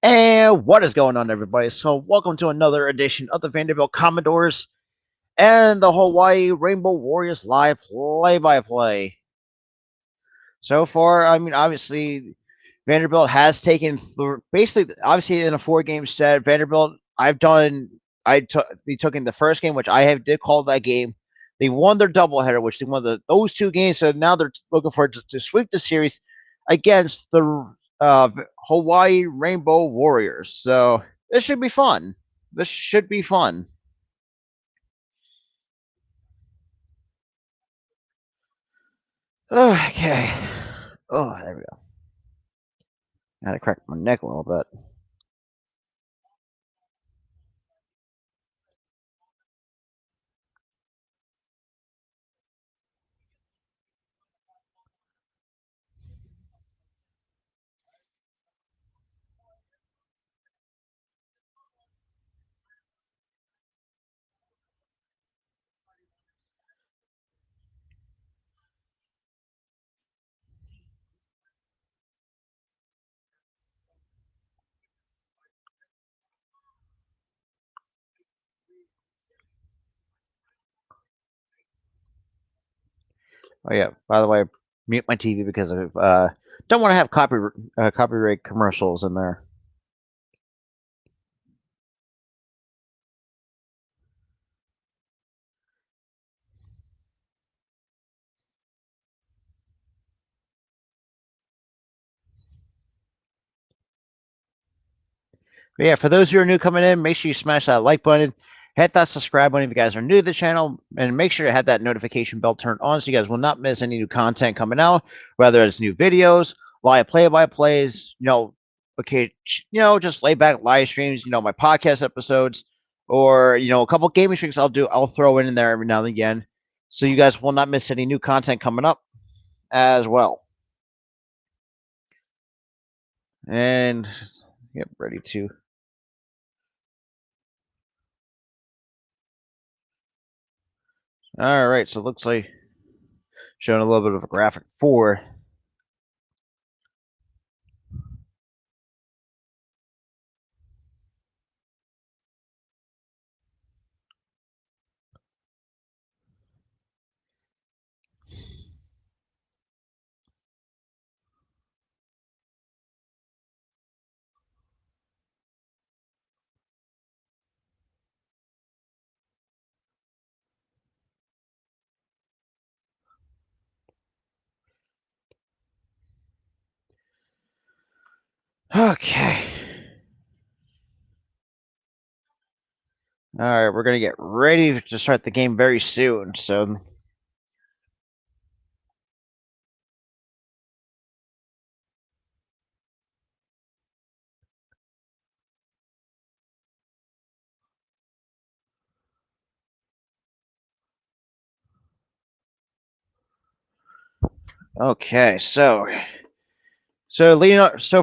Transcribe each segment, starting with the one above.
And what is going on, everybody? So, welcome to another edition of the Vanderbilt Commodores and the Hawaii Rainbow Warriors live play-by-play. So far, obviously, Vanderbilt has taken basically, obviously, in a 4-game set. Vanderbilt, they took in the first game, which did call that game. They won their doubleheader, which they won those 2 games. So now they're looking for to sweep the series against the Hawaii Rainbow Warriors. So this should be fun. This should be fun. Okay. Oh, there we go. Gotta crack my neck a little bit. Oh yeah. By the way, mute my TV because of don't want to have copyright commercials in there. But yeah, for those who are new coming in, make sure you smash that like button, hit that subscribe button if you guys are new to the channel, and make sure to have that notification bell turned on so you guys will not miss any new content coming out, whether it's new videos, live play-by-plays, okay, just lay back live streams, my podcast episodes, or a couple gaming streams I'll throw in there every now and again, so you guys will not miss any new content coming up as well. And get ready to. All right, so it looks like showing a little bit of a graphic for okay. All right, we're gonna get ready to start the game very soon. So, okay, so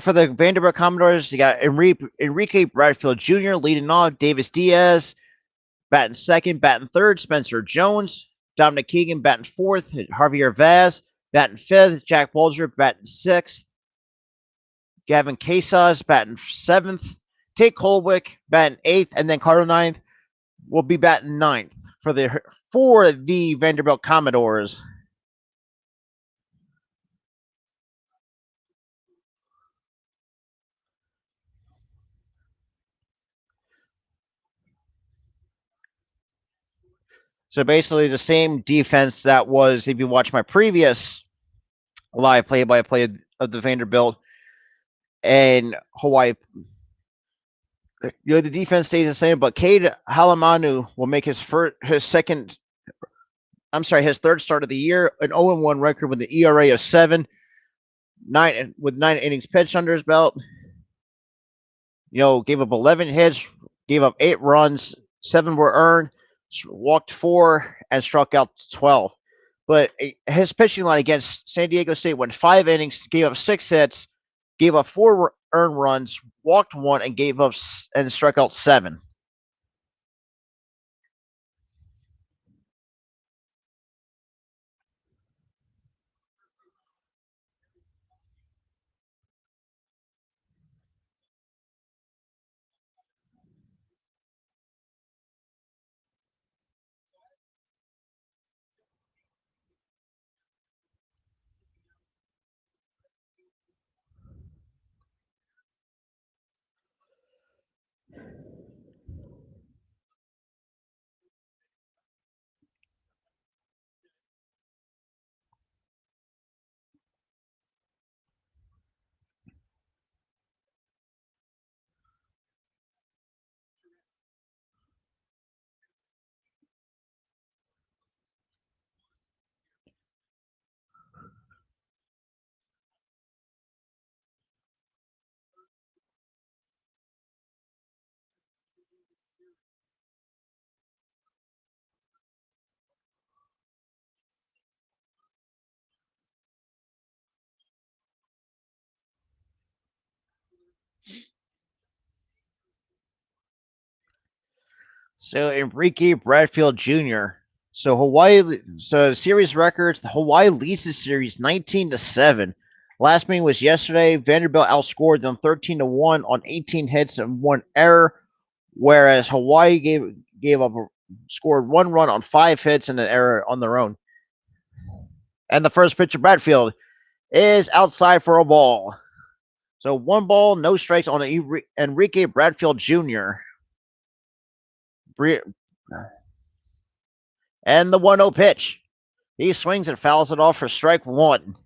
for the Vanderbilt Commodores, you got Enrique Bradfield Jr. leading off, Davis Diaz batting second, batting third, Spencer Jones, Dominic Keegan batting fourth, Javier Vaz batting fifth, Jack Bulger batting sixth, Gavin Casas batting seventh, Tate Colwick batting eighth, and then Carter ninth, will be batting ninth for the Vanderbilt Commodores. So basically, the same defense that was, if you watch my previous live play-by-play of the Vanderbilt and Hawaii, the defense stays the same, but Cade Halamanu will make his third start of the year, an 0-1 record with an ERA of 7, with 9 innings pitched under his belt. Gave up 11 hits, gave up 8 runs, 7 were earned, walked 4, and struck out 12. But his pitching line against San Diego State went 5 innings, gave up 6 hits, gave up 4 earned runs, walked 1, and gave up and struck out 7. So Enrique Bradfield Jr. So series records, Hawaii leads the series 19-7. Last meeting was yesterday. Vanderbilt outscored them 13-1 on 18 hits and 1 error, whereas Hawaii scored 1 run on 5 hits and an error on their own. And the first pitcher, Bradfield, is outside for a ball. So 1 ball, no strikes on Enrique Bradfield Jr. And the 1-0 pitch. He swings and fouls it off for strike 1.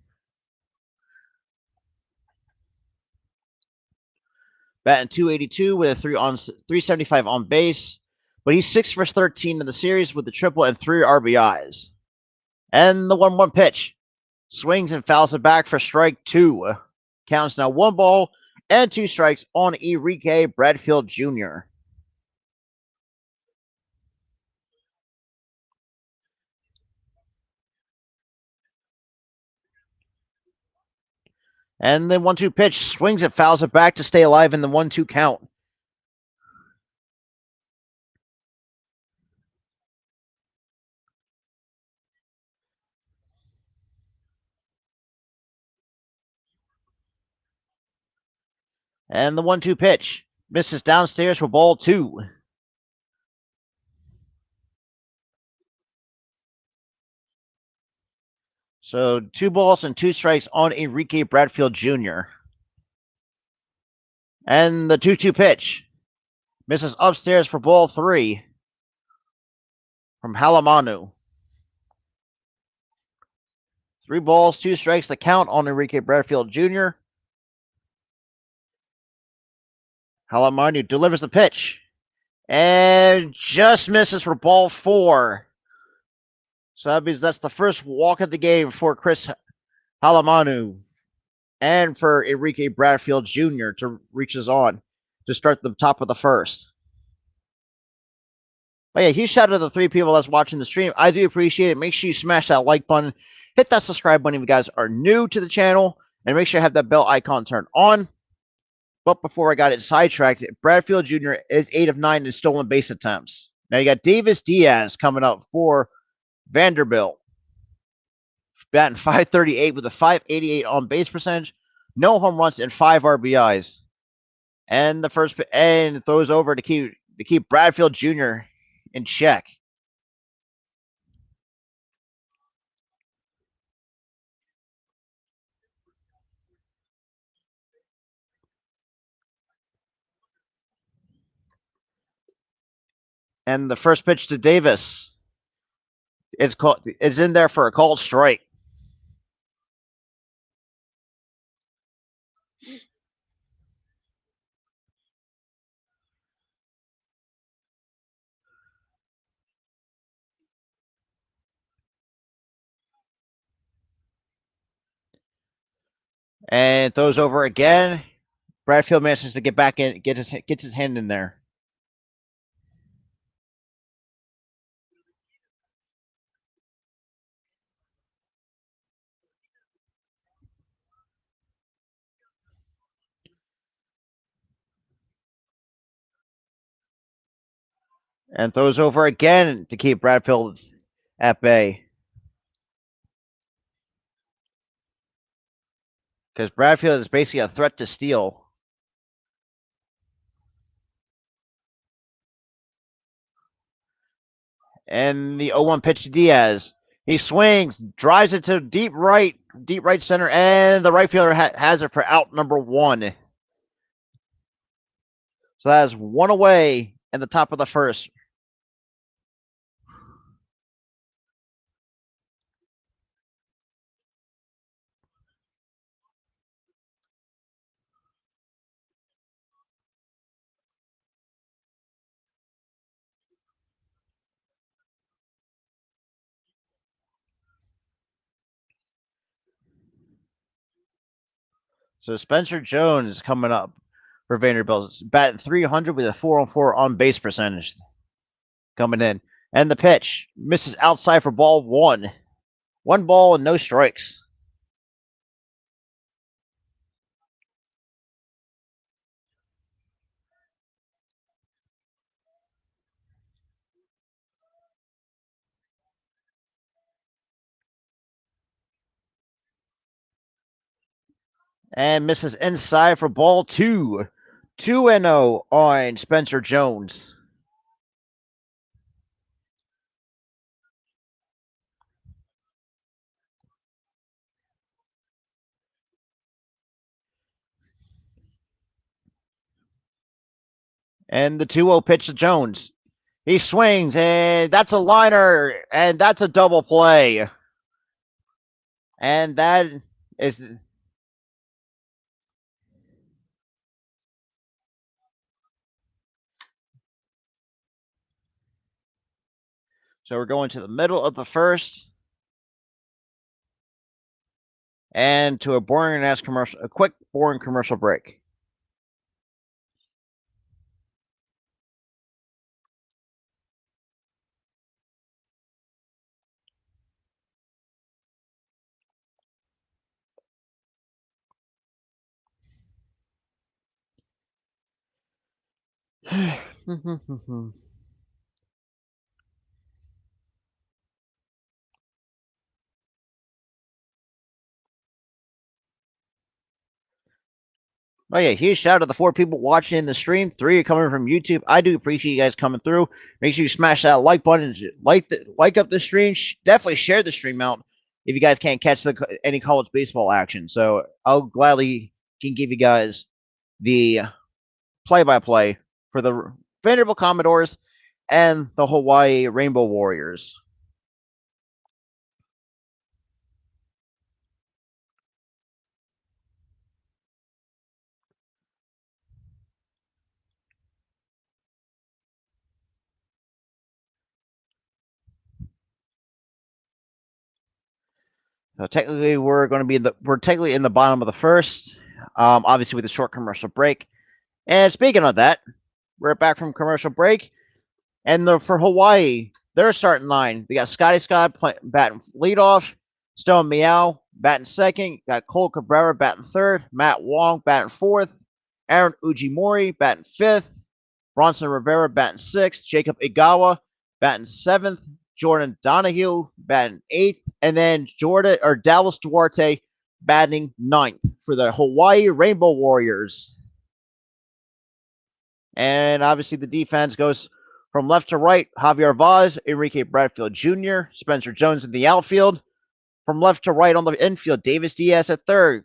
Batting .282 with a 375 on base, but he's 6 for 13 in the series with a triple and 3 RBIs. And the 1-1 pitch. Swings and fouls it back for strike 2. Counts now 1 ball and 2 strikes on Enrique Bradfield Jr. And then 1-2 pitch. Swings and fouls it back to stay alive in the 1-2 count. And the 1-2 pitch. Misses downstairs for ball 2. So 2 balls and 2 strikes on Enrique Bradfield Jr. And the 2-2 pitch. Misses upstairs for ball 3 from Halamanu. 3 balls, 2 strikes, the count on Enrique Bradfield Jr. Halamanu delivers the pitch and just misses for ball 4. So that means that's the first walk of the game for Chris Halamanu and for Enrique Bradfield Jr. to reach his on to start the top of the first. But yeah, huge shout out to the 3 people that's watching the stream. I do appreciate it. Make sure you smash that like button, hit that subscribe button if you guys are new to the channel, and make sure you have that bell icon turned on. But before I got it sidetracked, Bradfield Jr. is 8 of 9 in stolen base attempts. Now you got Davis Diaz coming up for Vanderbilt, batting .538 with a .588 on base percentage, no home runs and 5 RBIs. And the first and throws over to keep Bradfield Jr. in check. And the first pitch to Davis it's in there for a called strike. And throws over again. Bradfield manages to get back in, gets his hand in there. And throws over again to keep Bradfield at bay. Because Bradfield is basically a threat to steal. And the 0-1 pitch to Diaz. He swings, drives it to deep right center, and the right fielder has it for out number 1. So that is 1 away in the top of the first. So Spencer Jones coming up for Vanderbilt, batting 300 with a 404 on base percentage coming in. And the pitch misses outside for ball 1. 1 ball and no strikes. And misses inside for ball 2. 2-0 on Spencer Jones. And the 2-0 pitch to Jones. He swings, and that's a liner, and that's a double play. And that is. So we're going to the middle of the first. And to a quick boring commercial break. Oh yeah, huge shout out to the 4 people watching the stream. 3 are coming from YouTube. I do appreciate you guys coming through. Make sure you smash that like button, like up the stream. Definitely share the stream out if you guys can't catch any college baseball action. So I'll gladly can give you guys the play-by-play for the Vanderbilt Commodores and the Hawaii Rainbow Warriors. So technically, we're technically in the bottom of the first, obviously with a short commercial break. And speaking of that, we're back from commercial break, and for Hawaii, their starting line, they got Scotty Scott batting leadoff, Stone Meow batting second, got Cole Cabrera batting third, Matt Wong batting fourth, Aaron Ujimori batting fifth, Bronson Rivera batting sixth, Jacob Igawa batting seventh, Jordan Donahue batting eighth, and then Dallas Duarte batting ninth for the Hawaii Rainbow Warriors. And obviously the defense goes From left to right, Javier Vaz, Enrique Bradfield Jr., Spencer Jones in the outfield. From left to right on the infield, Davis Diaz at third,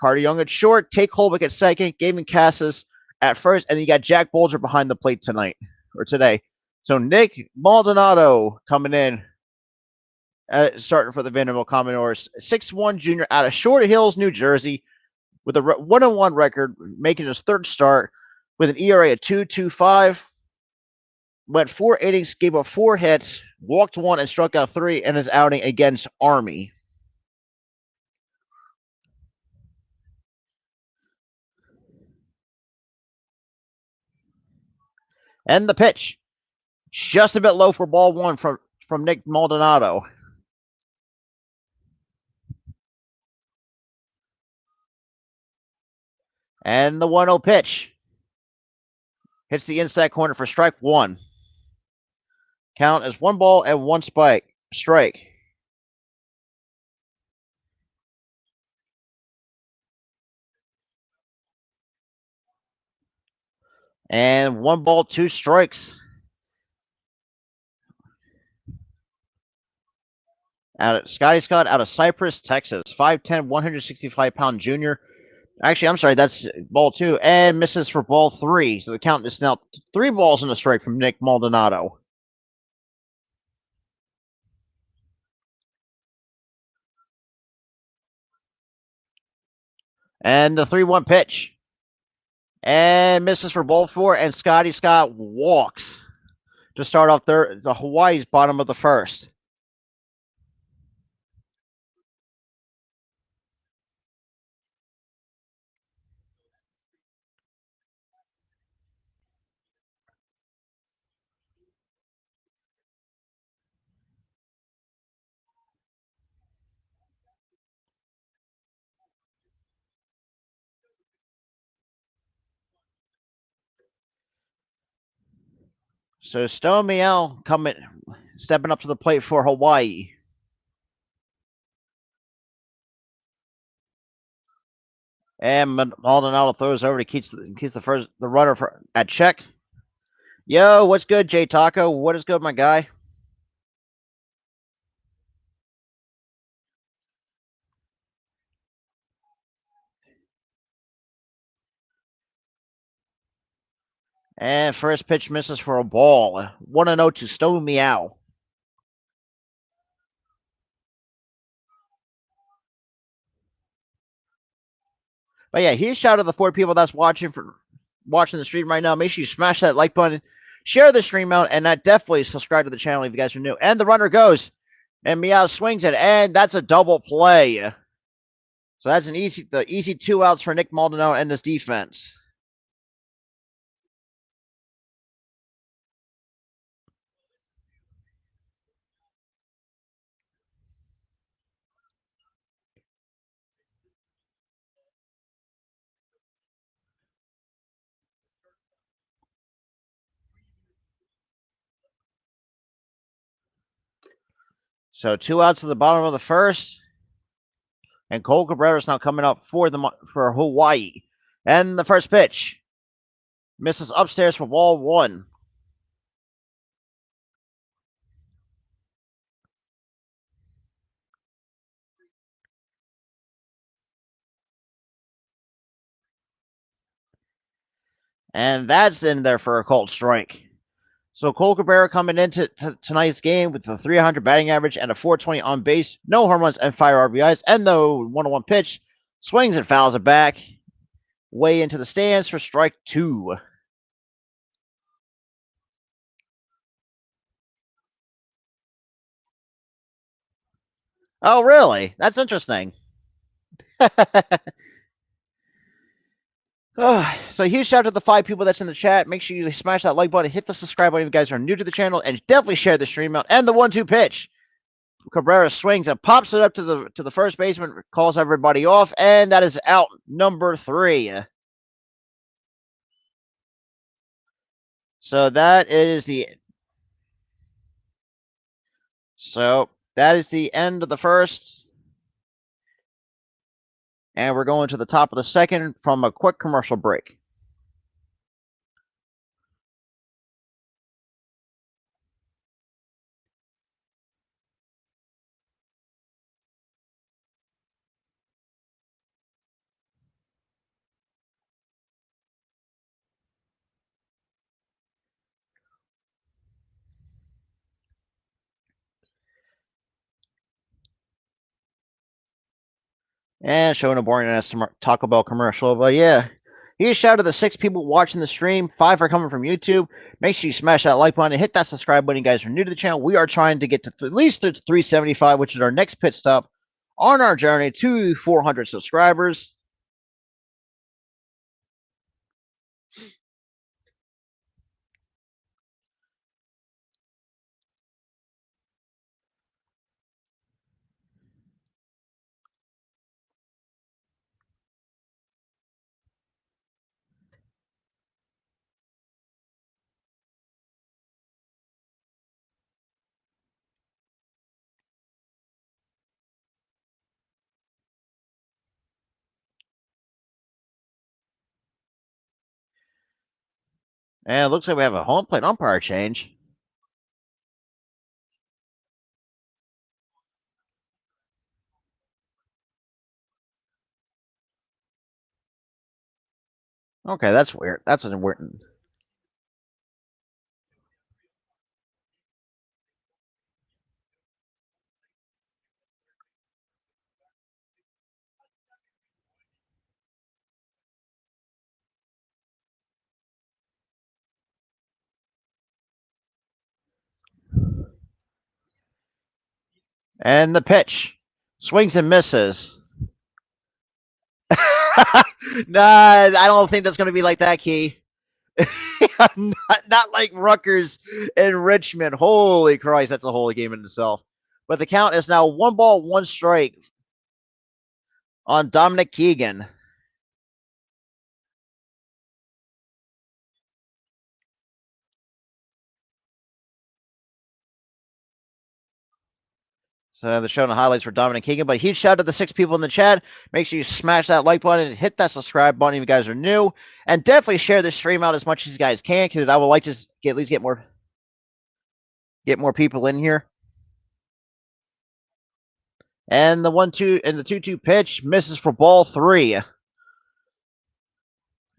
Carter Young at short, Take Holwick at second, Gavin Casas at first, and then you got Jack Bolger behind the plate today. So Nick Maldonado coming in, starting for the Vanderbilt Commodores, 6'1" junior out of Short Hills, New Jersey, with a 1-1 record, making his third start with an ERA of 2.25. Went 4 innings, gave up 4 hits, walked 1, and struck out 3 in his outing against Army. And the pitch, just a bit low for ball 1 from Nick Maldonado. And the 1-0 pitch hits the inside corner for strike 1. Count is 1 ball and 1 strike. And 1 ball, 2 strikes. Scotty Scott out of Cypress, Texas. 5'10", 165-pound junior. Actually, I'm sorry, that's ball 2. And misses for ball 3. So the count is now 3 balls and a strike from Nick Maldonado. And the 3-1 pitch. And misses for ball 4. And Scotty Scott walks to start off the Hawaii's bottom of the first. So Stone Miel stepping up to the plate for Hawaii. And Maldonado throws over to keeps the runner at check. Yo, what's good, Jay Taco? What is good, my guy? And first pitch misses for a ball. 1-0 to Stone Meow. But yeah, huge shout out to the 4 people that's watching the stream right now. Make sure you smash that like button, share the stream out, and that definitely subscribe to the channel if you guys are new. And the runner goes, and Meow swings it, and that's a double play. So that's the easy 2 outs for Nick Maldonado and this defense. So 2 outs at the bottom of the first. And Cole Cabrera is now coming up for Hawaii. And the first pitch misses upstairs for ball 1. And that's in there for a cold strike. So Cole Cabrera coming into tonight's game with a 300 batting average and a 420 on base, no home runs and 5 RBIs, and the 1-1 pitch swings and fouls it back way into the stands for strike 2. Oh, really? That's interesting. So huge shout out to the 5 people that's in the chat. Make sure you smash that like button, hit the subscribe button if you guys are new to the channel, and definitely share the stream out. And the 1-2 pitch. Cabrera swings and pops it up to the first baseman, calls everybody off, and that is out number 3. So that is the end of the first. And we're going to the top of the second from a quick commercial break. And showing a boring ass Taco Bell commercial, but yeah. Huge shout out to the 6 people watching the stream. 5 are coming from YouTube. Make sure you smash that like button and hit that subscribe button. You guys are new to the channel. We are trying to get to at least 375, which is our next pit stop on our journey to 400 subscribers. And it looks like we have a home plate umpire change. Okay, that's weird. That's a weird. And the pitch swings and misses. Nah, I don't think that's going to be like that, Key. not like Rutgers and Richmond. Holy Christ, that's a whole game in itself. But the count is now 1 ball, 1 strike on Dominic Keegan. So they're showing the highlights for Dominic Keegan. But huge shout out to the 6 people in the chat. Make sure you smash that like button and hit that subscribe button if you guys are new. And definitely share this stream out as much as you guys can, because I would like to at least get more people in here. And the 1-2 and the 2-2 pitch misses for ball 3.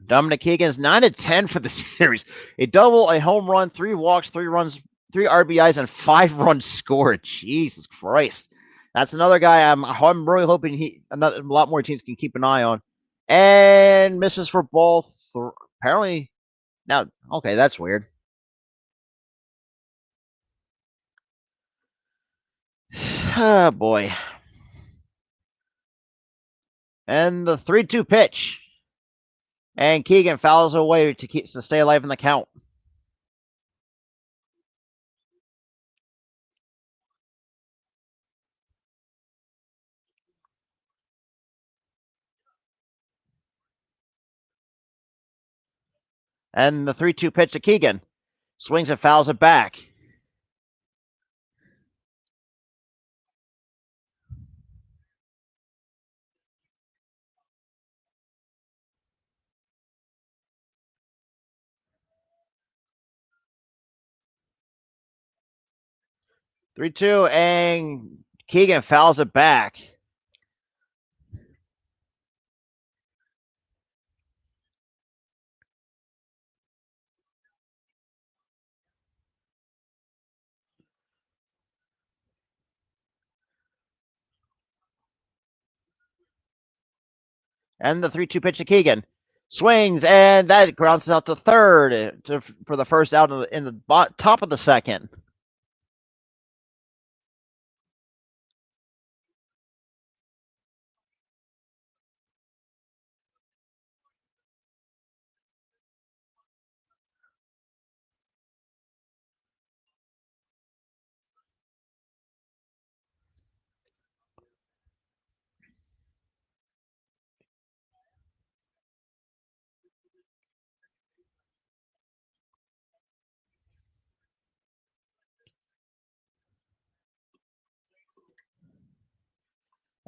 Dominic Keegan's 9-10 for the series. A double, a home run, 3 walks, 3 runs, 3 RBIs, and 5 runs scored. Jesus Christ. That's another guy I'm really hoping a lot more teams can keep an eye on. And misses for ball 3. Apparently, now, okay, that's weird. Oh, boy. And the 3-2 pitch. And Keegan fouls away to stay alive in the count. And the 3-2 pitch to Keegan. Swings and fouls it back. Three two, and Keegan fouls it back. And the 3-2 pitch to Keegan. Swings, and that grounds out to third for the first out in the top of the second.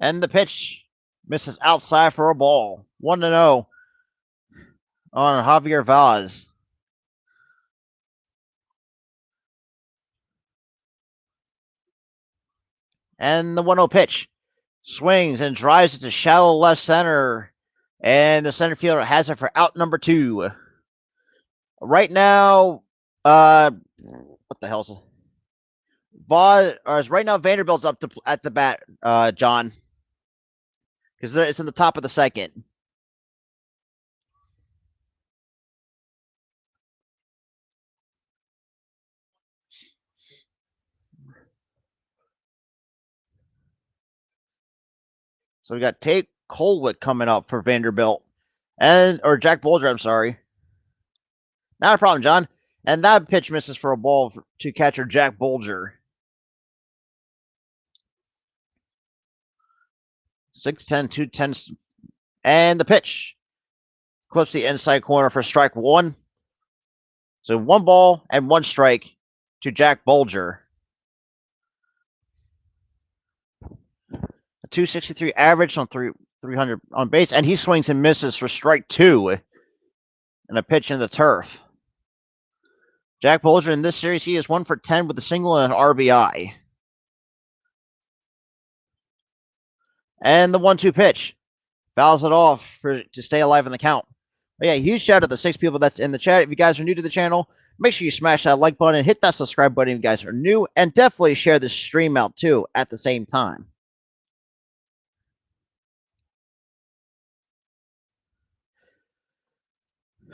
And the pitch misses outside for a ball. 1-0 on Javier Vaz. And the 1-0 pitch swings and drives it to shallow left center. And the center fielder has it for out number 2. Right now, what the hell's right now Vanderbilt's up at the bat, John. because it's in the top of the second. So we got Tate Colwitt coming up for Vanderbilt, or Jack Bulger. I'm sorry. Not a problem, John. And that pitch misses for a ball to catcher Jack Bulger. 6'10", 210. And the pitch clips the inside corner for strike one. So 1 ball and 1 strike to Jack Bulger. A 263 average on 300 on base, and he swings and misses for strike 2 and a pitch in the turf. Jack Bulger in this series, he is 1 for 10 with a single and an RBI. And the 1-2 pitch fouls it off to stay alive in the count. But yeah, huge shout out to the 6 people that's in the chat. If you guys are new to the channel, make sure you smash that like button, hit that subscribe button if you guys are new, and definitely share this stream out too at the same time.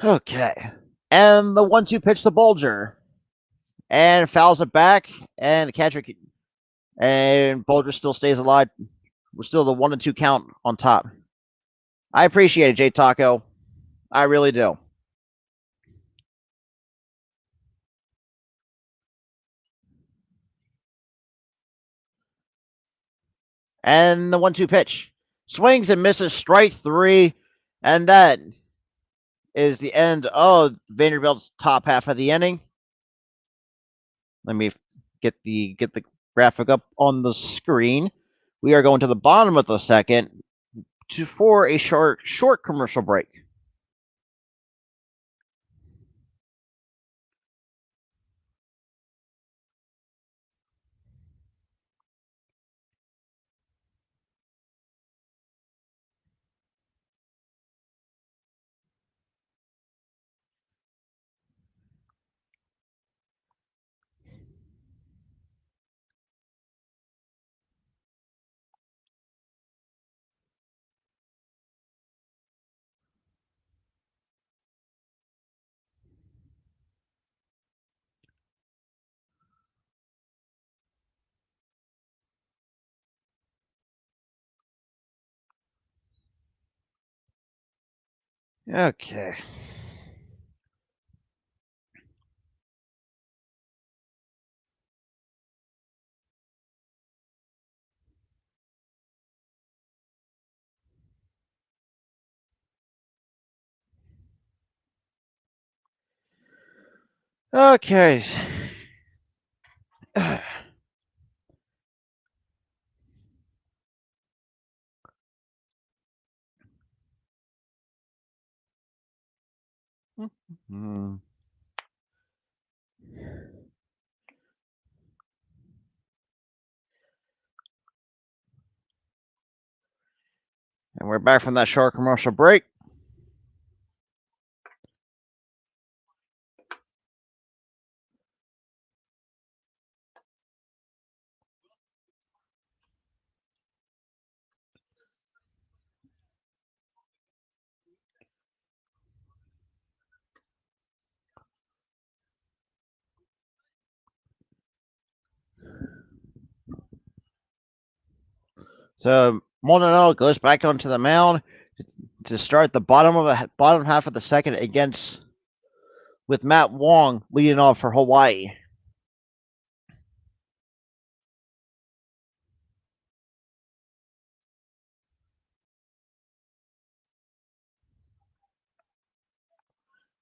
Okay. And the 1-2 pitch to Bulger. And fouls it back, and the catcher and Bulger still stays alive. We're still the 1-2 count on top. I appreciate it, J Taco. I really do. And the 1-2 pitch swings and misses, strike 3, and that is the end of Vanderbilt's top half of the inning. Let me get the graphic up on the screen. We are going to the bottom of the second for a short commercial break. Okay. Okay. And we're back from that short commercial break. So Maldonado goes back onto the mound to start the bottom half of the second with Matt Wong leading off for Hawaii.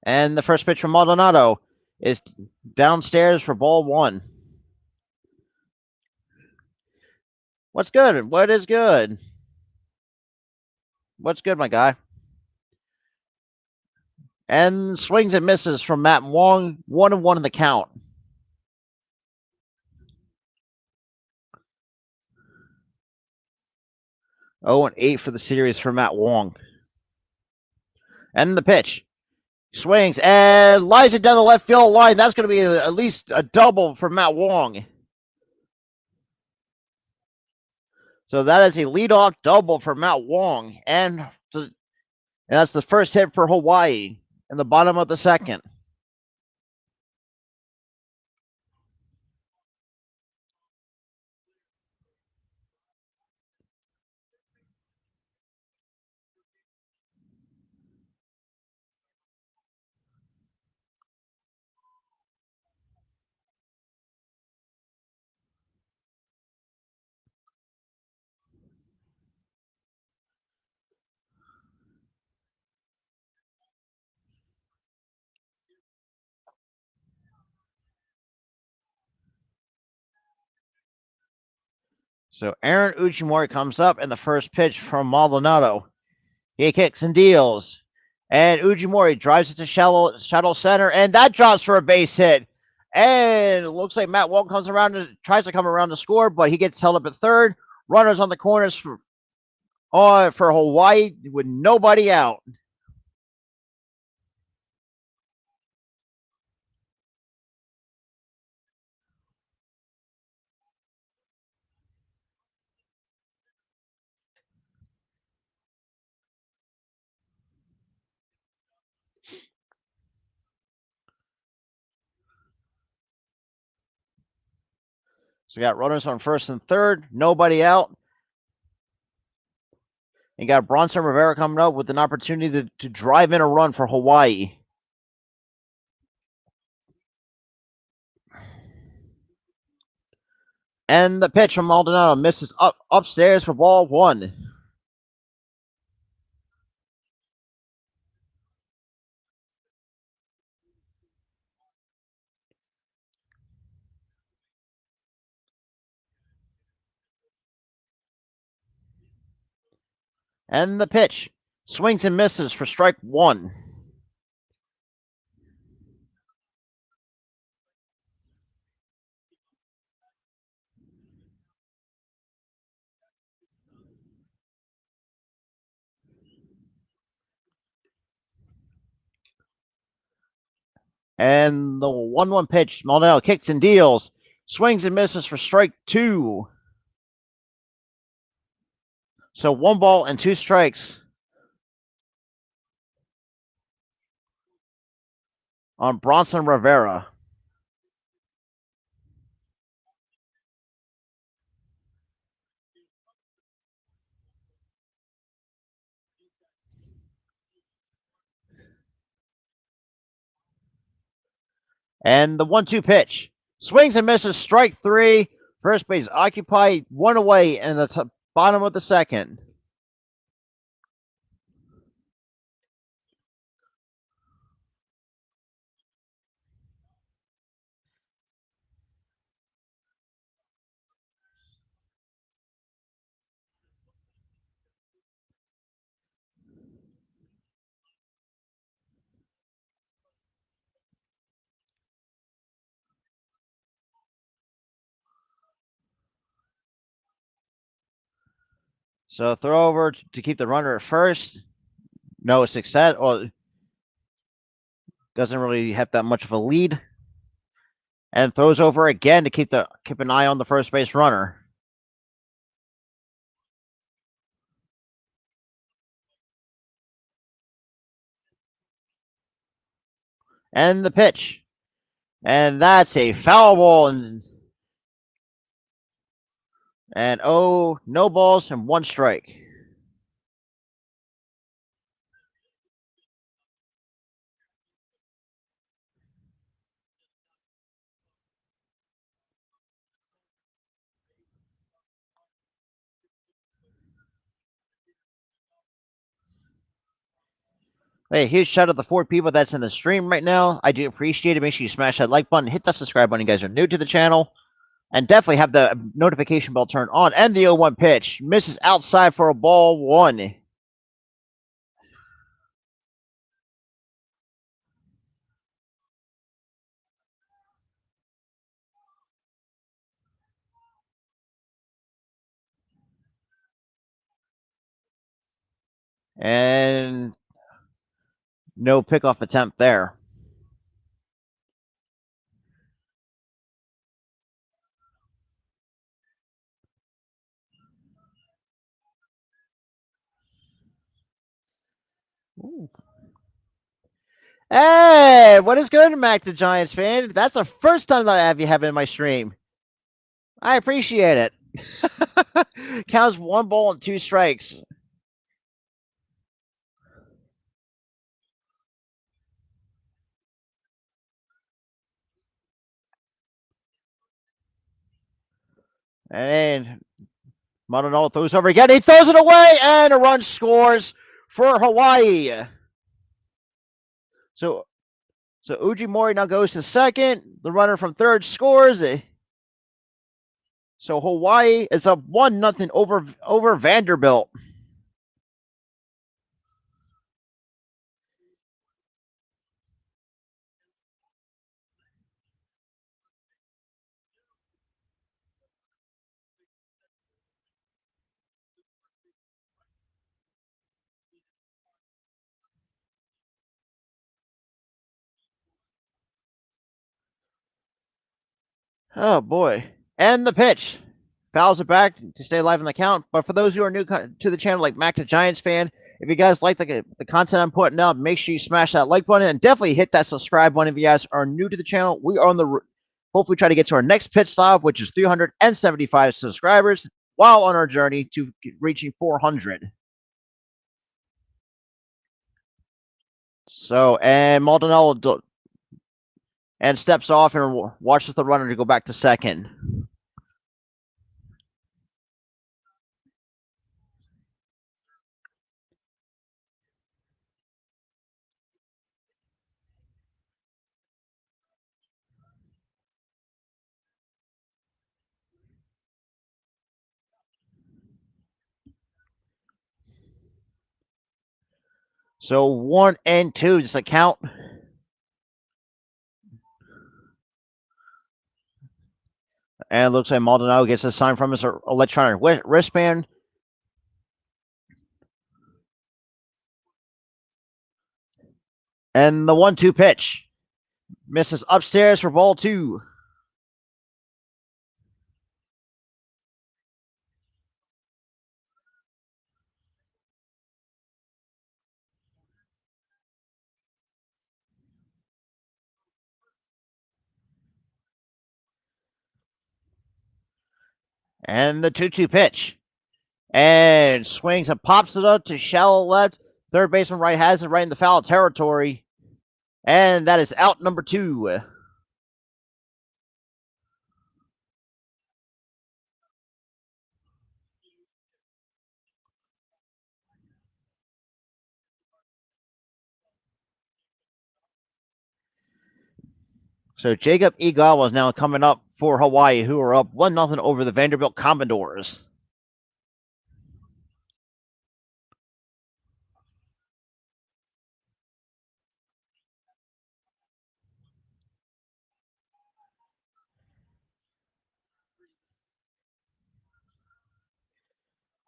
And the first pitch from Maldonado is downstairs for ball 1. What's good? What is good? What's good, my guy? And swings and misses from Matt Wong, 1-1 in the count. Oh, and 8 for the series for Matt Wong. And the pitch. Swings and lies it down the left field line. That's going to be at least a double for Matt Wong. So that is a leadoff double for Matt Wong, and that's the first hit for Hawaii in the bottom of the second. So Aaron Uchimori comes up, and the first pitch from Maldonado. He kicks and deals. And Ujimori drives it to shallow center, and that drops for a base hit. And it looks like Matt Wong comes around and tries to come around to score, but he gets held up at third. Runners on the corners for Hawaii with nobody out. So we got runners on first and third, nobody out. And got Bronson Rivera coming up with an opportunity to drive in a run for Hawaii. And the pitch from Maldonado misses upstairs for ball one. And the pitch swings and misses for strike one. And the 1-1 pitch, Maldonado kicks and deals, swings and misses for strike two. So 1 ball and 2 strikes on Bronson Rivera. And the 1-2 pitch, swings and misses, strike three. First base occupied, one away in the bottom of the second. So throw over to keep the runner at first. No success. Well, doesn't really have that much of a lead. And throws over again to keep an eye on the first base runner. And the pitch. And that's a foul ball. And oh, no balls and 1 strike. Hey, huge shout out to the 4 people that's in the stream right now. I do appreciate it. Make sure you smash that like button, hit that subscribe button. You guys are new to the channel. And definitely have the notification bell turned on. And the 0-1 pitch misses outside for a ball one. And no pickoff attempt there. Hey, what is good, Mac the Giants fan? That's the first time that I have you have in my stream. I appreciate it. Counts 1 ball and 2 strikes. And Maldonado throws over again. He throws it away, and a run scores for Hawaii. So Ujimori now goes to second. The runner from third scores. So Hawaii is up 1-0 over Vanderbilt. Oh boy. And the pitch. Fouls it back to stay alive in the count. But for those who are new to the channel, like Mac the Giants fan, if you guys like the content I'm putting out, make sure you smash that like button and definitely hit that subscribe button if you guys are new to the channel. We are on the hopefully try to get to our next pit stop, which is 375 subscribers, while on our journey to reaching 400. So, and Maldonado and steps off and watches the runner to go back to second. So 1-2, just a count. And it looks like Maldonado gets a sign from his electronic wristband. And the 1-2 pitch misses upstairs for ball 2. And the 2-2 pitch. And swings and pops it up to shallow left. Third baseman right has it right in the foul territory. And that is out number 2. So Jacob Egawa is now coming up for Hawaii, who are up 1-0 over the Vanderbilt Commodores.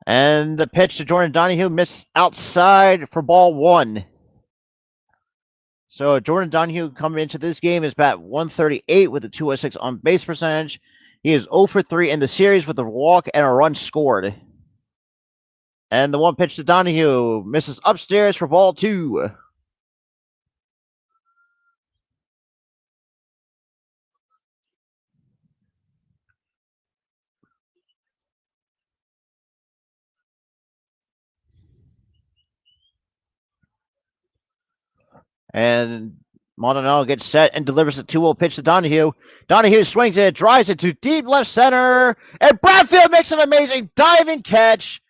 And the pitch to Jordan Donahue missed outside for ball 1. So Jordan Donahue coming into this game is bat 138 with a 206 on base percentage. He is 0 for 3 in the series with a walk and a run scored. And the one pitch to Donahue misses upstairs for ball 2. And Maldonado gets set and delivers a 2-0 pitch to Donahue. Donahue swings it, drives it to deep left center, and Bradfield makes an amazing diving catch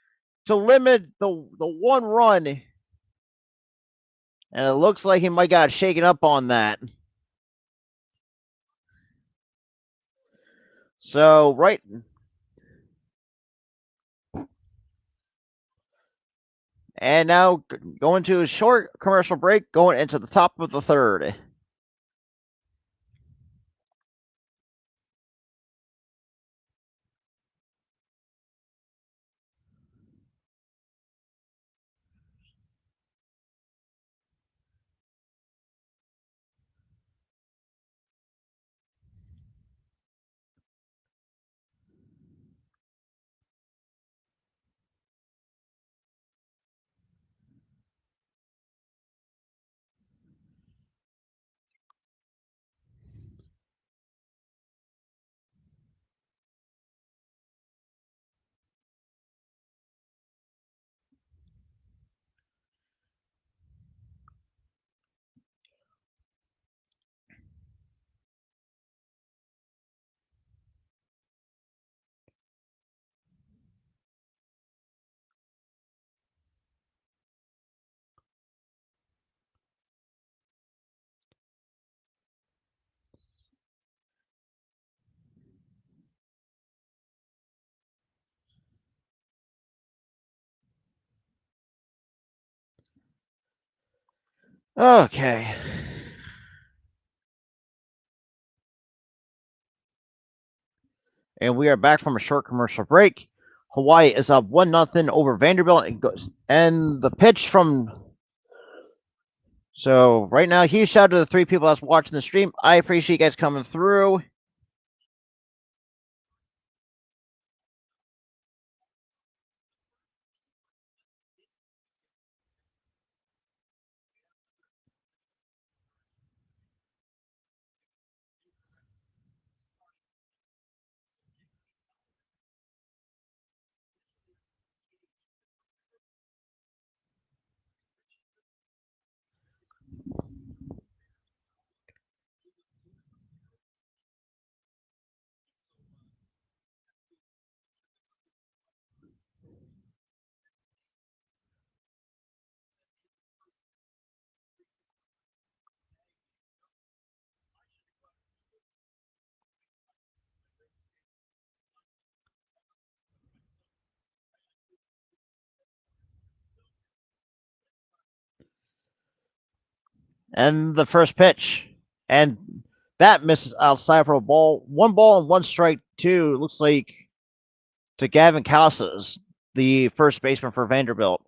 to limit the 1 run. And it looks like he might got shaken up on that. So right. And now going to a short commercial break, going into the top of the third. Okay. And we are back from a short commercial break. Hawaii is up 1-0 over Vanderbilt and the pitch from. So right now, huge shout out to the 3 people that's watching the stream. I appreciate you guys coming through. And the first pitch. And that misses outside for a ball. 1 ball and 1 strike, two. Looks like to Gavin Casas, the first baseman for Vanderbilt.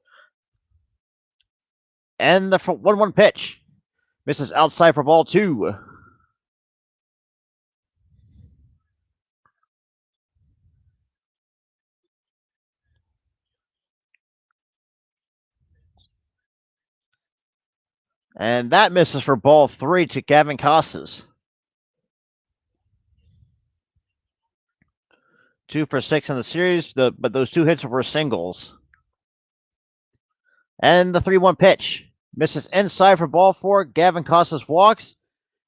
And the 1-1 pitch misses outside for ball 2. And that misses for ball 3 to Gavin Casas. 2 for 6 in the series, but those 2 hits were singles. And the 3-1 pitch misses inside for ball 4. Gavin Casas walks,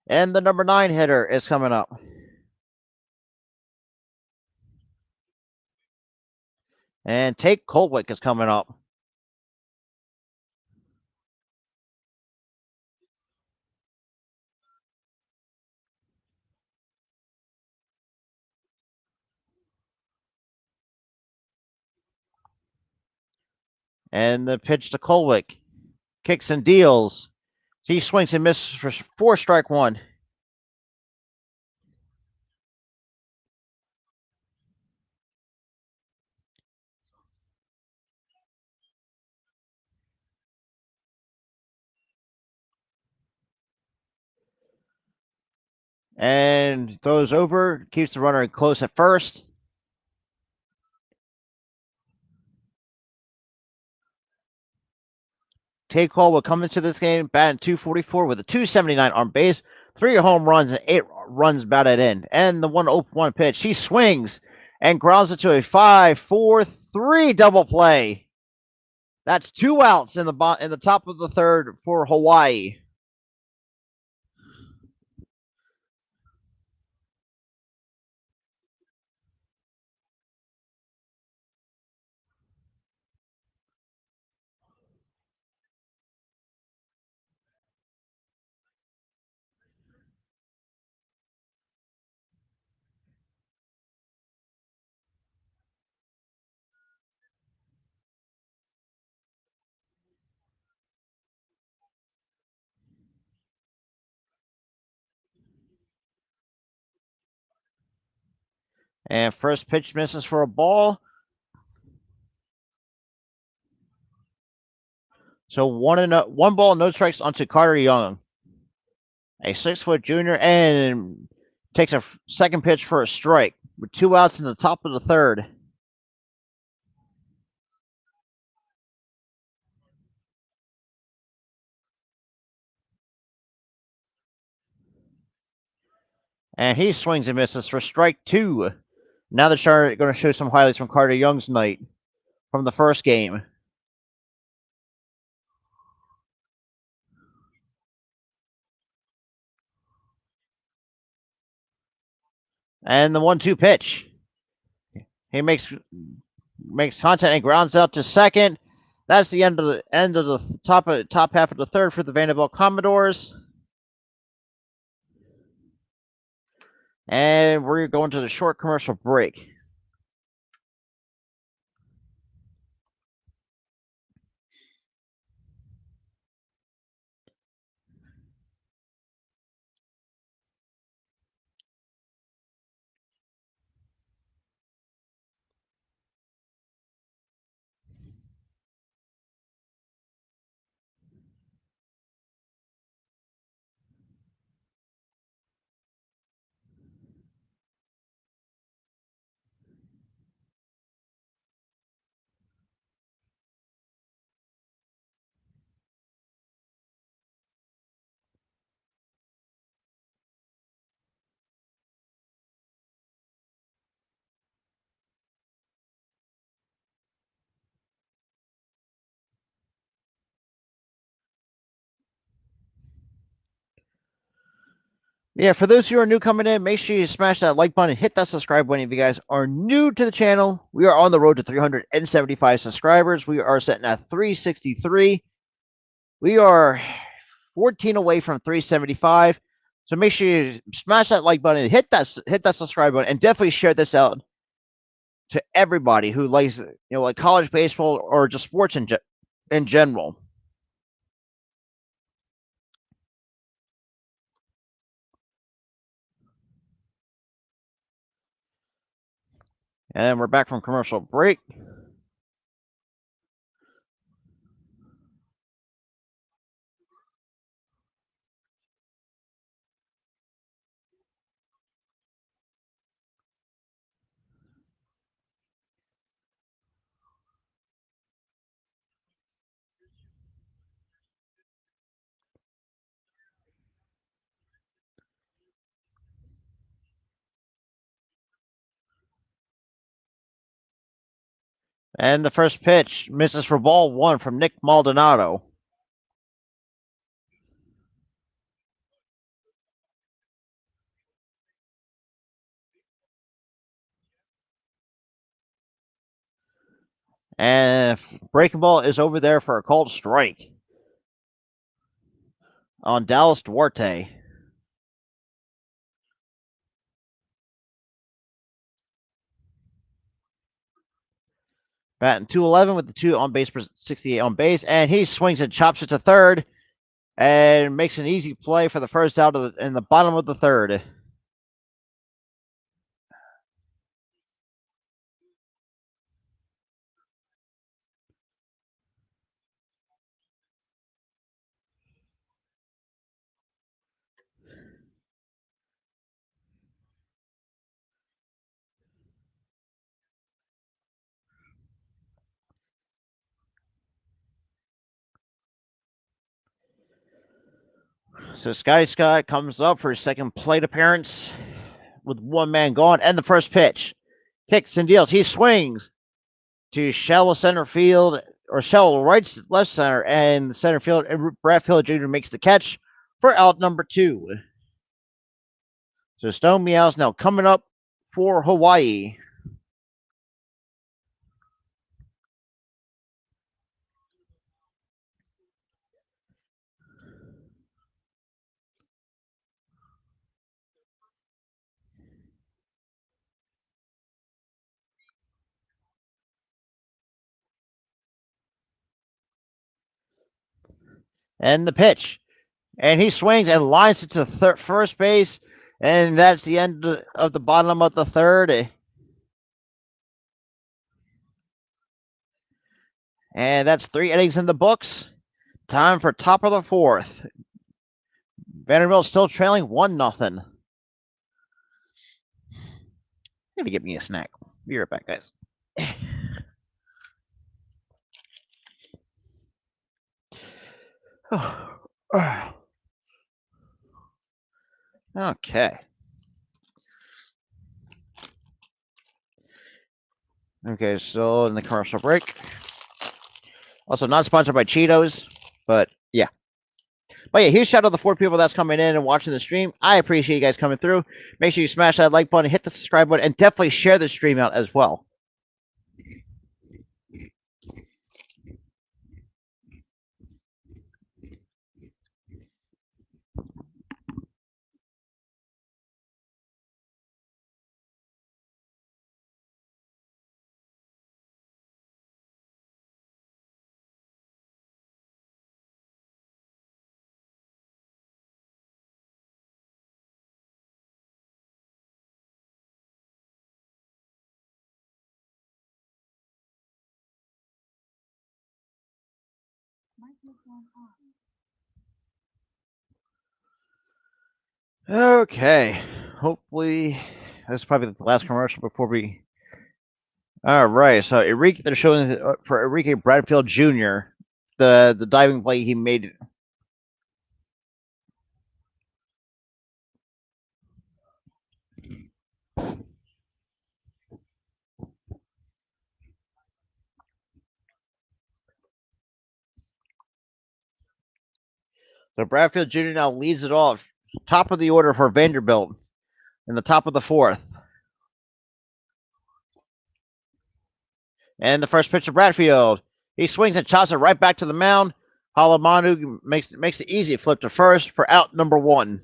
and the number 9 hitter is coming up. And Tate Colwick is coming up. And the pitch to Colwick. Kicks and deals. He swings and misses for 4 strike 1. And throws over, keeps the runner close at first. Tate Cole will come into this game batting .244 with a .279 on base, 3 home runs and 8 runs batted in. And the 1-0-1 pitch, he swings and grounds it to a 5-4-3 double play. That's 2 outs in the top of the third for Hawaii. And first pitch misses for a ball. So 1 ball, no strikes onto Carter Young, a 6-foot junior, and takes a second pitch for a strike with 2 outs in the top of the third. And he swings and misses for strike 2. Now they're going to show some highlights from Carter Young's night from the first game. And the 1-2 pitch. He makes contact and grounds out to second. That's the end of the top half of the third for the Vanderbilt Commodores. And we're going to the short commercial break. Yeah, for those who are new coming in, make sure you smash that like button and hit that subscribe button if you guys are new to the channel. We are on the road to 375 subscribers. We are sitting at 363. We are 14 away from 375. So make sure you smash that like button, hit that subscribe button, and definitely share this out to everybody who likes like college baseball or just sports in general. And we're back from commercial break. And the first pitch misses for ball one from Nick Maldonado. And breaking ball is over there for a called strike on Dallas Duarte. Batting 211 with the 2 on base, 68 on base, and he swings and chops it to third and makes an easy play for the first out in the bottom of the third. So Scotty Scott comes up for his second plate appearance with one man gone, and the first pitch kicks and deals. He swings to shallow center field or shallow left center, and center field. And Bradfield Jr. makes the catch for out number 2. So Stone Meow's now coming up for Hawaii. And the pitch. And he swings and lines it to first base. And that's the end of the bottom of the third. And that's 3 innings in the books. Time for top of the fourth. Vanderbilt still trailing 1-0. Gonna get me a snack. Be right back, guys. Okay. Okay, so in the commercial break. Also, not sponsored by Cheetos, but yeah. But yeah, huge shout out to the 4 people that's coming in and watching the stream. I appreciate you guys coming through. Make sure you smash that like button, hit the subscribe button, and definitely share the stream out as well. Okay. Hopefully, this is probably the last commercial before we. All right. So Enrique, they're showing for Enrique Bradfield Jr. the diving play he made. So Bradfield Jr. now leads it off, top of the order for Vanderbilt in the top of the fourth. And the first pitch of Bradfield. He swings and chops it right back to the mound. Halamanu makes it easy. Flip to first for out number one.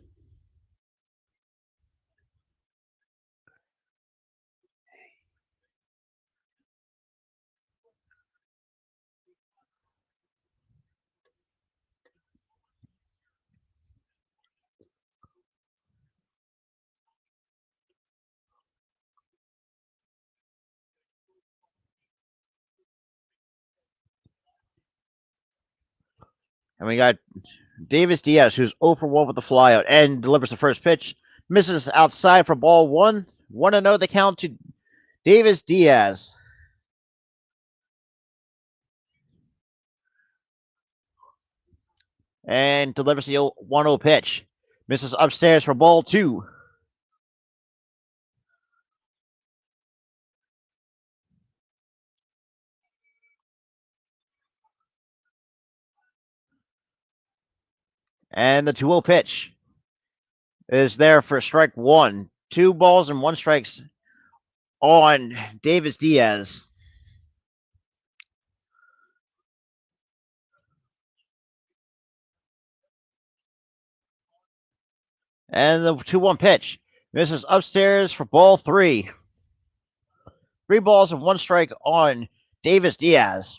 And we got Davis Diaz, who's 0 for 1 with the flyout and delivers the first pitch. Misses outside for ball one. 1-0 the count to Davis Diaz. And delivers the 1-0 pitch. Misses upstairs for ball two. And the 2-0 pitch is there for strike one. 2 balls and 1 strikes on Davis Diaz. And the 2-1 pitch misses upstairs for ball three. 3 balls and 1 strike on Davis Diaz.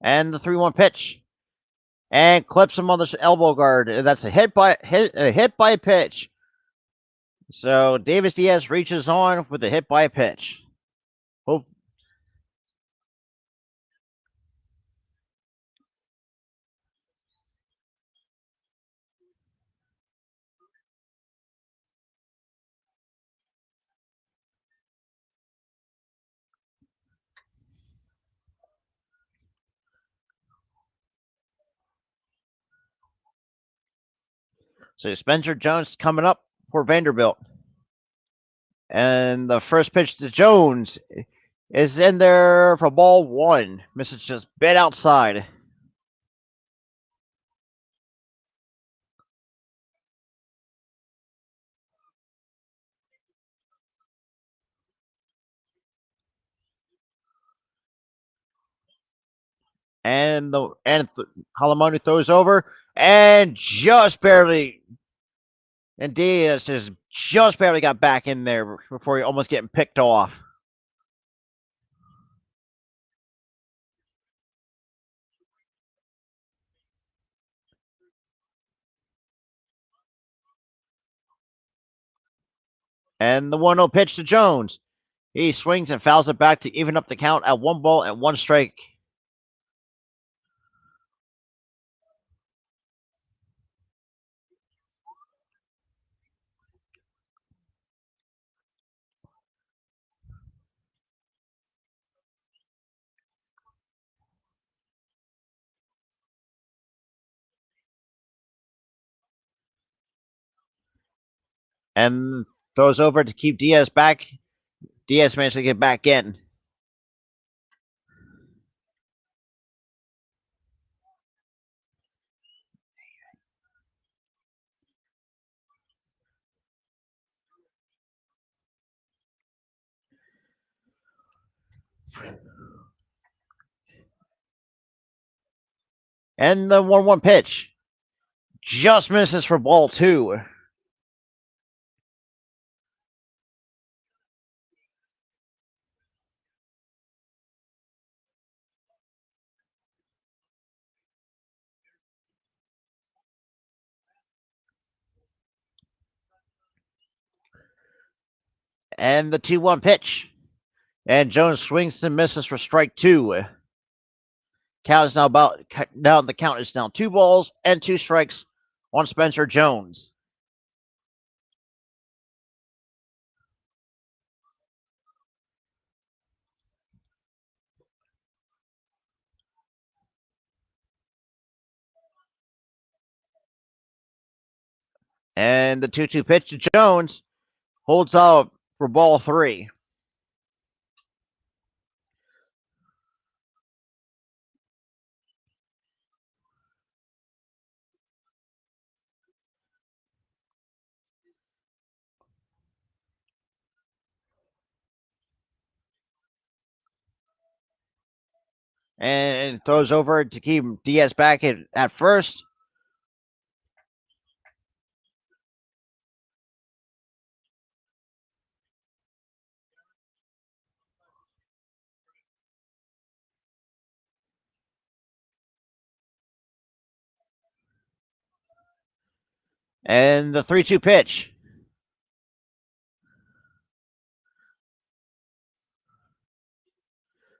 And the 3-1 pitch. And clips him on the elbow guard. That's a hit by pitch. So Davis Diaz reaches on with a hit by a pitch. Hope. So Spencer Jones coming up for Vanderbilt. And the first pitch to Jones is in there for ball one. Misses just bit outside. And Halamoni throws over and just barely. And Diaz just barely got back in there before he almost getting picked off. And the 1-0 pitch to Jones. He swings and fouls it back to even up the count at 1 ball and 1 strike. And throws over to keep Diaz back. Diaz managed to get back in. And the 1-1 pitch just misses for ball two. And the 2-1 pitch. And Jones swings and misses for strike two. Count is now the count is now 2 balls and 2 strikes on Spencer Jones. And the 2-2 pitch to Jones holds out for ball three. and throws over to keep Diaz back at first. And the 3-2 pitch.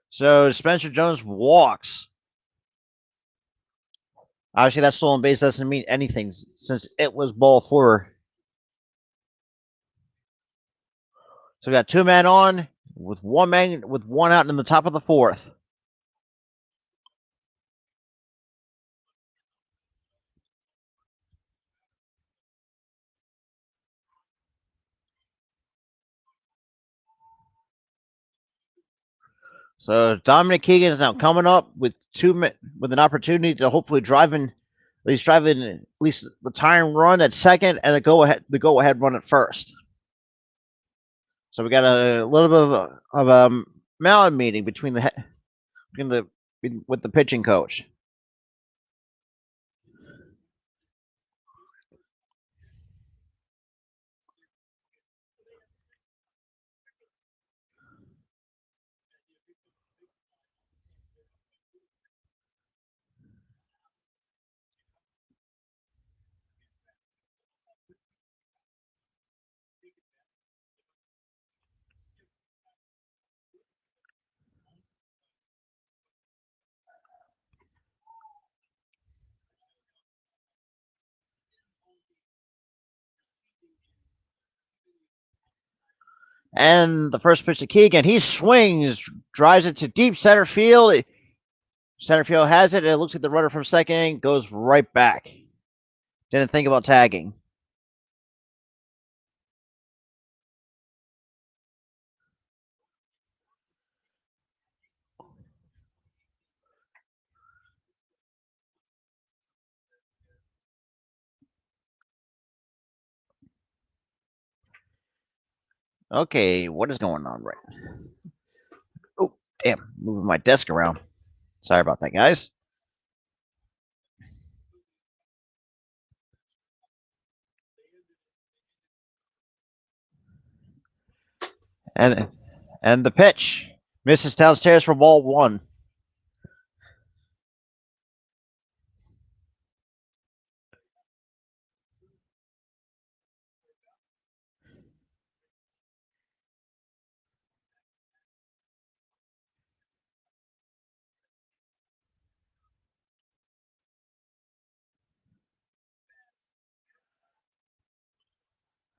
So Spencer Jones walks. Obviously, that stolen base doesn't mean anything since it was ball 4. So we got 2 men on with 1 man with 1 out in the top of the 4th. So Dominic Keegan is now coming up with with an opportunity to hopefully drive in at least the tying run at second and the go ahead run at first. So we got a little bit of a mountain meeting between with the pitching coach. And the first pitch to Keegan, he swings, drives it to deep center field. Center field has it, and it looks like the runner from second goes right back. Didn't think about tagging. Okay, what is going on right? Oh, damn, moving my desk around. Sorry about that, guys. And and the pitch misses downstairs for ball 1.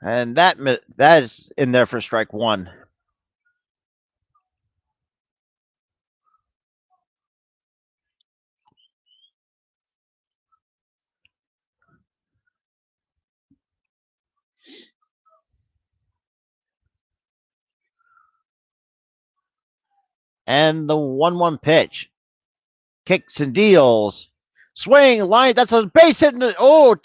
And that is in there for strike 1. And the 1-1 pitch kicks and deals. Swing, line, that's a base hit. Oh,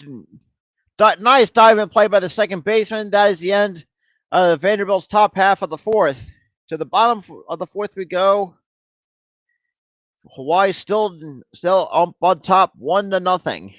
nice dive and play by the second baseman. That is the end of Vanderbilt's top half of the 4th. To the bottom of the 4th we go. Hawaii still on top, 1-0.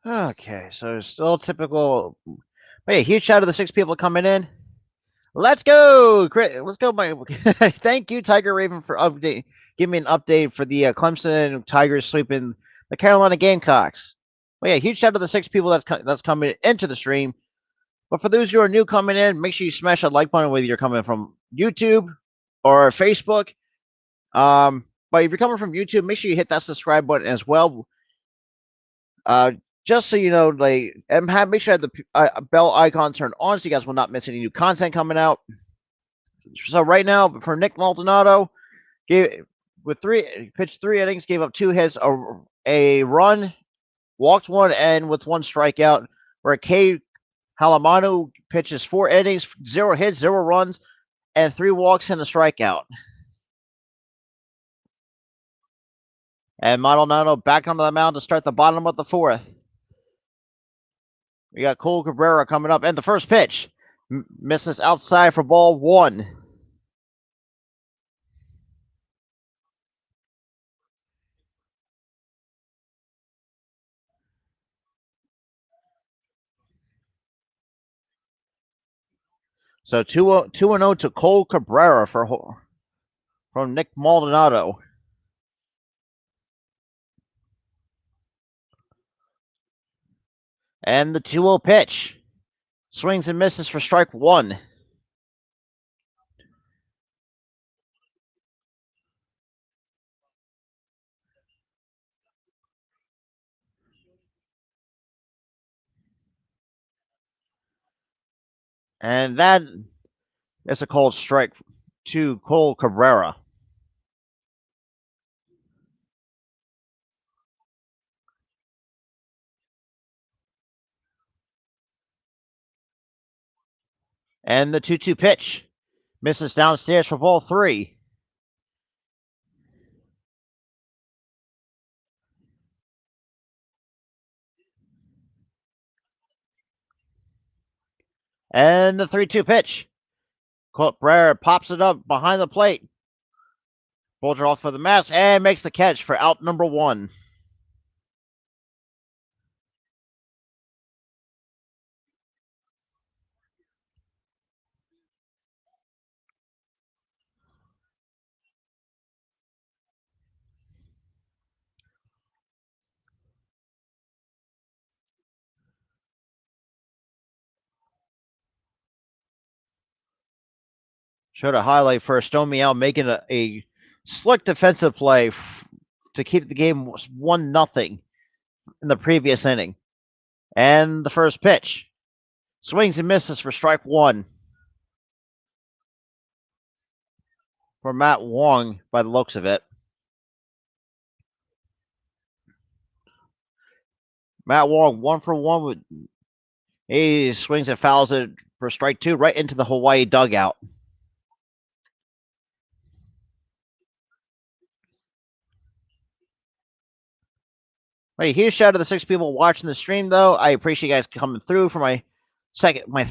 Okay, so still typical. Hey, huge shout out to the 6 people coming in. Let's go, let's go, my. Thank you, Tiger Raven, for update. Give me an update for the Clemson Tigers sweeping the Carolina Gamecocks. Well, yeah, huge shout out to the 6 people that's coming into the stream. But for those who are new coming in, make sure you smash that like button whether you're coming from YouTube or Facebook. But if you're coming from YouTube, make sure you hit that subscribe button as well. Uh, just so you know, like, and make sure the bell icon turned on so you guys will not miss any new content coming out. So right now, for Nick Maldonado, pitched 3 innings, gave up 2 hits, a run, walked one, and with 1 strikeout. Where K. Halamanu pitches 4 innings, 0 hits, 0 runs, and 3 walks and a strikeout. And Maldonado back onto the mound to start the bottom of the 4th. We got Cole Cabrera coming up, and the first pitch misses outside for ball 1. So 2-0 to Cole Cabrera from Nick Maldonado. And the 2-0 pitch. Swings and misses for strike 1. And that is a cold strike to Cole Cabrera. And the 2-2 pitch misses downstairs for ball 3. And the 3-2 pitch. Cabrera pops it up behind the plate. Bulger off for the mask and makes the catch for out number 1. Showed a highlight for Stone Meow making a slick defensive play to keep the game 1-0 in the previous inning. And the first pitch. Swings and misses for strike 1. For Matt Wong by the looks of it. Matt Wong 1-for-1 with he swings and fouls it for strike 2 right into the Hawaii dugout. Hey, huge shout out to the 6 people watching the stream, though. I appreciate you guys coming through for my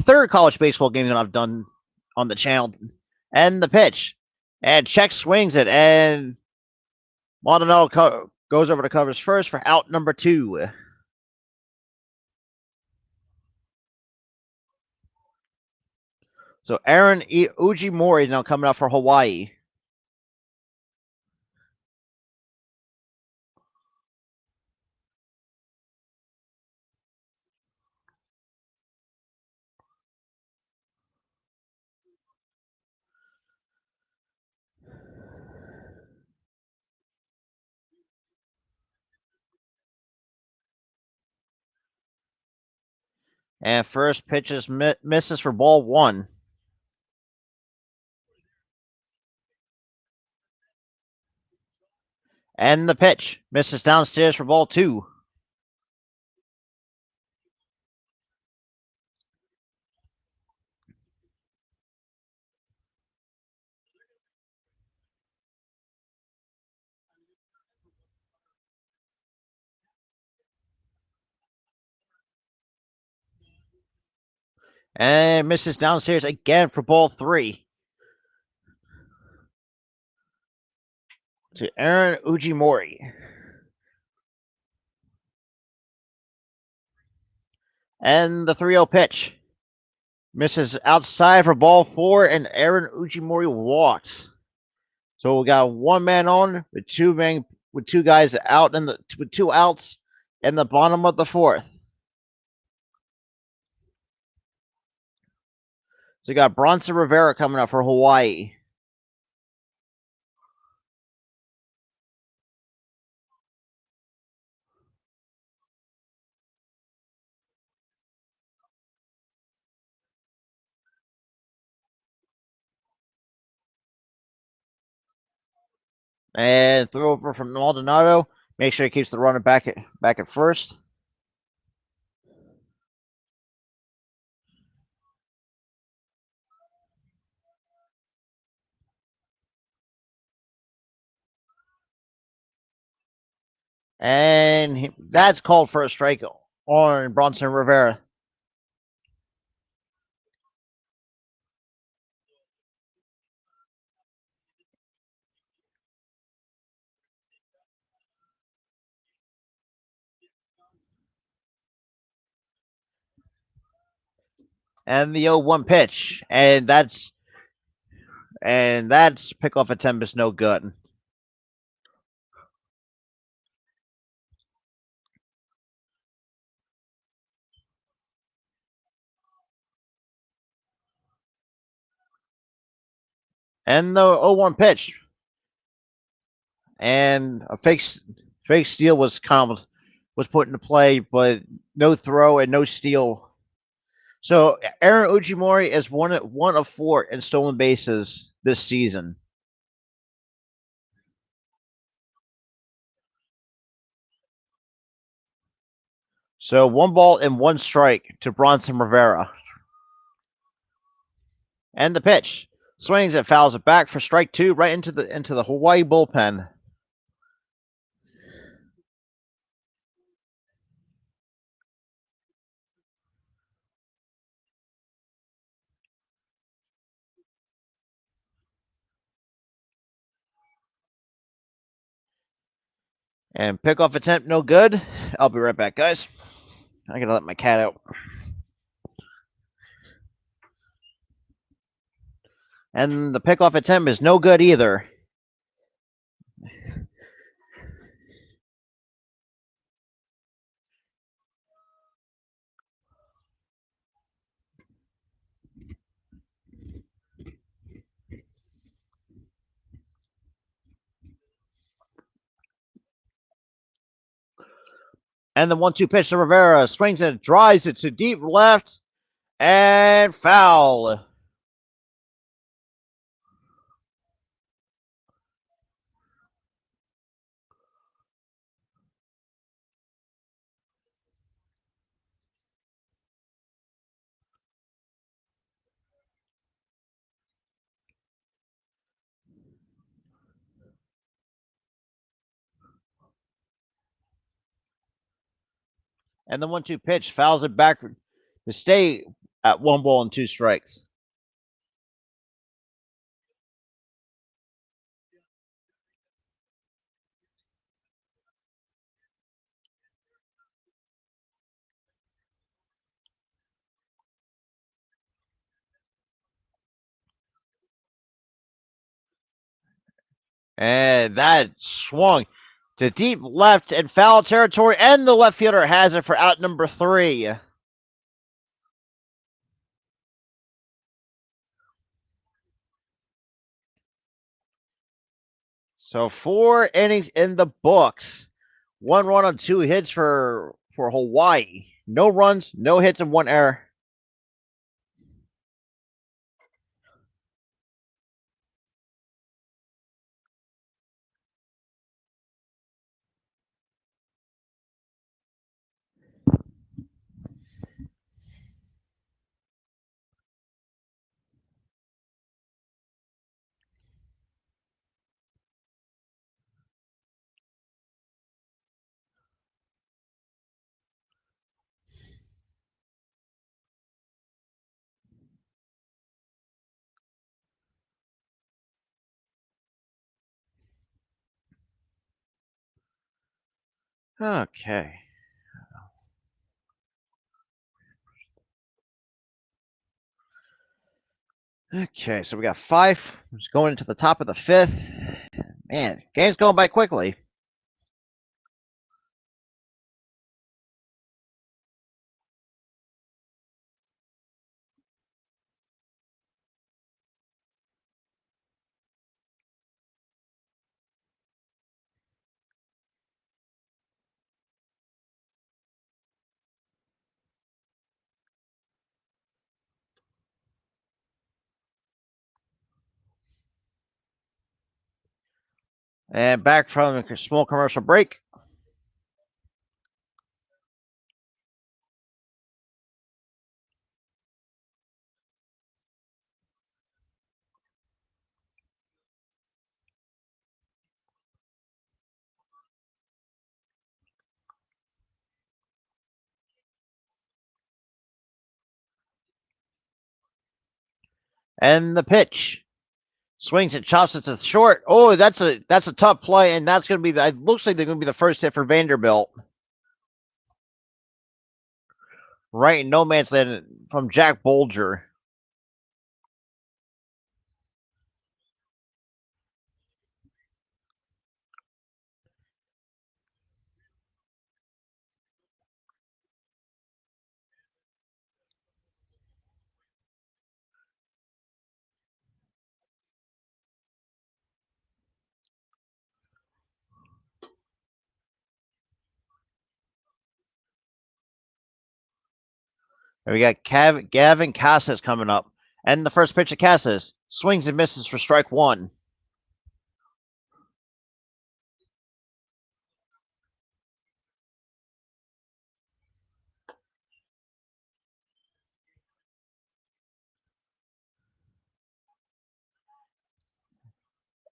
third college baseball game that I've done on the channel. And the pitch. And Check swings it, and Maldonado goes over to covers first for out number 2. So Aaron Ujimori now coming up for Hawaii. And first pitches misses for ball 1. And the pitch misses downstairs for ball 2. And misses downstairs again for ball 3. To Aaron Ujimori. And the 3-0 pitch Misses outside for ball four, and Aaron Ujimori walks. So we got one man on with two guys out with two outs in the bottom of the fourth. So we got Bronson Rivera coming up for Hawaii. And throw over from Maldonado. Make sure he keeps the runner back at first. And that's called for a strike on Bronson Rivera. And the 0-1 pitch. And that's pickoff attempt is no good. And the 0-1 pitch. And a fake steal was put into play, but no throw and no steal. So Aaron Ujimori is one of four in stolen bases this season. So 1-1 strike to Bronson Rivera. And the pitch. Swings and fouls it back for strike two, right into the Hawaii bullpen. And pickoff attempt, no good. I'll be right back, guys. I gotta let my cat out. And the pickoff attempt is no good either. And the 1-2 pitch to Rivera. Swings and drives it to deep left. And foul. And the 1-2 pitch fouls it back to stay at 1-2 strikes. And that swung to deep left and foul territory, and the left fielder has it for out number 3. So 4 innings in the books. 1 run on 2 hits for Hawaii. No runs, no hits, and 1 error. Okay. Okay, so we got 5. Just going into the top of the 5th. Man, game's going by quickly. And back from a small commercial break. And the pitch. Swings and chops it to short. Oh, that's a tough play, and that's going to be it looks like they're going to be the first hit for Vanderbilt. Right in no man's land from Jack Bolger. And we got Gavin Casas coming up. And the first pitch of Casas swings and misses for strike 1.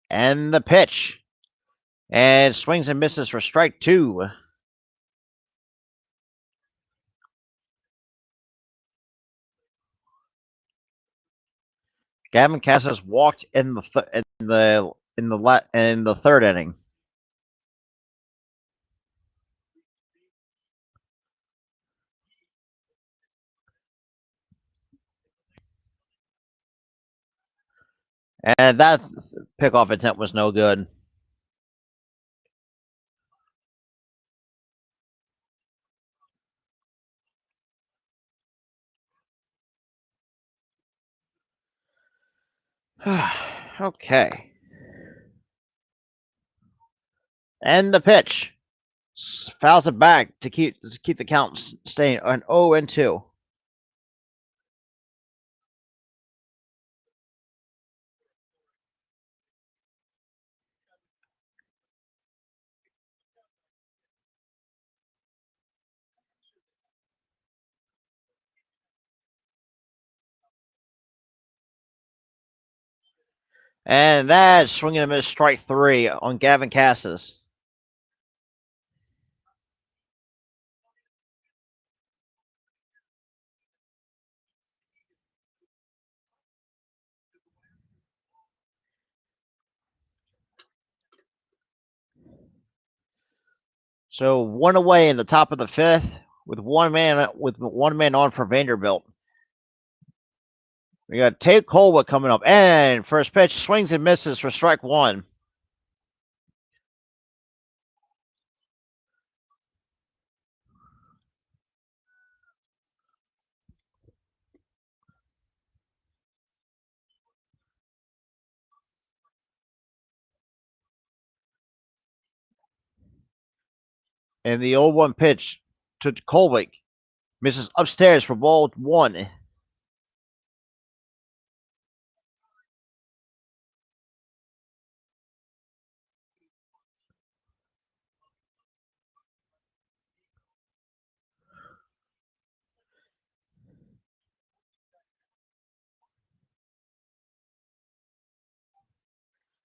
And the pitch. And swings and misses for strike 2. Gavin Casas walked in the third inning. And that pickoff attempt was no good. Okay. And the pitch. Fouls it back to keep the count staying on 0-2. And that's swinging and miss strike 3 on Gavin Casas. So 1 away in the top of the 5th with one man on for Vanderbilt. We got Tate Colwood coming up, and first pitch swings and misses for strike 1. And the 0-1 pitch to Colwick misses upstairs for ball 1.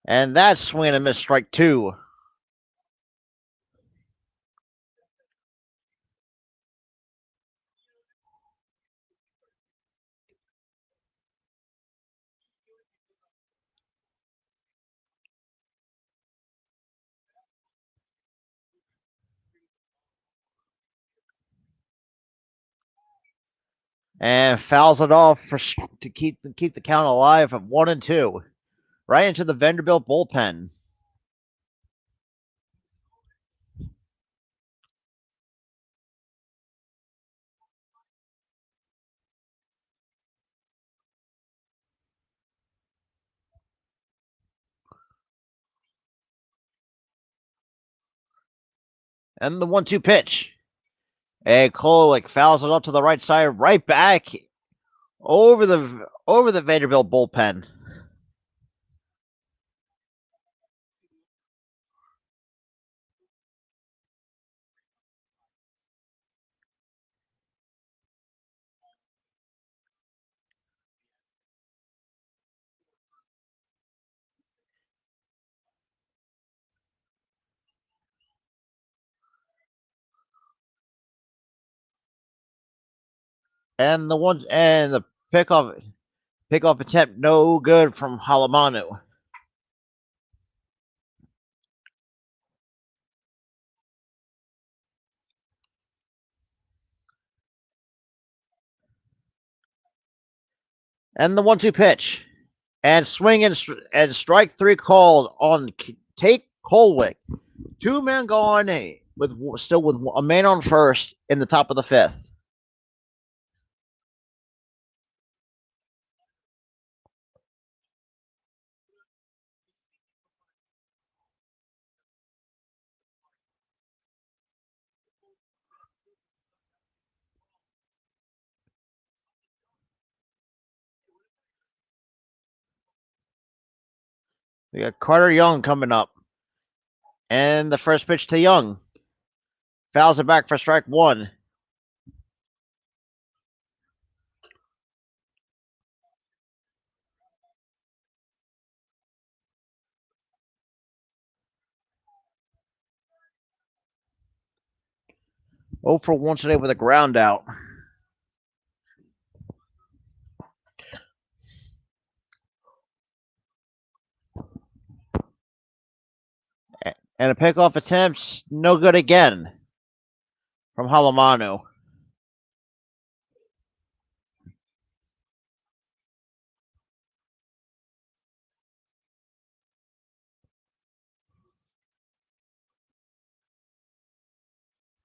And that's swinging and miss strike 2. and fouls it off to keep the count alive at 1-2, right into the Vanderbilt bullpen. And the 1-2 pitch. And Kolek fouls it up to the right side, right back over the Vanderbilt bullpen. And the pickoff attempt no good from Halamanu. And the 1-2 pitch. And swing and strike three called on Tate Kolwick. Two men going with a man on first in the top of the fifth. We got Carter Young coming up. And the first pitch to Young. Fouls it back for strike one. Oh for 1 today with a ground out. And a pickoff attempts, no good again from Halamanu.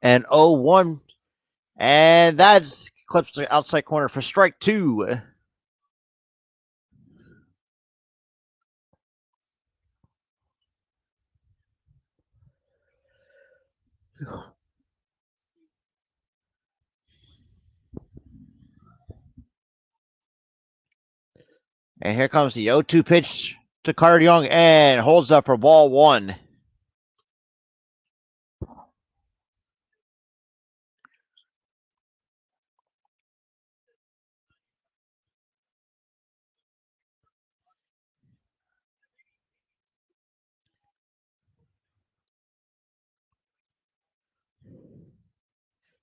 And 0-1. And that's clips the outside corner for strike two. And here comes the 0-2 pitch to Carter Young and holds up for ball one.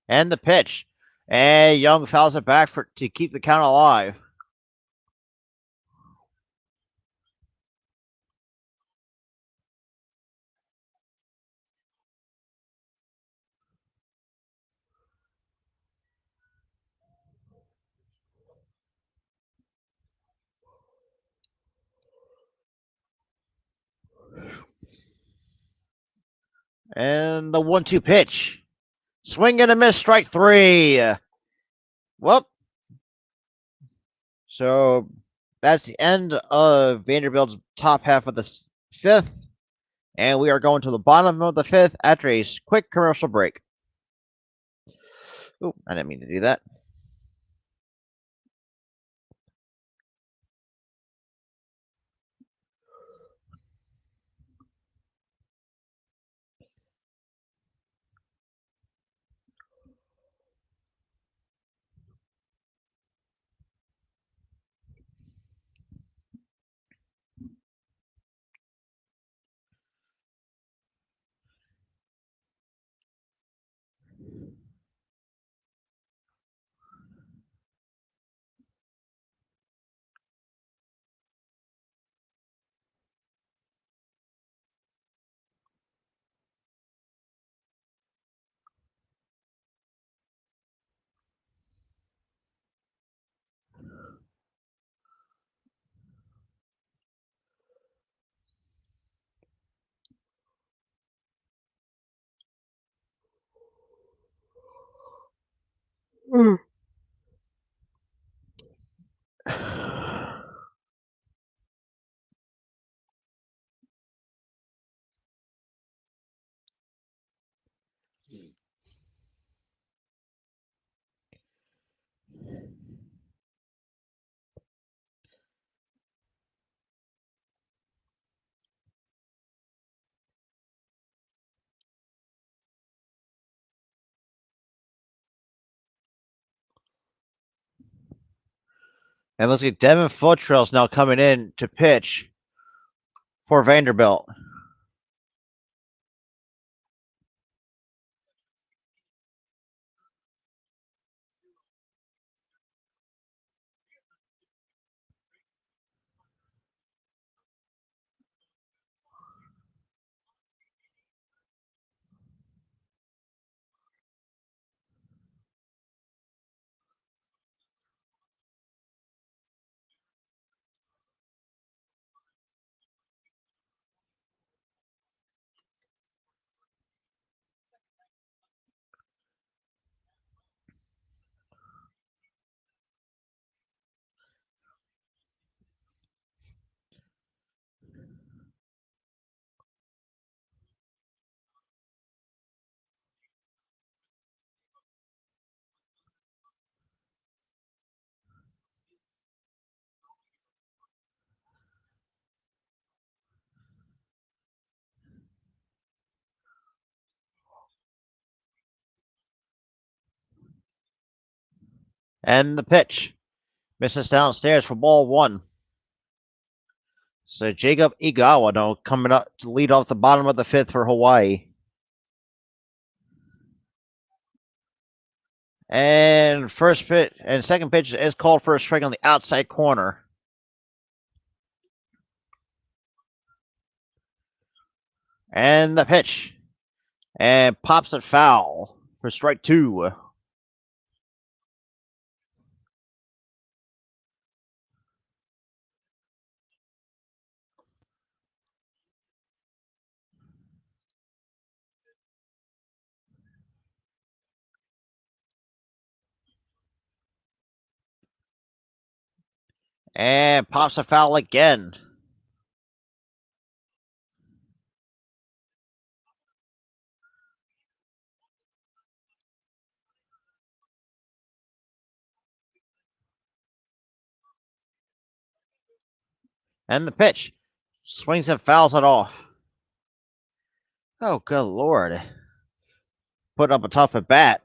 And the pitch. And Young fouls it back to keep the count alive. And the 1-2 pitch. Swing and a miss, strike three. Well, so that's the end of Vanderbilt's top half of the fifth. And we are going to the bottom of the fifth after a quick commercial break. Oh, I didn't mean to do that. Mm. And looks like Devin Footrail's now coming in to pitch for Vanderbilt. And the pitch misses downstairs for ball one. So Jacob Igawa now coming up to lead off the bottom of the fifth for Hawaii. And first pitch and second pitch is called for a strike on the outside corner. And the pitch. And pops it foul for strike two. And pops a foul again. And the pitch. Swings and fouls it off. Oh, good lord. Put up a tough at bat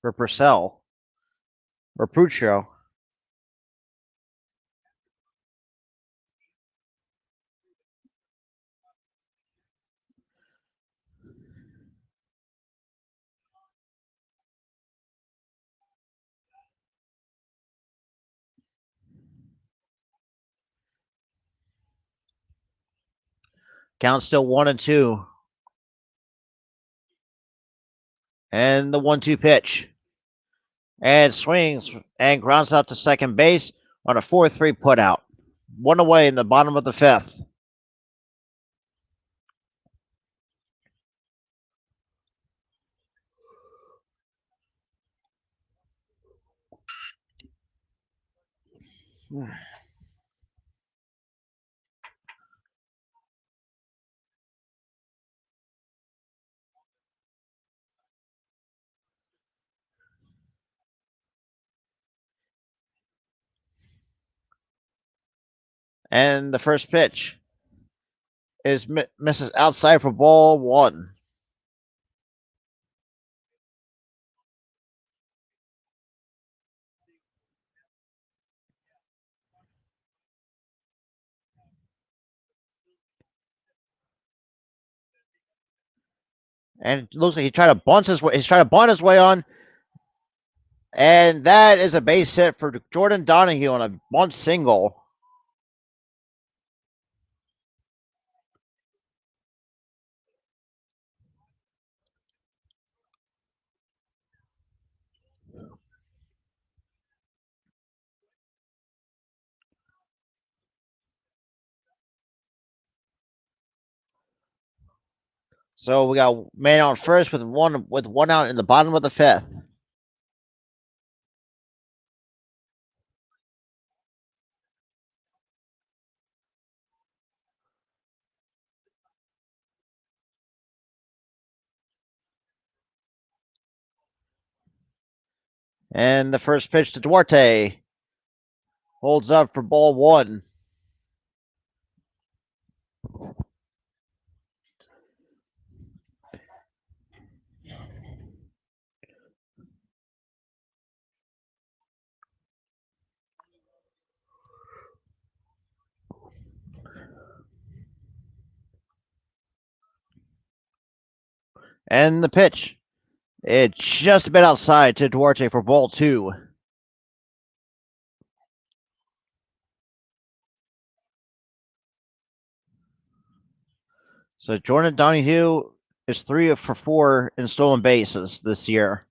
for Purcell. Or Puccio. Count still 1-2. And the 1-2 pitch. And swings and grounds out to second base on a 4-3 putout. One away in the bottom of the fifth. And the first pitch is misses outside for ball one. And it looks like he tried to bunt his way. He's trying to bunt his way on, and that is a base hit for Jordan Donahue on a bunt single. So we got man on first with one out in the bottom of the fifth. And the first pitch to Duarte holds up for ball one. And the pitch. It's just a bit outside to Duarte for ball two. So Jordan Donahue is 3 for 4 in stolen bases this year.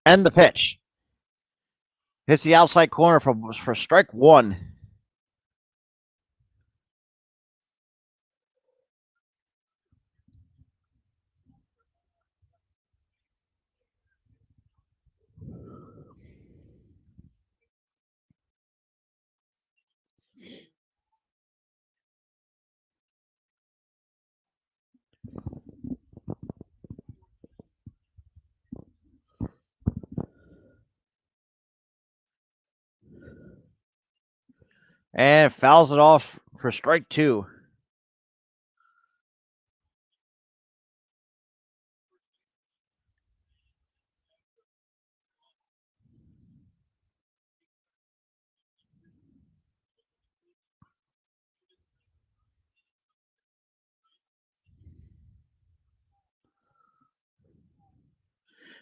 And the pitch hits the outside corner for strike one. And fouls it off for strike two.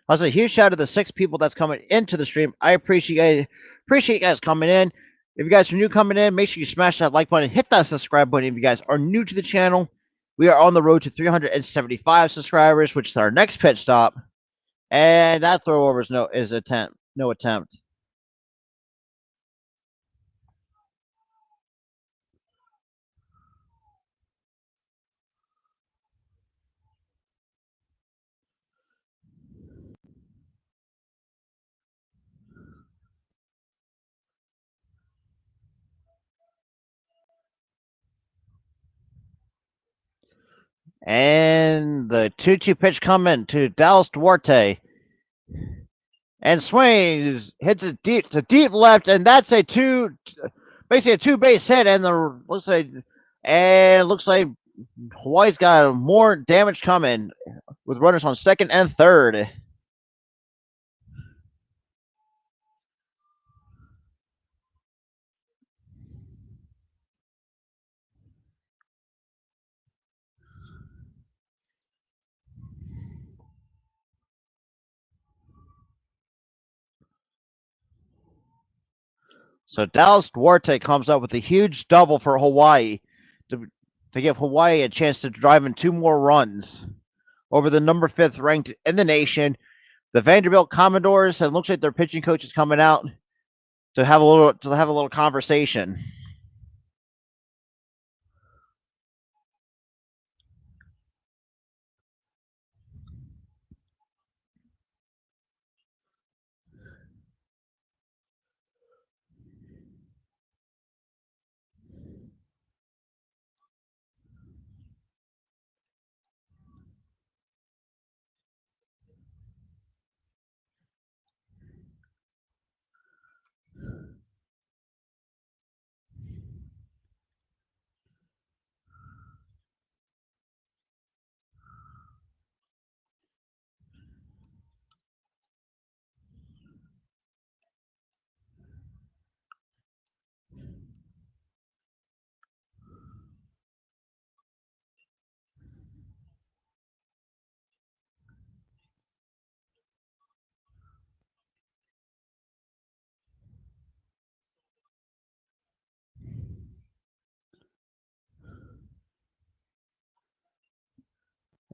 Also, a huge shout out to the 6 people that's coming into the stream. I appreciate you guys coming in. If you guys are new coming in, make sure you smash that like button, hit that subscribe button. If you guys are new to the channel, we are on the road to 375 subscribers, which is our next pitch stop. And that throwover is no attempt. And the 2-2 pitch coming to Dallas Duarte. And swings, hits it deep to deep left, and that's basically a 2-base hit, and looks like Hawaii's got more damage coming with runners on second and third. So Dallas Duarte comes up with a huge double for Hawaii to give Hawaii a chance to drive in 2 more runs over the number 5th ranked in the nation, the Vanderbilt Commodores. And it looks like their pitching coach is coming out to have a little conversation.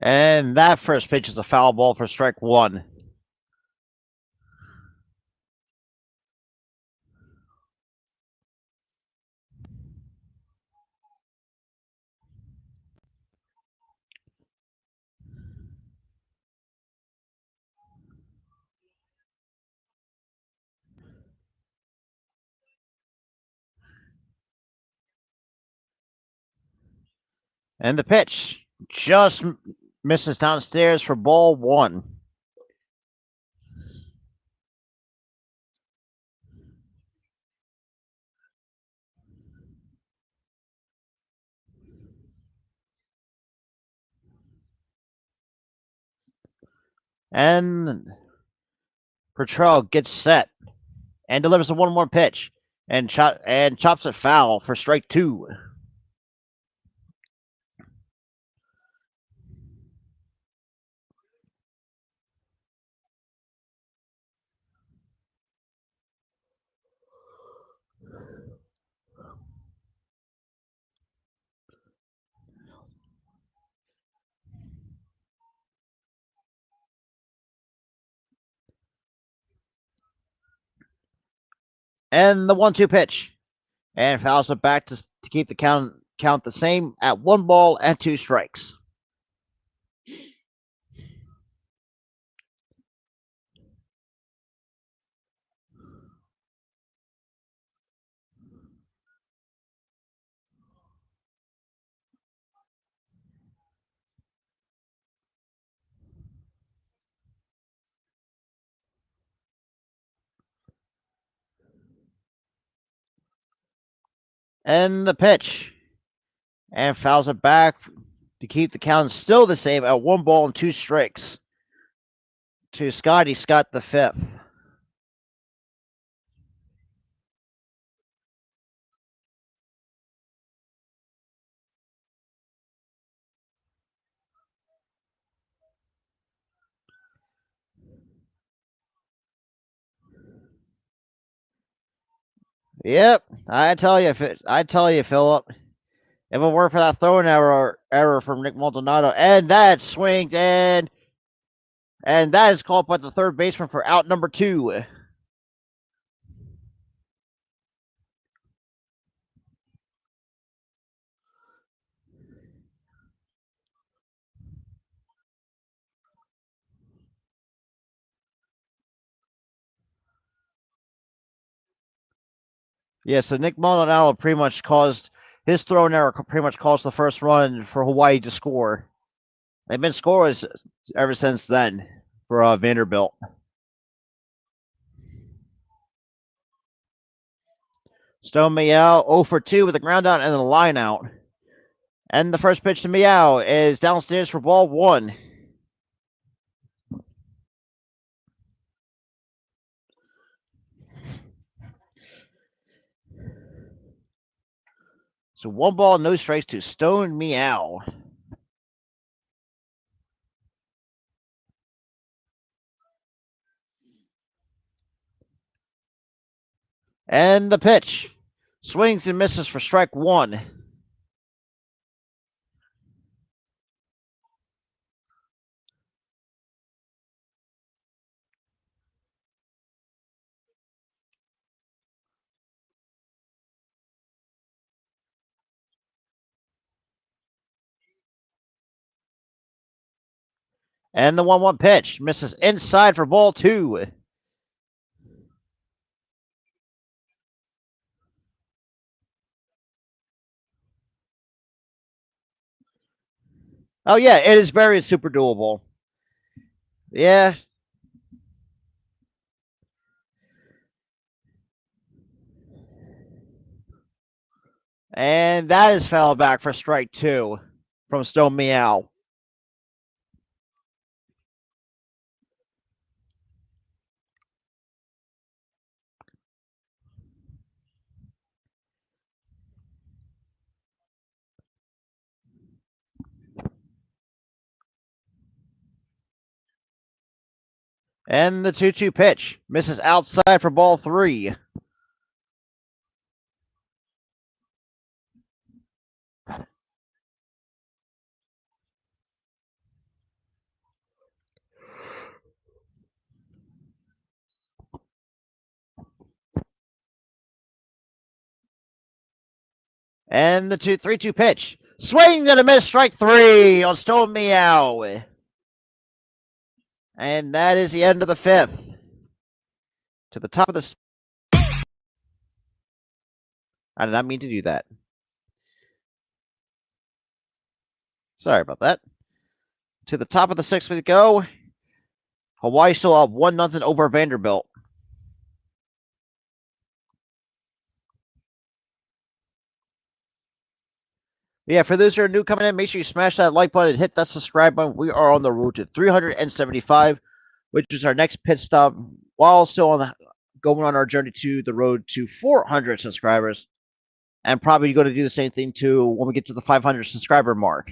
And that first pitch is a foul ball for strike one. And the pitch just misses downstairs for ball one. And Petrell gets set and delivers the 1-1 pitch and chops it foul for strike two. And the 1-2 pitch and fouls it back to keep the count the same at 1 ball and 2 strikes. And the pitch and fouls it back to keep the count still the same at 1 ball and 2 strikes to Scotty Scott the fifth. Yep, I tell you, Philip. If it weren't for that throwing error from Nick Maldonado, and that swings and that is called by the third baseman for out number 2. Yeah, so Nick Maldonado pretty much caused his throwing error pretty much caused the first run for Hawaii to score. They've been scorers ever since then for Vanderbilt. Stone Meow 0 for 2 with a ground out and a line out. And the first pitch to Meow is downstairs for ball one. So 1 ball, no strikes to Stone Meow. And the pitch swings and misses for strike one. And the 1-1 pitch misses inside for ball two. Oh, yeah, it is very super doable. Yeah. And that is foul back for strike two from Stone Meow. And the 2-2 pitch misses outside for ball three. And the 3-2 pitch swings and a miss, strike three on Stone Meow. And that is the end of the fifth. To the top of the. I did not mean to do that. Sorry about that. To the top of the sixth we go. Hawaii still up 1-0 over Vanderbilt. Yeah, for those who are new coming in, make sure you smash that like button and hit that subscribe button. We are on the road to 375, which is our next pit stop, while still going on our journey to the road to 400 subscribers. And probably going to do the same thing too when we get to the 500 subscriber mark.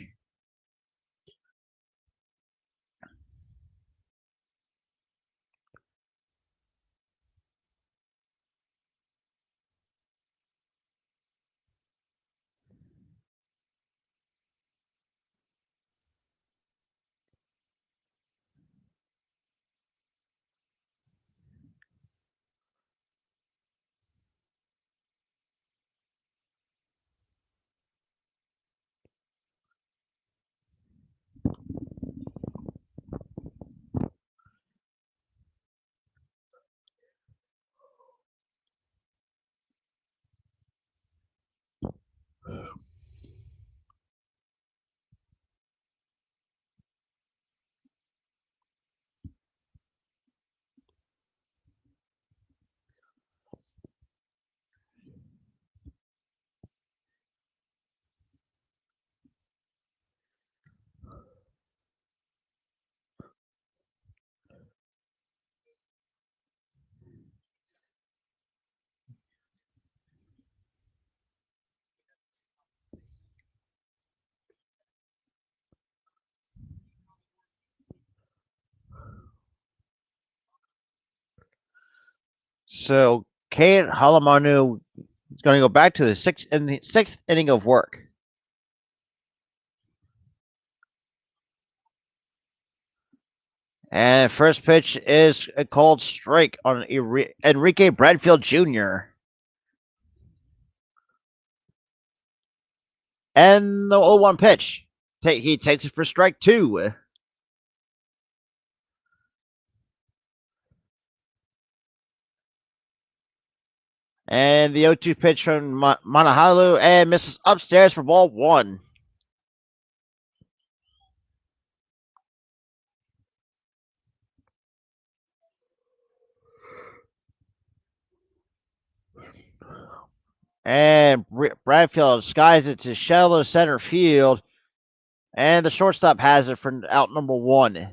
So Kate Halamanu is going to go back to the sixth inning of work. And first pitch is a called strike on Enrique Bradfield Jr. And the 0-1 pitch. He takes it for strike two. And the 0-2 pitch from Manahalu and misses upstairs for ball one. And Bradfield skies it to shallow center field. And the shortstop has it for out number one.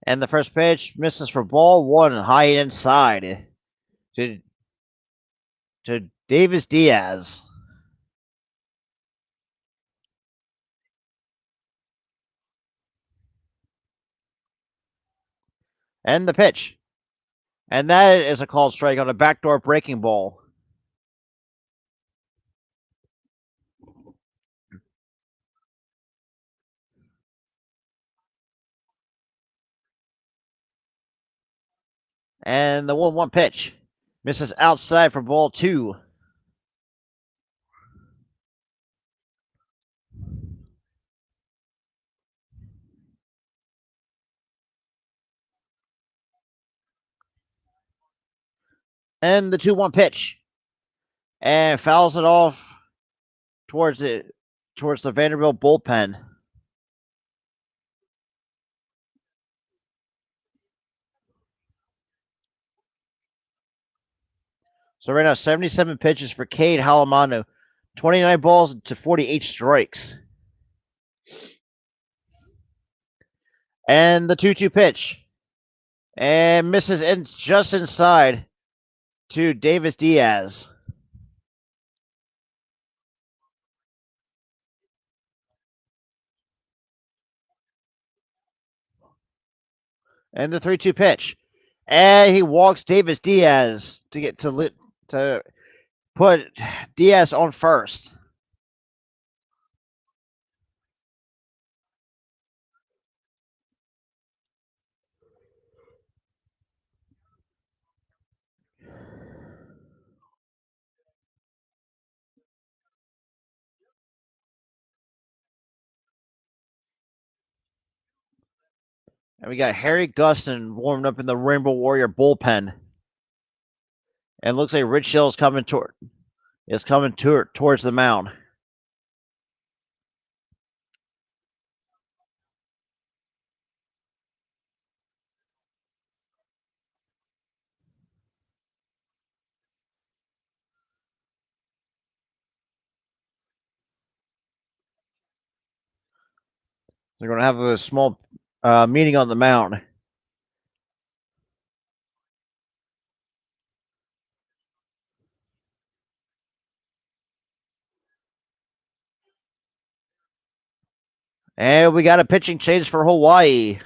And the first pitch misses for ball one, high inside to Davis Diaz. And the pitch. And that is a called strike on a backdoor breaking ball. And the 1-1 pitch misses outside for ball two. And the 2-1 pitch. And fouls it off towards the Vanderbilt bullpen. So right now, 77 pitches for Cade Halamanu, 29 balls to 48 strikes. And the 2-2 pitch. And misses just inside to Davis Diaz. And the 3-2 pitch. And he walks Davis Diaz to get to put Diaz on first. And we got Harry Gustin warmed up in the Rainbow Warrior bullpen. And it looks like Rich Hill is coming towards the mound. They're going to have a small meeting on the mound. And we got a pitching change for Hawaii.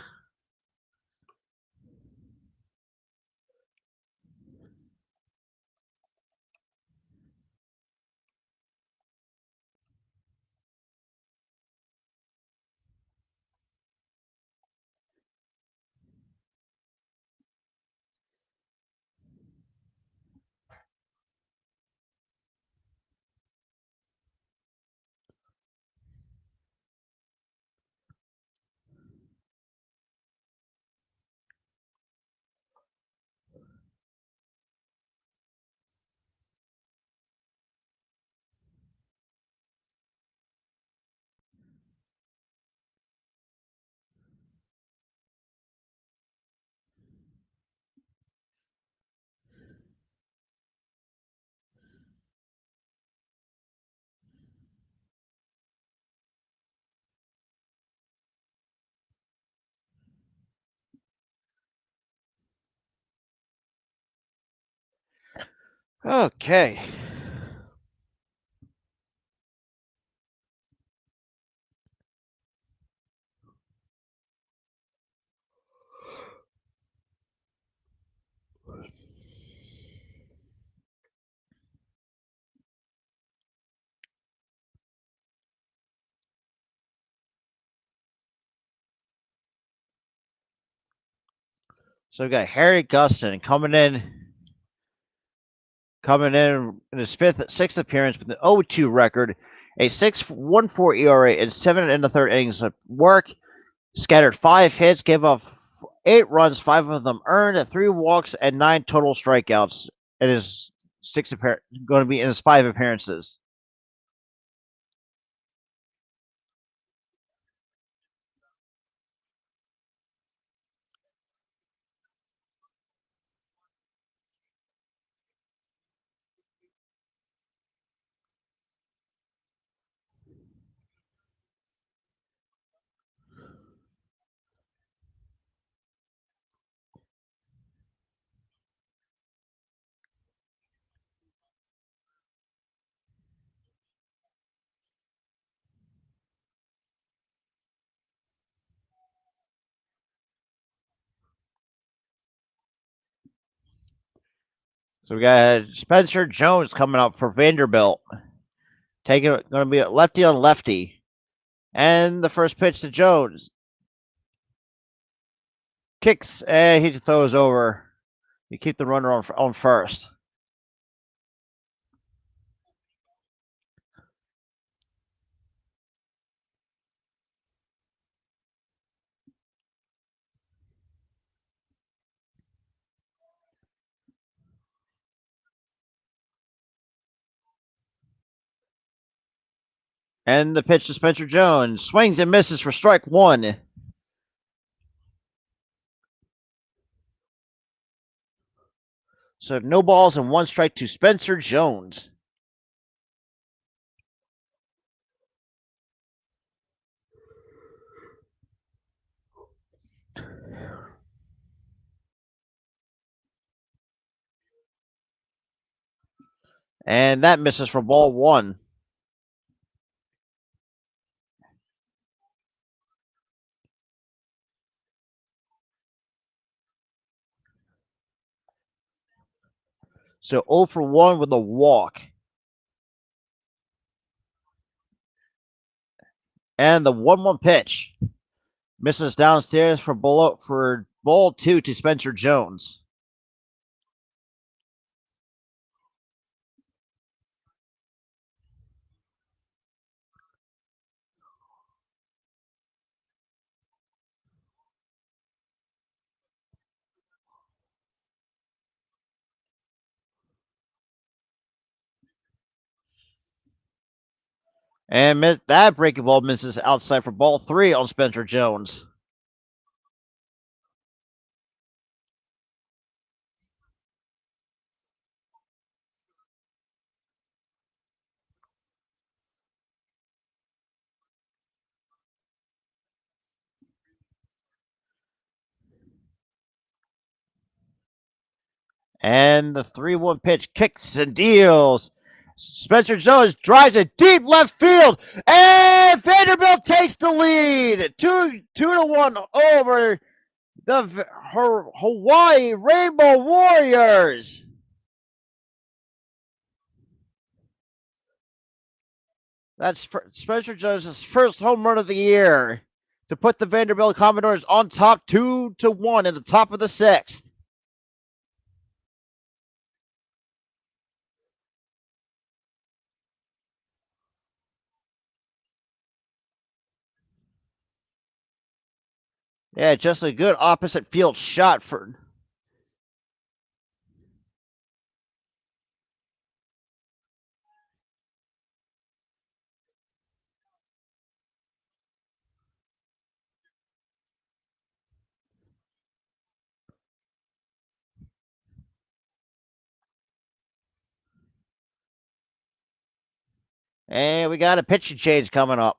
Okay. So we got Harry Gustin coming in his sixth appearance with an 0-2 record, a 6.14 ERA, and 7 innings of work. Scattered 5 hits, gave up 8 runs, 5 of them earned, 3 walks, and 9 total strikeouts in his going to be in his 5 appearances. So we got Spencer Jones coming up for Vanderbilt, going to be a lefty on lefty, and the first pitch to Jones kicks and he throws over. You keep the runner on first. And the pitch to Spencer Jones swings and misses for strike one. So no balls and 1 strike to Spencer Jones. And that misses for ball one. So 0 for 1 with a walk. And the 1-1 pitch misses downstairs for ball two to Spencer Jones. And that breaking ball misses outside for ball 3 on Spencer Jones. And the 3-1 pitch kicks and deals. Spencer Jones drives it deep left field, and Vanderbilt takes the lead, 2-1 over the Hawaii Rainbow Warriors. That's Spencer Jones' first home run of the year to put the Vanderbilt Commodores on top 2-1 in the top of the 6th. Yeah, just a good opposite field shot for. And we got a pitching change coming up.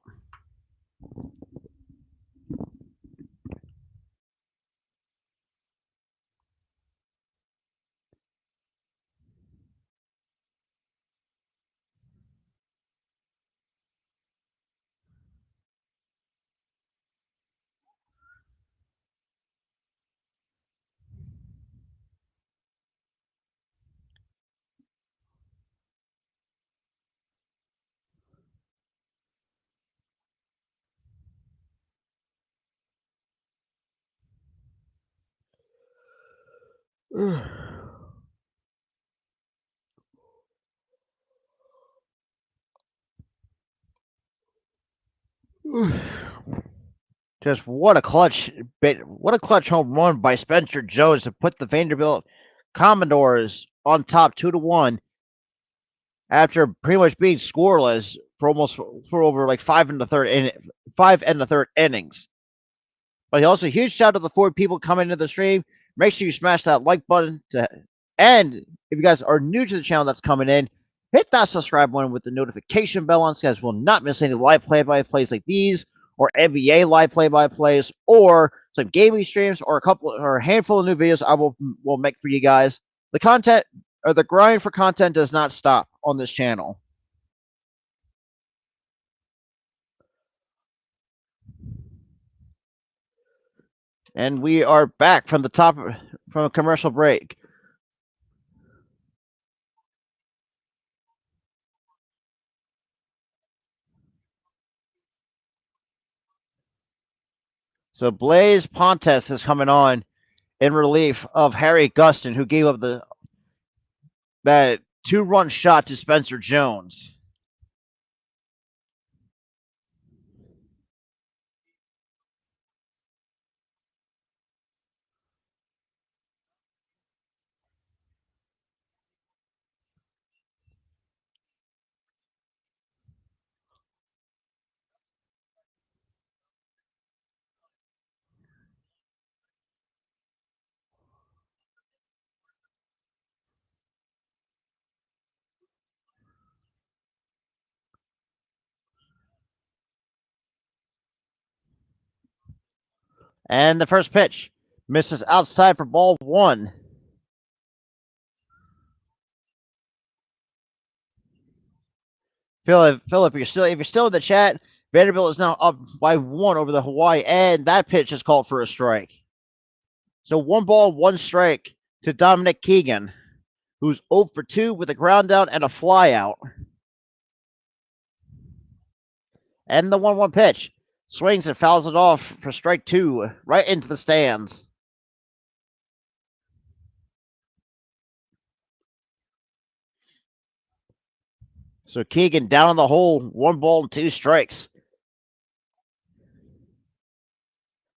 Just what a clutch home run by Spencer Jones to put the Vanderbilt Commodores on top 2-1 after pretty much being scoreless for over like 5 and the third innings. But also huge shout out to the 4 people coming into the stream. Make sure you smash that like button and if you guys are new to the channel that's coming in, hit that subscribe button with the notification bell on so you guys will not miss any live play-by-plays like these or NBA live play-by-plays or some gaming streams or a handful of new videos I will make for you guys. The content or the grind for content does not stop on this channel. And we are back from a commercial break. So Blaze Pontes is coming on in relief of Harry Gustin, who gave up that 2-run shot to Spencer Jones. And the first pitch misses outside for ball 1. Philip, if you're still in the chat, Vanderbilt is now up by 1 over the Hawaii, and that pitch is called for a strike. So 1 ball, 1 strike to Dominic Keegan, who's 0 for 2 with a ground down and a fly out. And the 1-1 pitch swings and fouls it off for strike 2, right into the stands. So Keegan down in the hole, 1 ball and 2 strikes.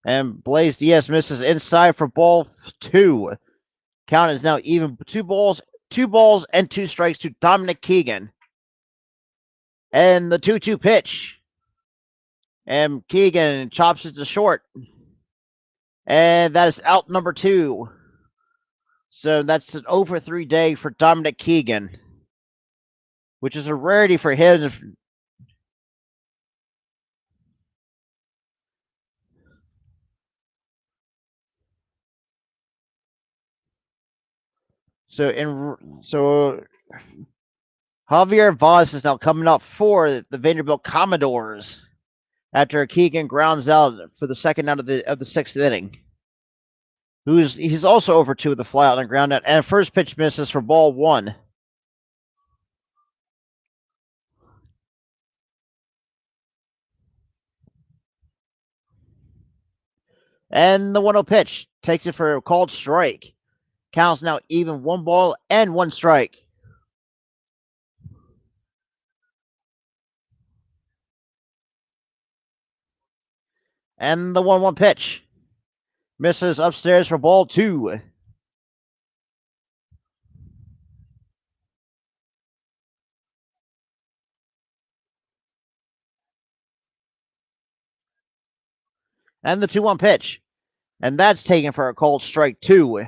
And Blaze Diaz misses inside for ball 2. Count is now even 2 balls and 2 strikes to Dominic Keegan. And the 2-2 pitch. And Keegan chops it to short. And that is out number 2. So that's an over 3 day for Dominic Keegan, which is a rarity for him. So Javier Vaz is now coming up for the Vanderbilt Commodores after Keegan grounds out for the second out of the 6th inning. He's also over 2 with the fly out and ground out, and first pitch misses for ball 1. And the 1-0 pitch takes it for a called strike. Counts now even 1 ball and 1 strike. And the 1-1 pitch misses upstairs for ball 2. And the 2-1 pitch. And that's taken for a called strike 2.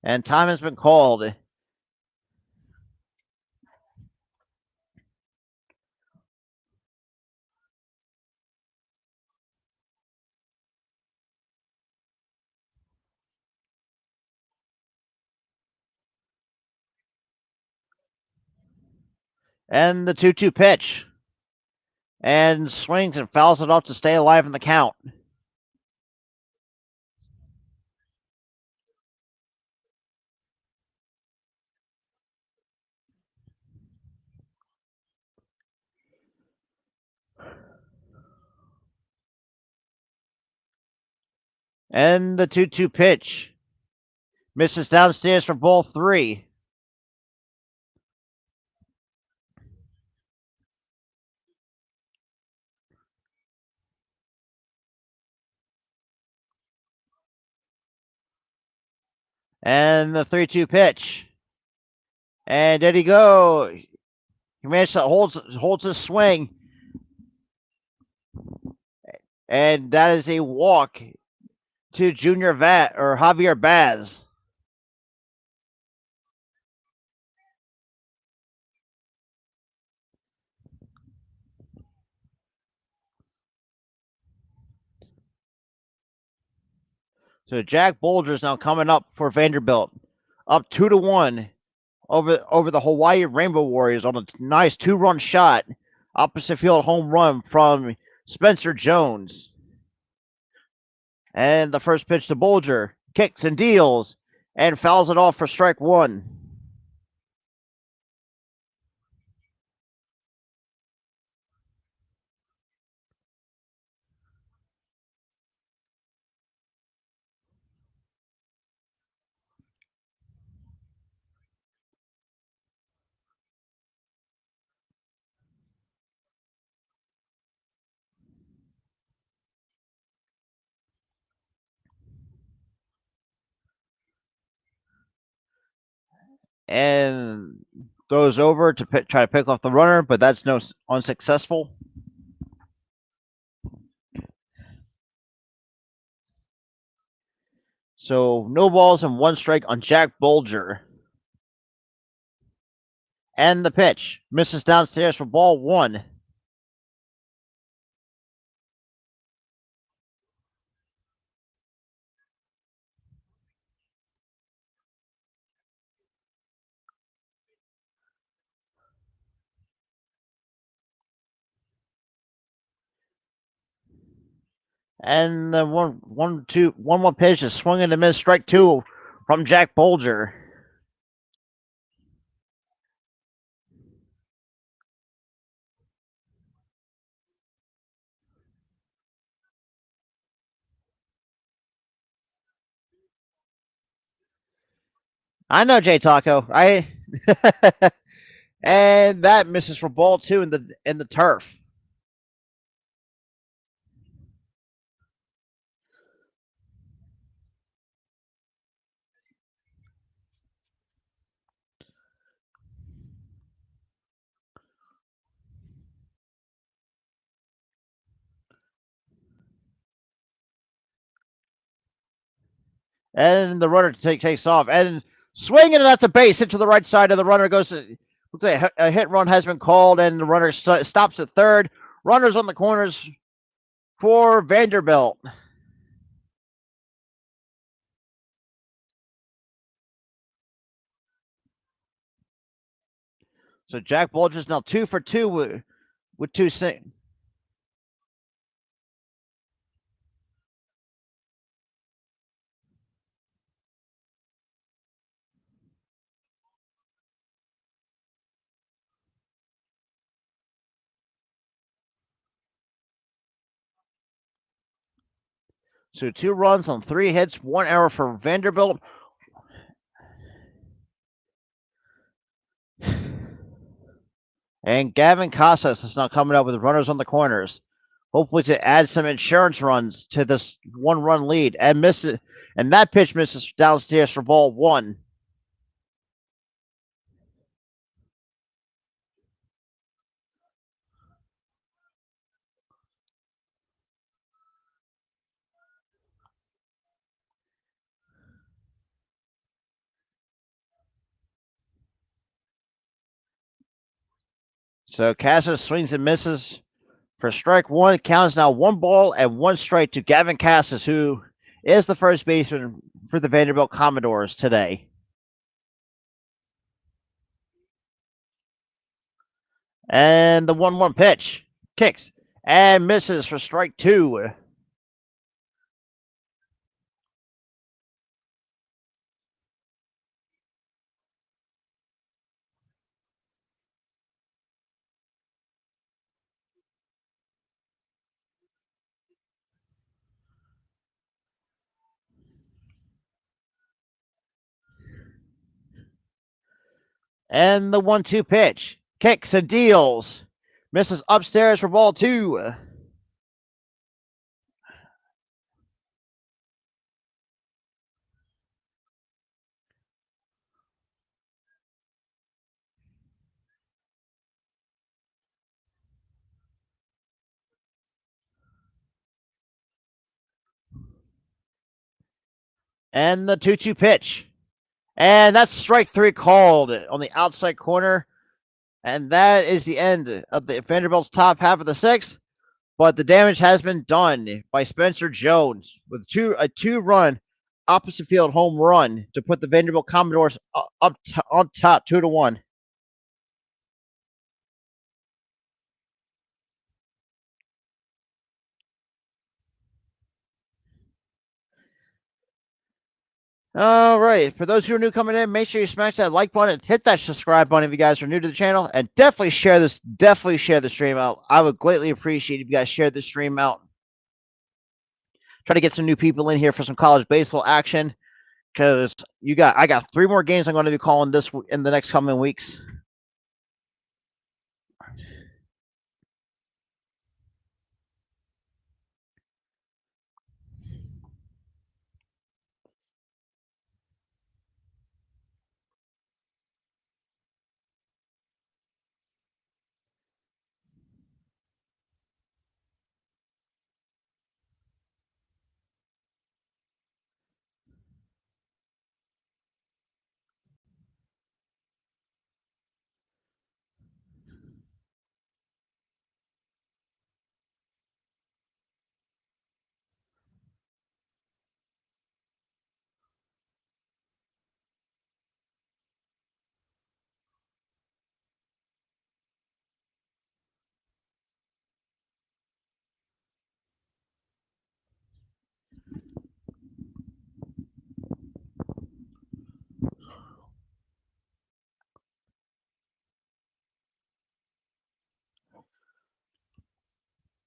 And time has been called. And the 2-2 pitch. And swings and fouls it off to stay alive in the count. And the 2-2 pitch misses downstairs for ball 3. And the 3-2 pitch. And there he go. He managed to holds his swing. And that is a walk to Junior Vat or Javier Baz. So Jack Bolger is now coming up for Vanderbilt, up 2-1 over the Hawaii Rainbow Warriors on a nice 2-run shot, opposite field home run from Spencer Jones. And the first pitch to Bolger kicks and deals and fouls it off for strike 1. And goes over to try to pick off the runner, but that's unsuccessful. So no balls and 1 strike on Jack Bolger. And the pitch misses downstairs for ball 1. And the 1-1 pitch is swung and a miss, strike 2 from Jack Bolger. I know Jay Taco. And that misses for ball two in the turf. And the runner takes off and swinging, and that's a base hit to the right side, and the runner goes. Looks like a hit run has been called, and the runner stops at third. Runners on the corners for Vanderbilt. So Jack Bulger's now 2 for 2 with two sing. So 2 runs on 3 hits, 1 error for Vanderbilt. And Gavin Casas is now coming up with runners on the corners, hopefully to add some insurance runs to this 1 run lead. And misses, and that pitch misses downstairs for ball one. So Casas swings and misses for strike one. Counts now 1 ball and 1 strike to Gavin Casas, who is the first baseman for the Vanderbilt Commodores today. And the 1-1 pitch kicks and misses for strike two. And the 1-2 pitch kicks and deals. Misses upstairs for ball two. And the 2-2 pitch. And that's strike three called on the outside corner. And that is the end of the Vanderbilt's top half of the sixth. But the damage has been done by Spencer Jones with a 2-run opposite field home run to put the Vanderbilt Commodores on top 2-1. All right. For those who are new coming in, make sure you smash that like button and hit that subscribe button if you guys are new to the channel, and definitely share this. Definitely share the stream out. I would greatly appreciate if you guys share the stream out. Try to get some new people in here for some college baseball action, because I got 3 more games I'm going to be calling this in the next coming weeks.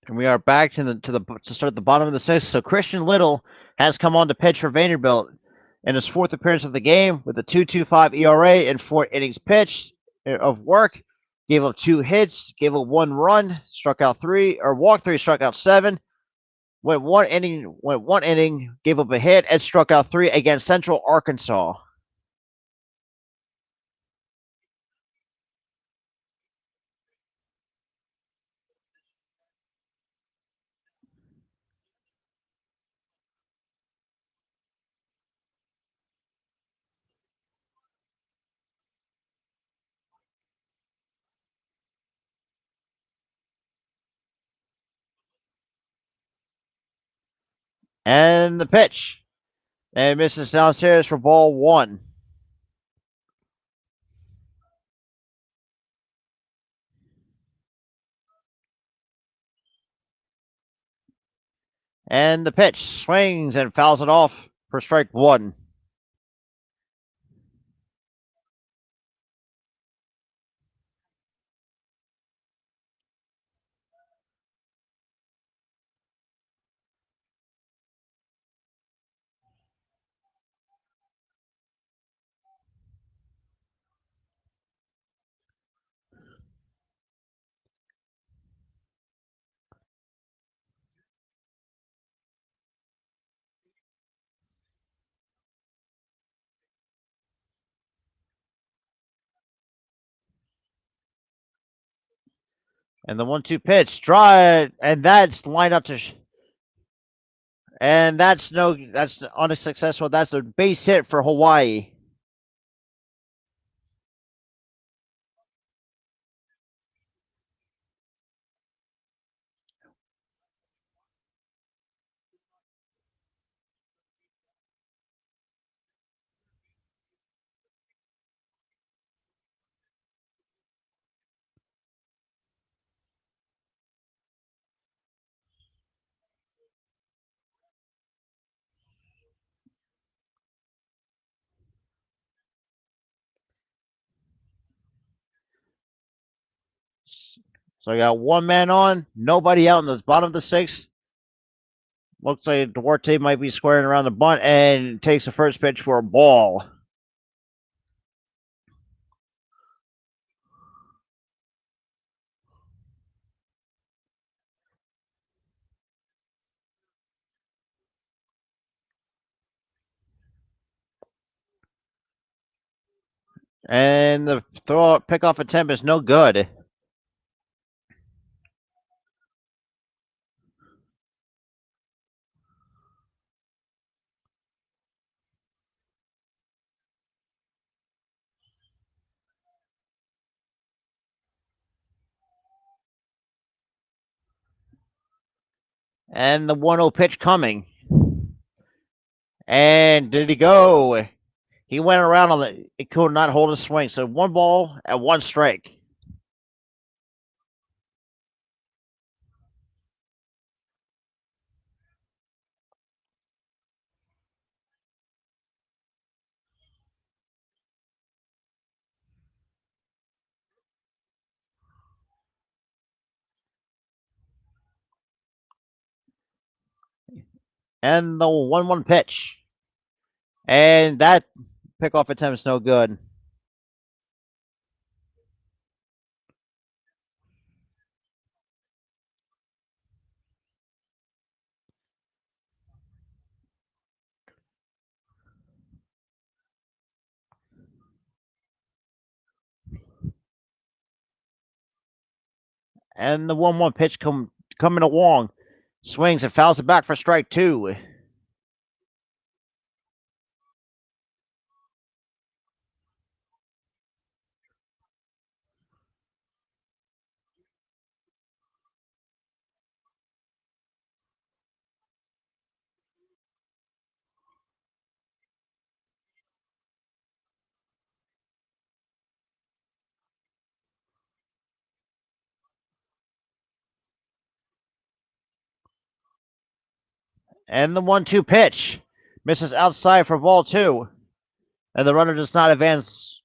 And we are back to start the bottom of the sixth. So Christian Little has come on to pitch for Vanderbilt. in his fourth appearance of the game with a 2.25 ERA and 4 innings pitched of work. Gave up 2 hits, gave up 1 run, struck out 3, or walked 3, struck out 7. Went one inning, gave up a hit, and struck out 3 against Central Arkansas. And the pitch. And misses downstairs for ball 1. And the pitch swings and fouls it off for strike 1. And the 1-2 pitch, drive, and that's lined up to, and that's unsuccessful. That's a base hit for Hawaii. So I got one man on, nobody out in the bottom of the 6th. Looks like Duarte might be squaring around the bunt and takes the first pitch for a ball. And the throw pickoff attempt is no good. And the 1-0 pitch coming. And did he go? He went around on the. It could not hold a swing. So 1 ball at 1 strike. And the 1-1 pitch. And that pickoff attempt is no good. And the 1-1 pitch coming along. Swings and fouls it back for strike 2. And the 1-2 pitch. Misses outside for ball 2. And the runner does not advance.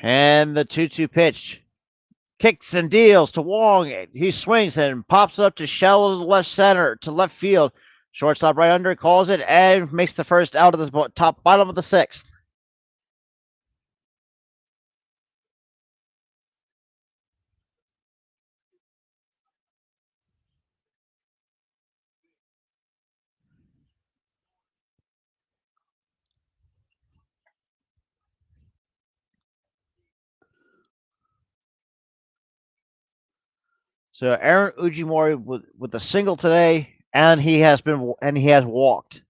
And the 2-2 pitch. Kicks and deals to Wong. He swings and pops up to shallow left center to left field. Shortstop right under calls it and makes the first out of the top bottom of the sixth. So Aaron Ujimori with a single today, and he has walked.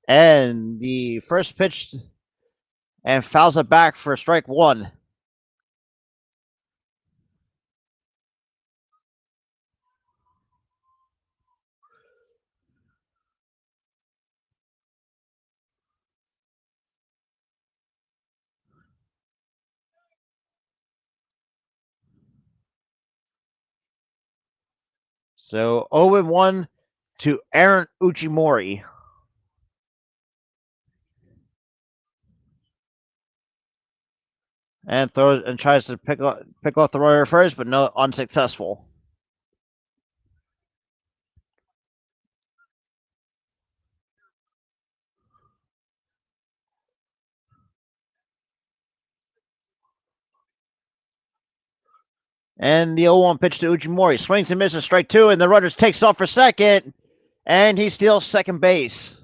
And the first pitch and fouls it back for strike one. So 0-1 to Aaron Ujimori. And throws and tries to pick off the runner first, but no, unsuccessful. And the 0-1 pitch to Ujimori swings and misses, strike two, and the runner takes off for second, and he steals second base.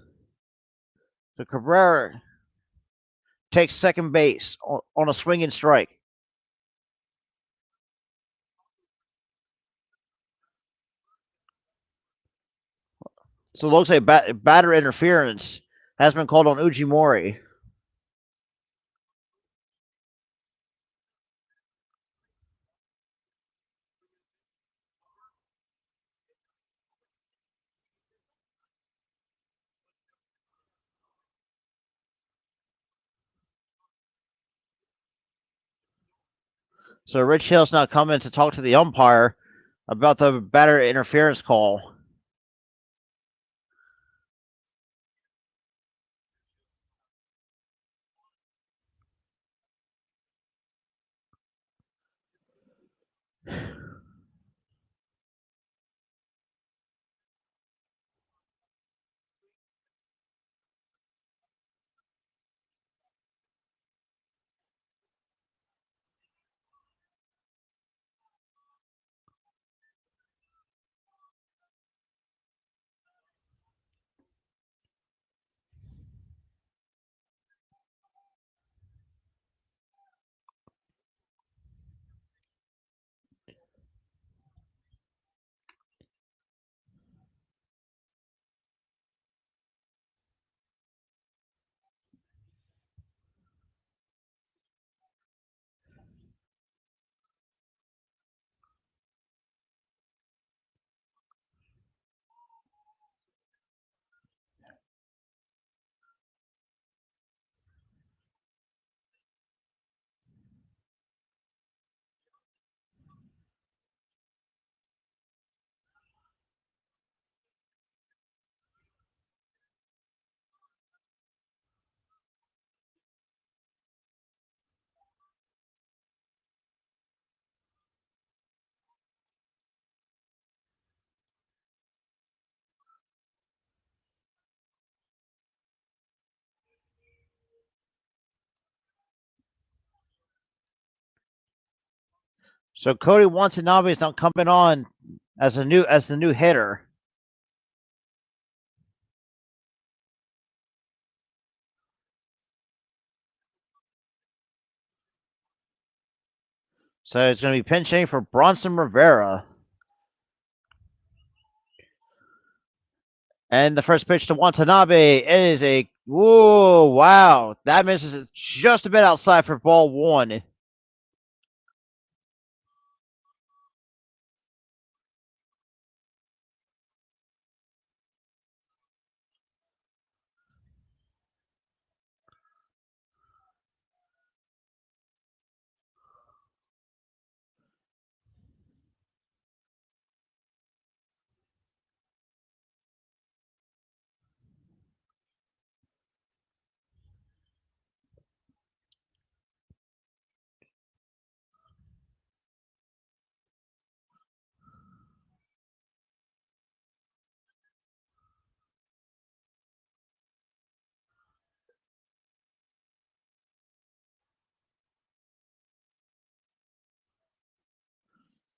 So Cabrera takes second base on a swinging strike. So it looks like batter interference has been called on Ujimori. So Rich Hill's now coming to talk to the umpire about the batter interference call. So Cody Watanabe is now coming on as the new hitter. So it's going to be pinch hitting for Bronson Rivera. And the first pitch to Watanabe is a whoa, wow. That misses just a bit outside for ball one.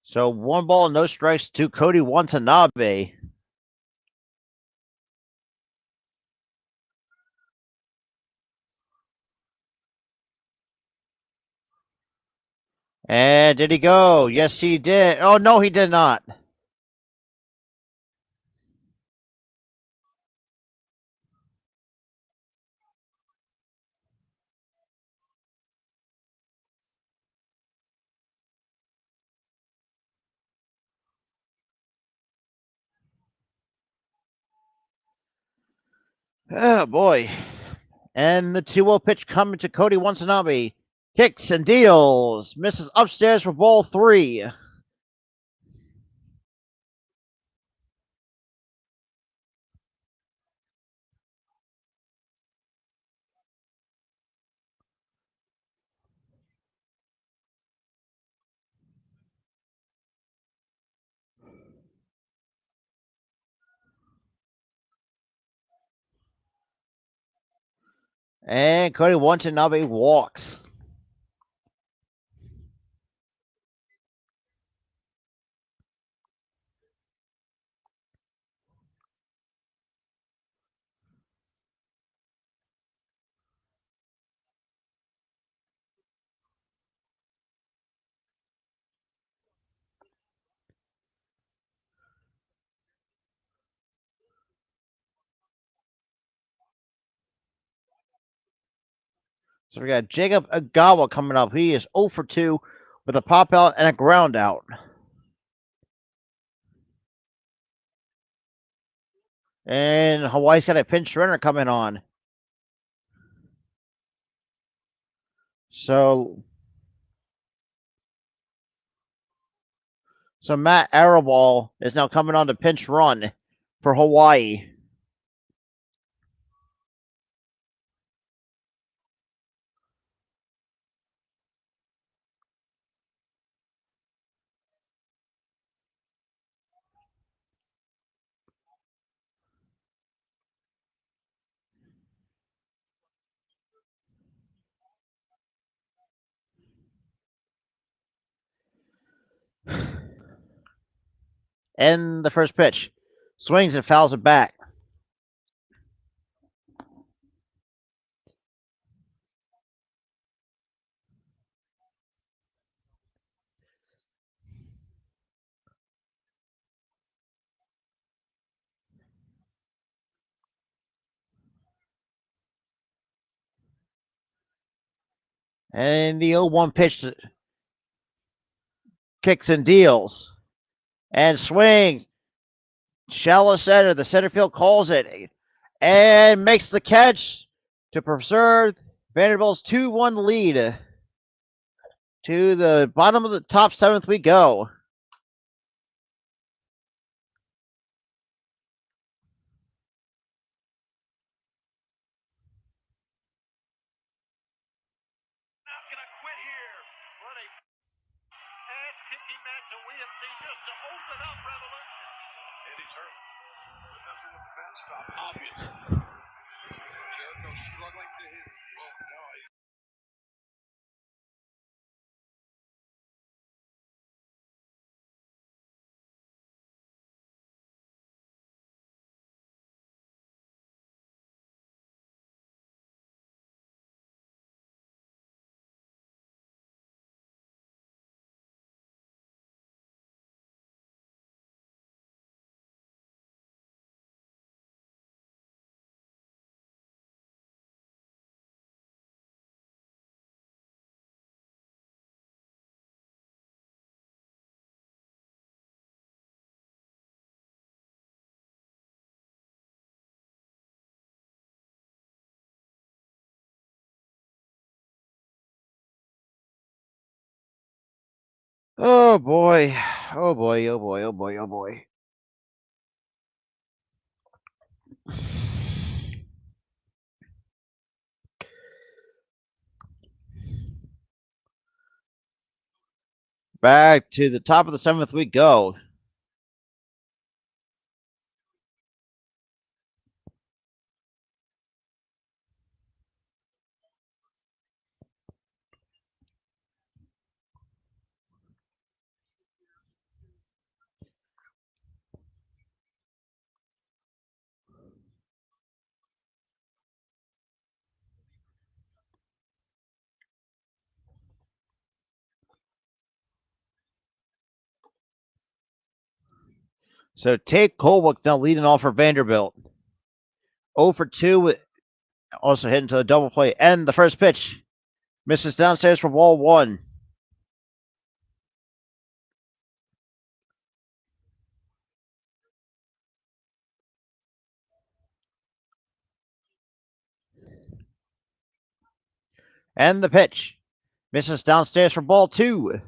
So 1 ball, no strikes to Cody Watanabe. And did he go? Yes, he did. Oh, no, he did not. Oh, boy. And the 2-0 pitch coming to Cody Watanabe. Kicks and deals. Misses upstairs for ball 3. And Cody Watanabe walks. So we got Jacob Agawa coming up. He is 0 for 2 with a pop out and a ground out. And Hawaii's got a pinch runner coming on. So Matt Arrowball is now coming on to pinch run for Hawaii. And the first pitch. Swings and fouls it back. And the 0-1 pitch kicks and deals. And swings. Shallow center. The center field calls it. And makes the catch to preserve Vanderbilt's 2-1 lead. To the bottom of the top 7th we go. Oh boy. Oh boy. Oh boy. Oh boy. Oh boy. Back to the top of the 7th we go. So Tate Colwick now leading off for Vanderbilt. 0 for 2, also hitting to a double play. And the first pitch misses downstairs for ball 1. And the pitch misses downstairs for ball 2.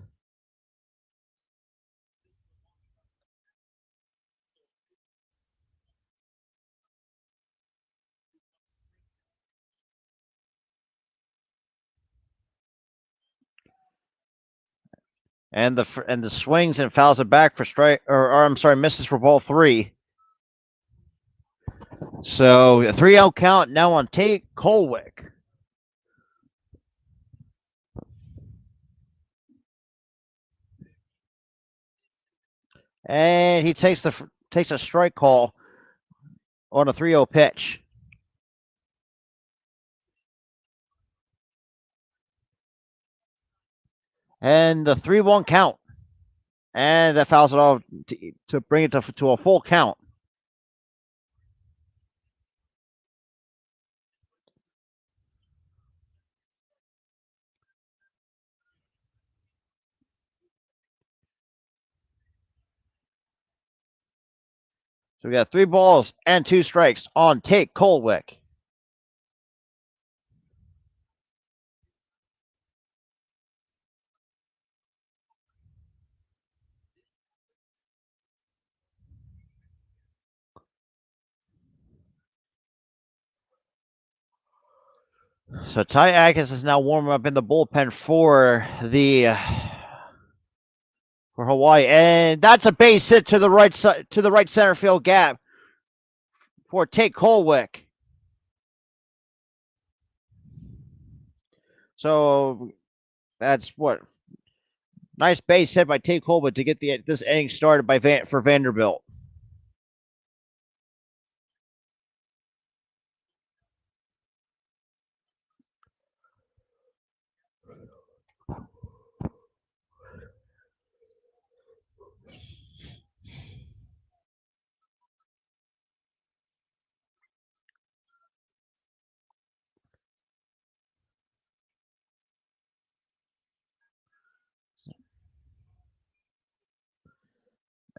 And the swings and fouls it back for strike, or I'm sorry, misses for ball 3. So a 3-0 count now on Tate Colwick. And he takes a strike call on a 3-0 pitch. And the 3-1 count. And that fouls it off to bring it to a full count. So we got 3 balls and 2 strikes on Tate Colwick. So Ty Atkins is now warming up in the bullpen for Hawaii, and that's a base hit to the right side, to the right center field gap for Tate Colwick. So that's what nice base hit by Tate Colwick to get this inning started for Vanderbilt.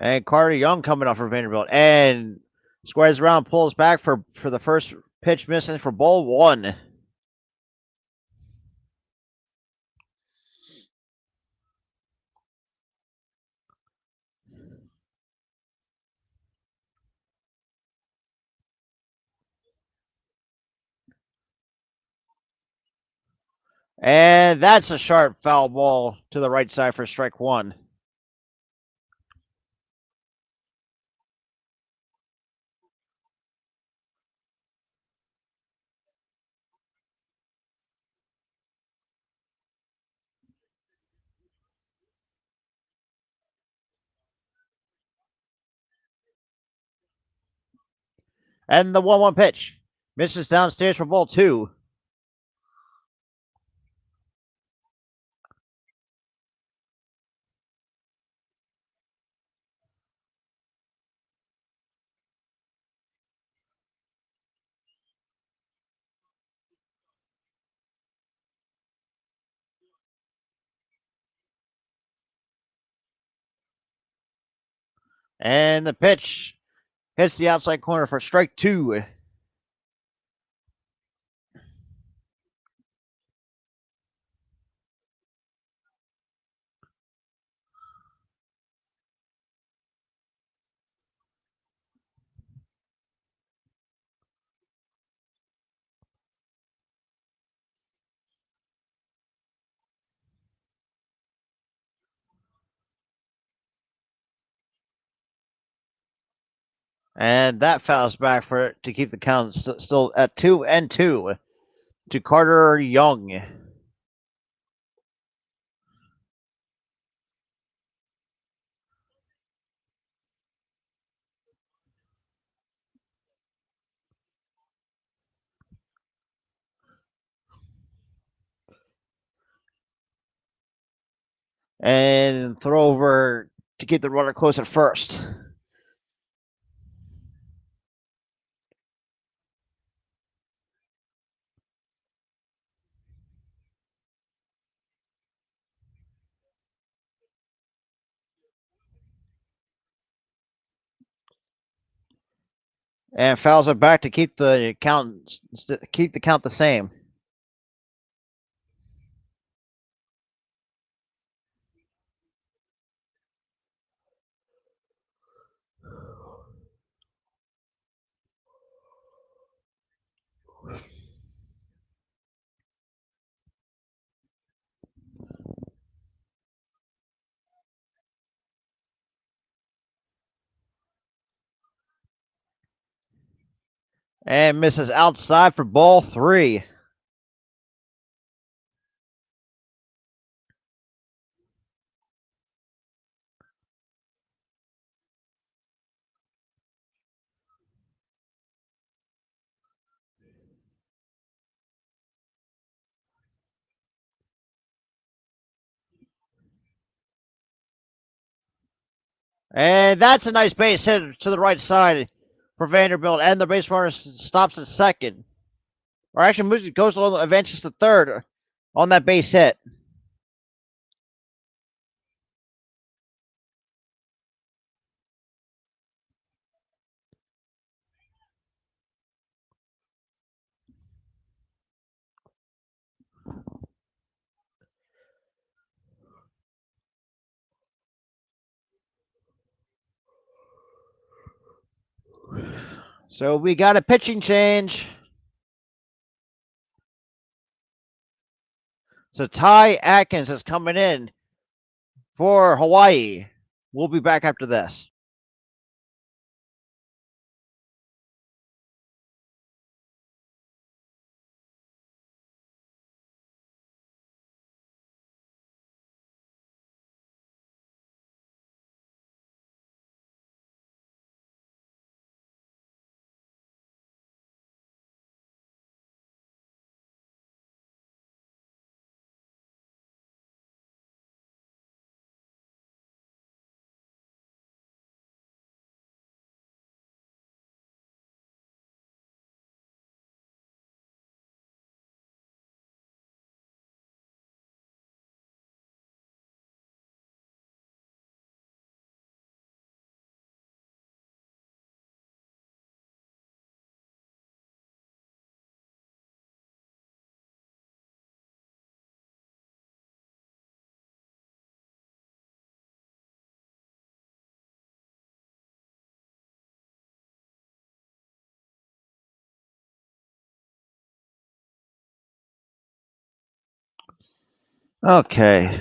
And Carter Young coming up for Vanderbilt and squares around, pulls back for the first pitch missing for ball 1. And that's a sharp foul ball to the right side for strike 1. And the 1-1 pitch misses downstairs for ball 2. And the pitch hits the outside corner for strike 2. And that fouls back for it to keep the count still at 2-2 to Carter Young. And throw over to keep the runner close at first. and fouls it back to keep the count the same. And misses outside for ball 3. And that's a nice base hit to the right side for Vanderbilt, and the base runner stops at second. Or actually goes along, advances to third on that base hit. So we got a pitching change. So Ty Atkins is coming in for Hawaii. We'll be back after this. Okay.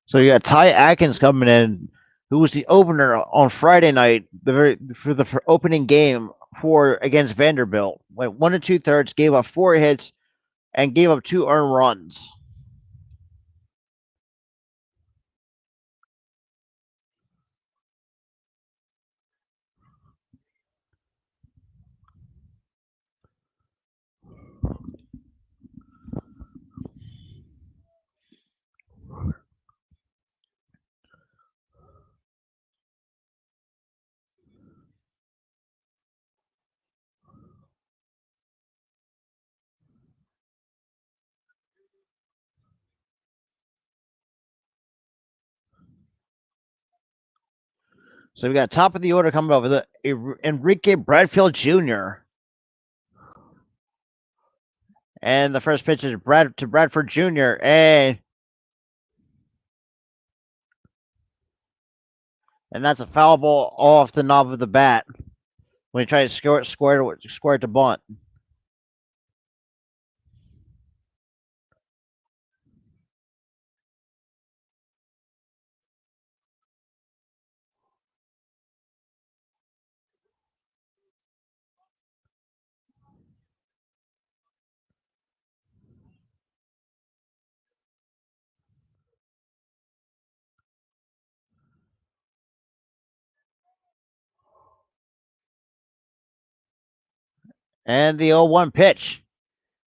So you got Ty Atkins coming in, who was the opener on Friday night, for the opening game for against Vanderbilt. Went 1 and 2/3, gave up 4 hits, and gave up 2 earned runs. So we got top of the order coming up with Enrique Bradfield Jr. And the first pitch is Bradford Jr. And that's a foul ball off the knob of the bat when he tried to square it to bunt. And the 0-1 pitch.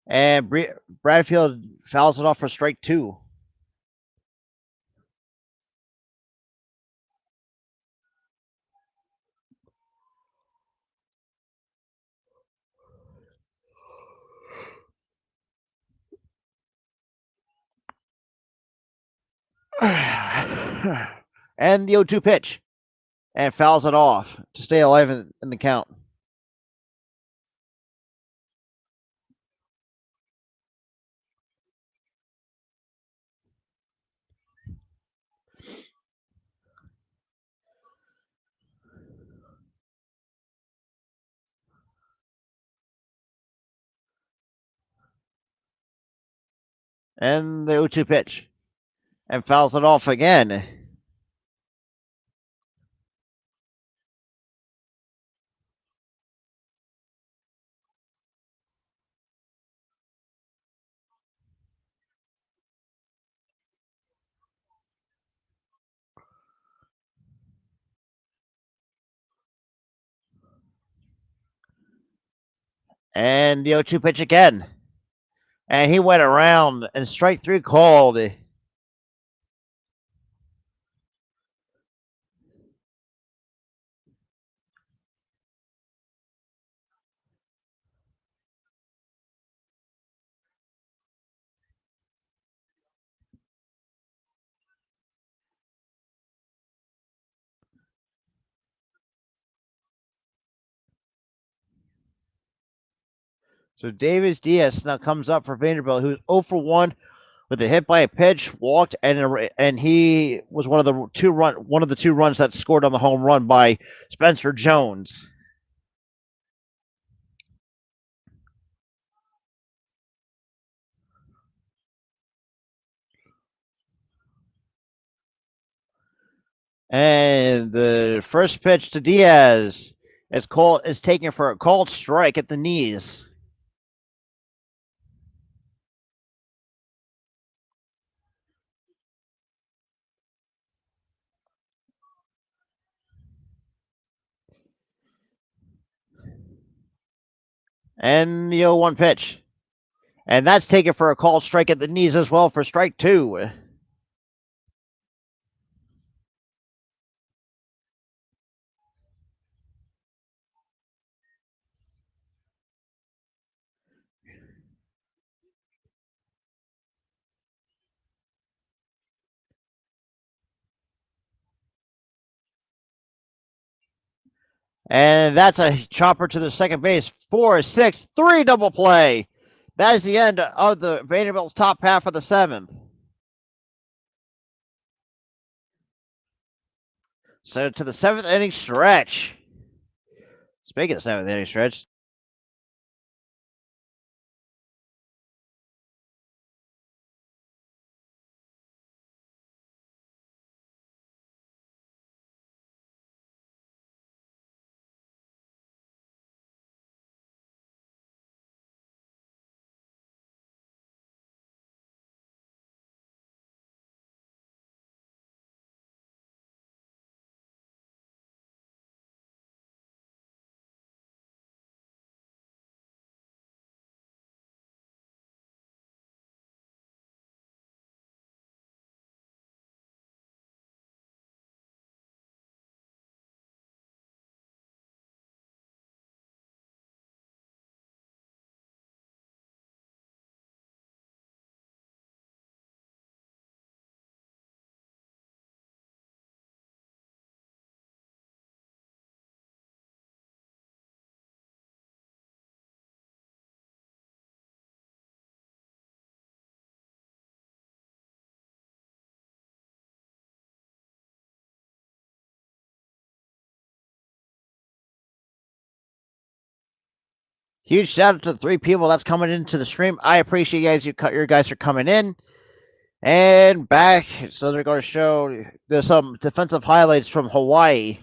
And Bradfield fouls it off for strike 2. And the 0-2 pitch. And fouls it off to stay alive in the count. And the 0-2 pitch. And fouls it off again. And the 0-2 pitch again. And he went around and strike 3 called. So Davis Diaz now comes up for Vanderbilt, who's 0 for 1 with a hit by a pitch, walked, and he was one of the two runs that scored on the home run by Spencer Jones. And the first pitch to Diaz is taken for a called strike at the knees. And the 0-1 pitch. And that's taken for a called strike at the knees as well for strike 2. And that's a chopper to the second base. 4-6-3 double play. That is the end of the Vanderbilt's top half of the 7th. So to the 7th inning stretch. Speaking of 7th inning stretch, huge shout out to the 3 people that's coming into the stream. I appreciate you guys. Your guys are coming in and back. So they're going to show there's some defensive highlights from Hawaii.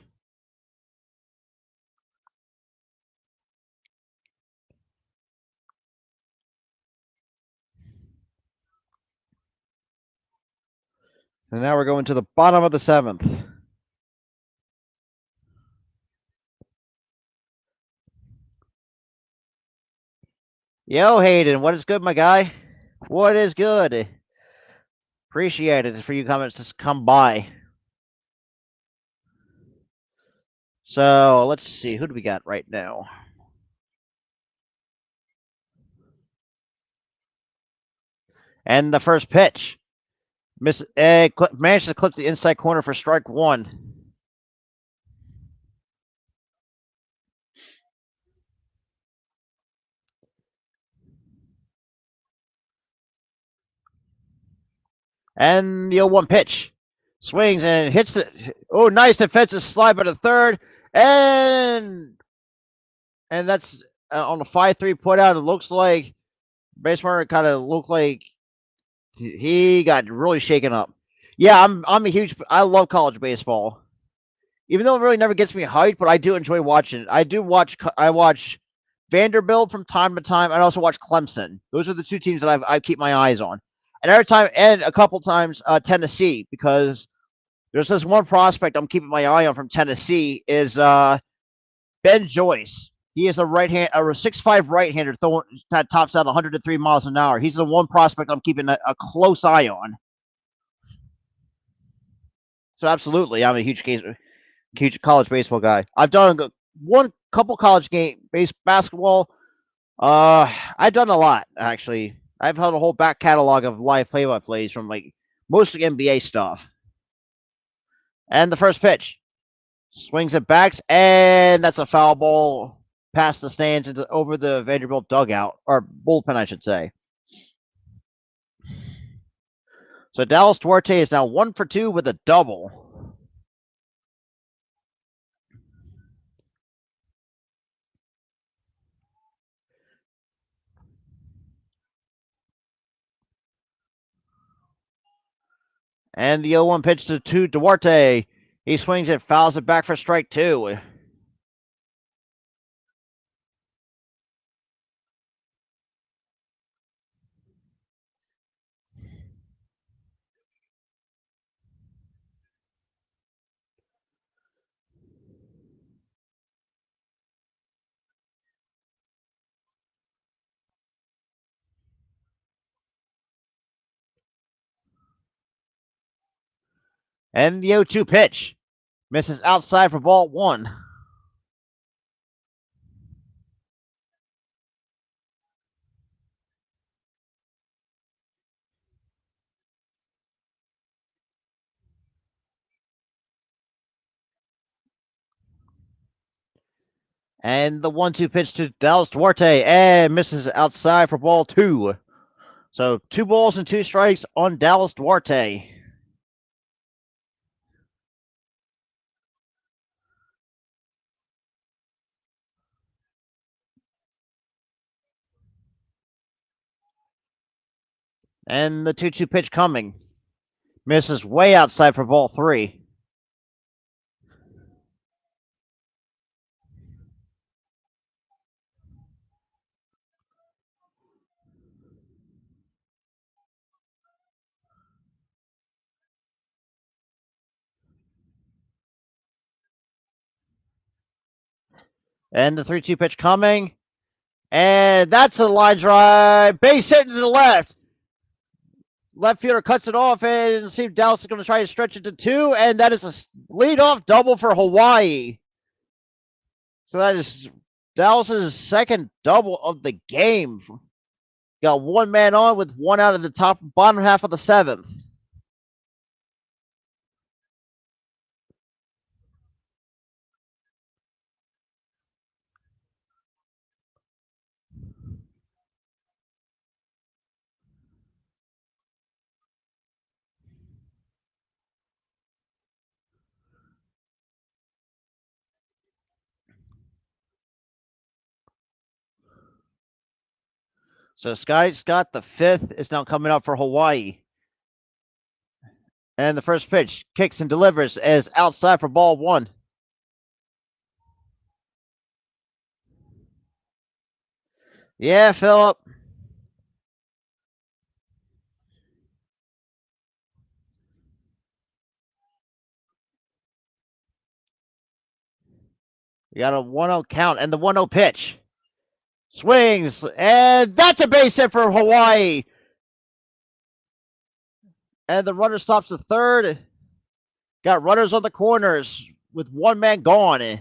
And now we're going to the bottom of the 7th. Yo, Hayden, what is good, my guy? What is good? Appreciate it for you comments to come by. So let's see, who do we got right now? And the first pitch, manages to clip the inside corner for strike one. And the 0-1 pitch, swings and hits it. Oh, nice defensive slide by the third, and that's on the 5-3 put out. It looks like base runner kind of looked like he got really shaken up. Yeah, I'm a huge. I love college baseball. Even though it really never gets me hyped, but I do enjoy watching it. I watch Vanderbilt from time to time. I also watch Clemson. Those are the two teams that I keep my eyes on. And every time, and a couple times, Tennessee, because there's this one prospect I'm keeping my eye on from Tennessee is Ben Joyce. He is a 6'5" right-hander that tops out 103 miles an hour. He's the one prospect I'm keeping a close eye on. So absolutely, I'm a huge college baseball guy. I've done one couple college basketball. I've done a lot actually. I've had a whole back catalog of live play-by-plays from like mostly NBA stuff. And the first pitch, swings it backs, and that's a foul ball past the stands into over the Vanderbilt dugout or bullpen, I should say. So Dallas Duarte is now 1 for 2 with a double. And the 0-1 pitch to Duarte. He swings it, fouls it back for strike two. And the 0-2 pitch misses outside for ball one. And the 1-2 pitch to Dallas Duarte and misses outside for ball two. So 2 balls and 2 strikes on Dallas Duarte. And the 2-2 pitch coming. Misses way outside for ball three. And the 3-2 pitch coming. And that's a line drive. Base hit to the left. Left fielder cuts it off, and see if Dallas is going to try to stretch it to two. And that is a leadoff double for Hawaii. So that is Dallas's second double of the game. Got one man on with one out of the bottom half of the seventh. So Sky Scott, the fifth, is now coming up for Hawaii. And the first pitch kicks and delivers as outside for ball one. Yeah, Philip. We got a 1-0 count and the 1-0 pitch. Swings, and that's a base hit for Hawaii. And the runner stops to third. Got runners on the corners with one man gone.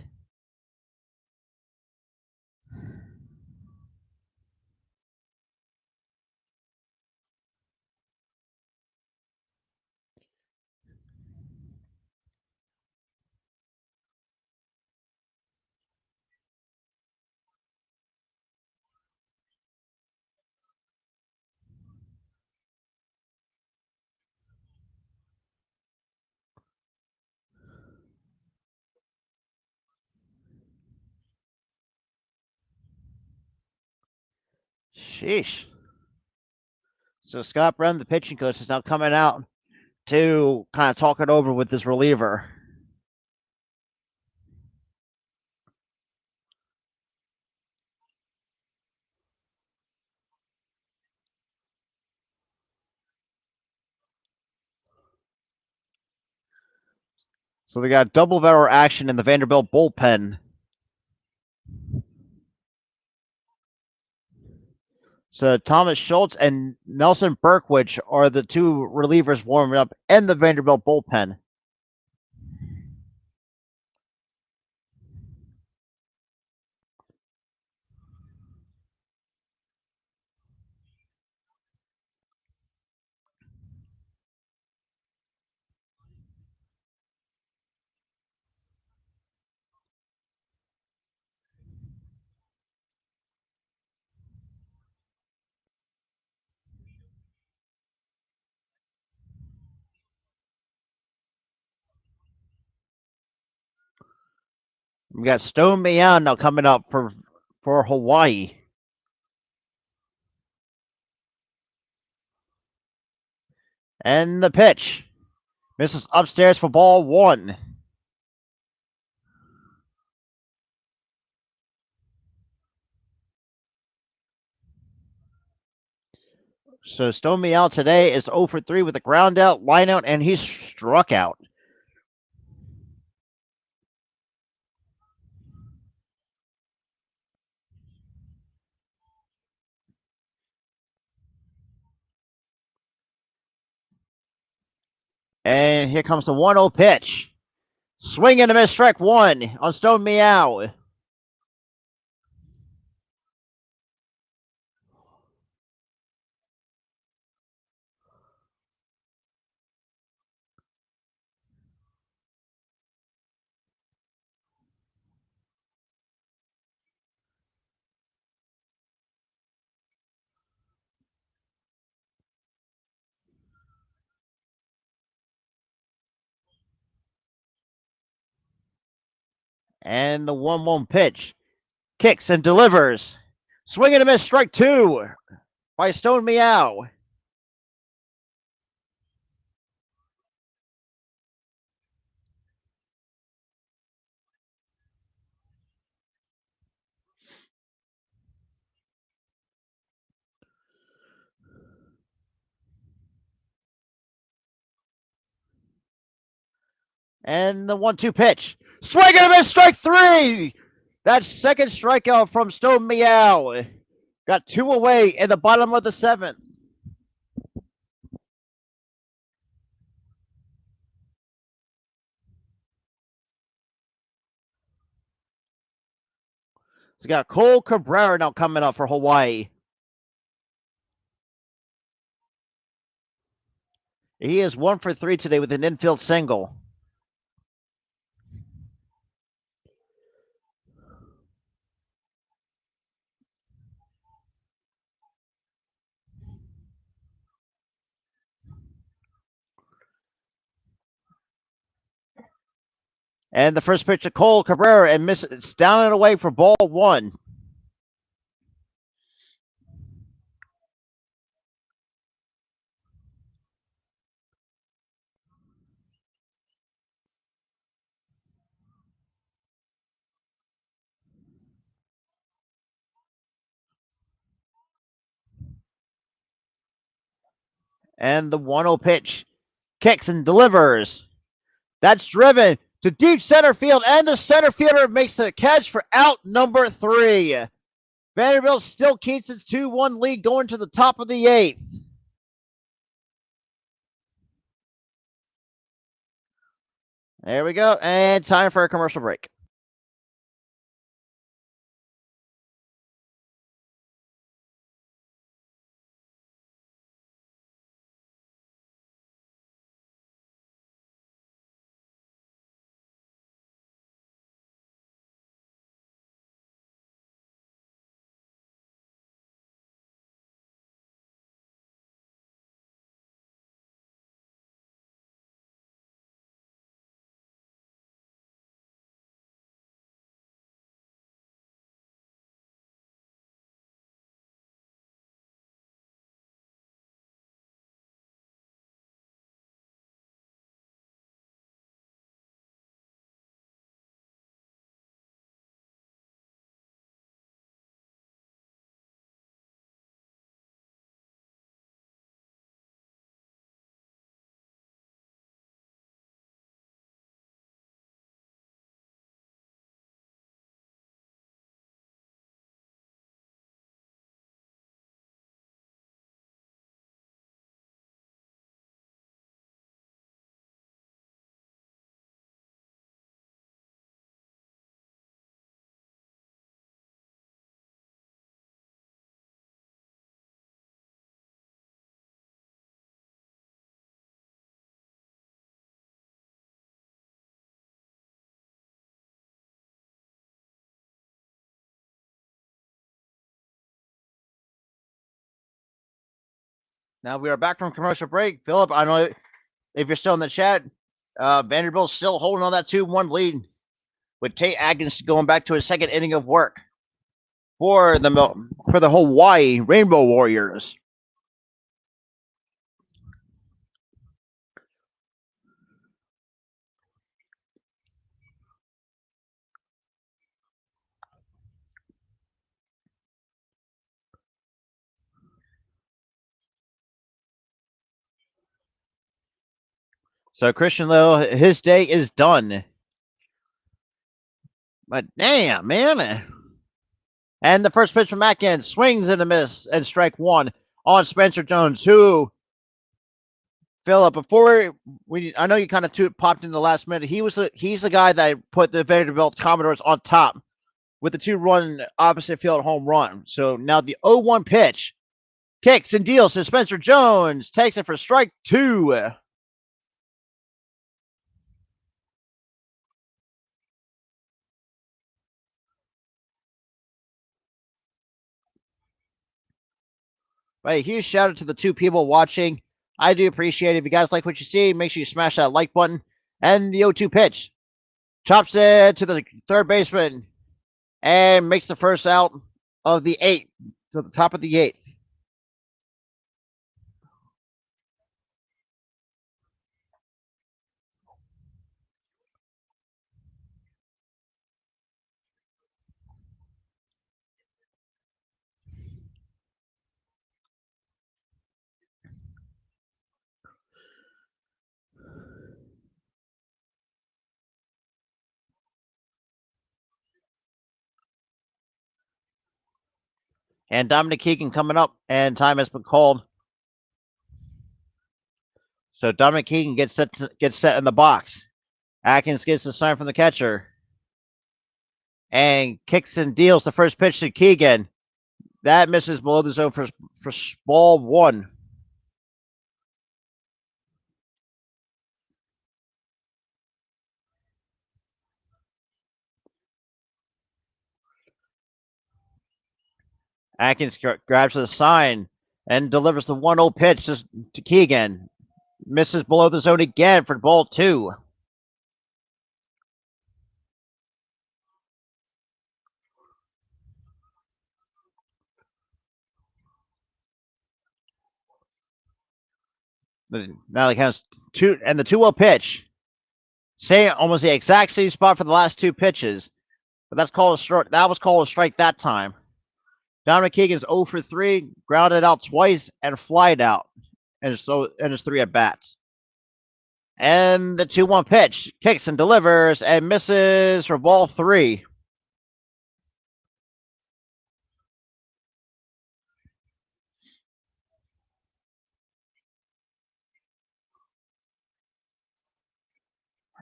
Sheesh. So Scott Brown, the pitching coach, is now coming out to kind of talk it over with his reliever. So they got double barrel action in the Vanderbilt bullpen. So Thomas Schultz and Nelson Berkwich are the two relievers warming up in the Vanderbilt bullpen. We got Stone Meow now coming up for Hawaii. And the pitch. Misses upstairs for ball one. So Stone Meow today is 0 for 3 with a ground out, line out, and he's struck out. And here comes the 1-0 pitch. Swing and a miss, strike one on Stone Meow. And the 1-1 pitch. Kicks and delivers. Swing and a miss, strike two by Stone Meow. And the 1-2 pitch. Swing and a miss, strike three. That's second strikeout from Stone Meow. Got two away in the bottom of the seventh. So got Cole Cabrera now coming up for Hawaii. He is 1 for 3 today with an infield single. And the first pitch to Cole Cabrera and misses. It's down and away for ball one. And the 1-0 pitch. Kicks and delivers. That's driven to deep center field, and the center fielder makes the catch for out number 3. Vanderbilt still keeps its 2-1 lead going to the top of the 8th. There we go. And time for a commercial break. Now we are back from commercial break. Philip, I know if you're still in the chat, Vanderbilt's still holding on that 2-1 lead with Tate Atkins going back to his second inning of work for the Hawaii Rainbow Warriors. So Christian Little, his day is done. But damn, man. And the first pitch from Atkins swings and a miss and strike one on Spencer Jones, who, Philip, before I know you kind of popped in the last minute. He's the guy that put the Vanderbilt Commodores on top with the 2-run opposite field home run. So now the 0-1 pitch kicks and deals to Spencer Jones, takes it for strike 2. But a huge shout out to the 2 people watching. I do appreciate it. If you guys like what you see, make sure you smash that like button. And the 0-2 pitch chops it to the third baseman and makes the first out of the 8th to the top of the 8th. And Dominic Keegan coming up, and time has been called. So Dominic Keegan gets set in the box. Atkins gets the sign from the catcher and kicks and deals the first pitch to Keegan. That misses below the zone for ball 1. Atkins grabs the sign and delivers the 1-0 pitch to Keegan. Misses below the zone again for ball 2. Now he has 2, and the 2-0 pitch. Almost the exact same spot for the last 2 pitches, but that's called a strike. That was called a strike that time. Dominic Keegan's 0 for 3, grounded out twice and flied out, and his 3 at bats. And the 2-1 pitch kicks and delivers and misses for ball 3.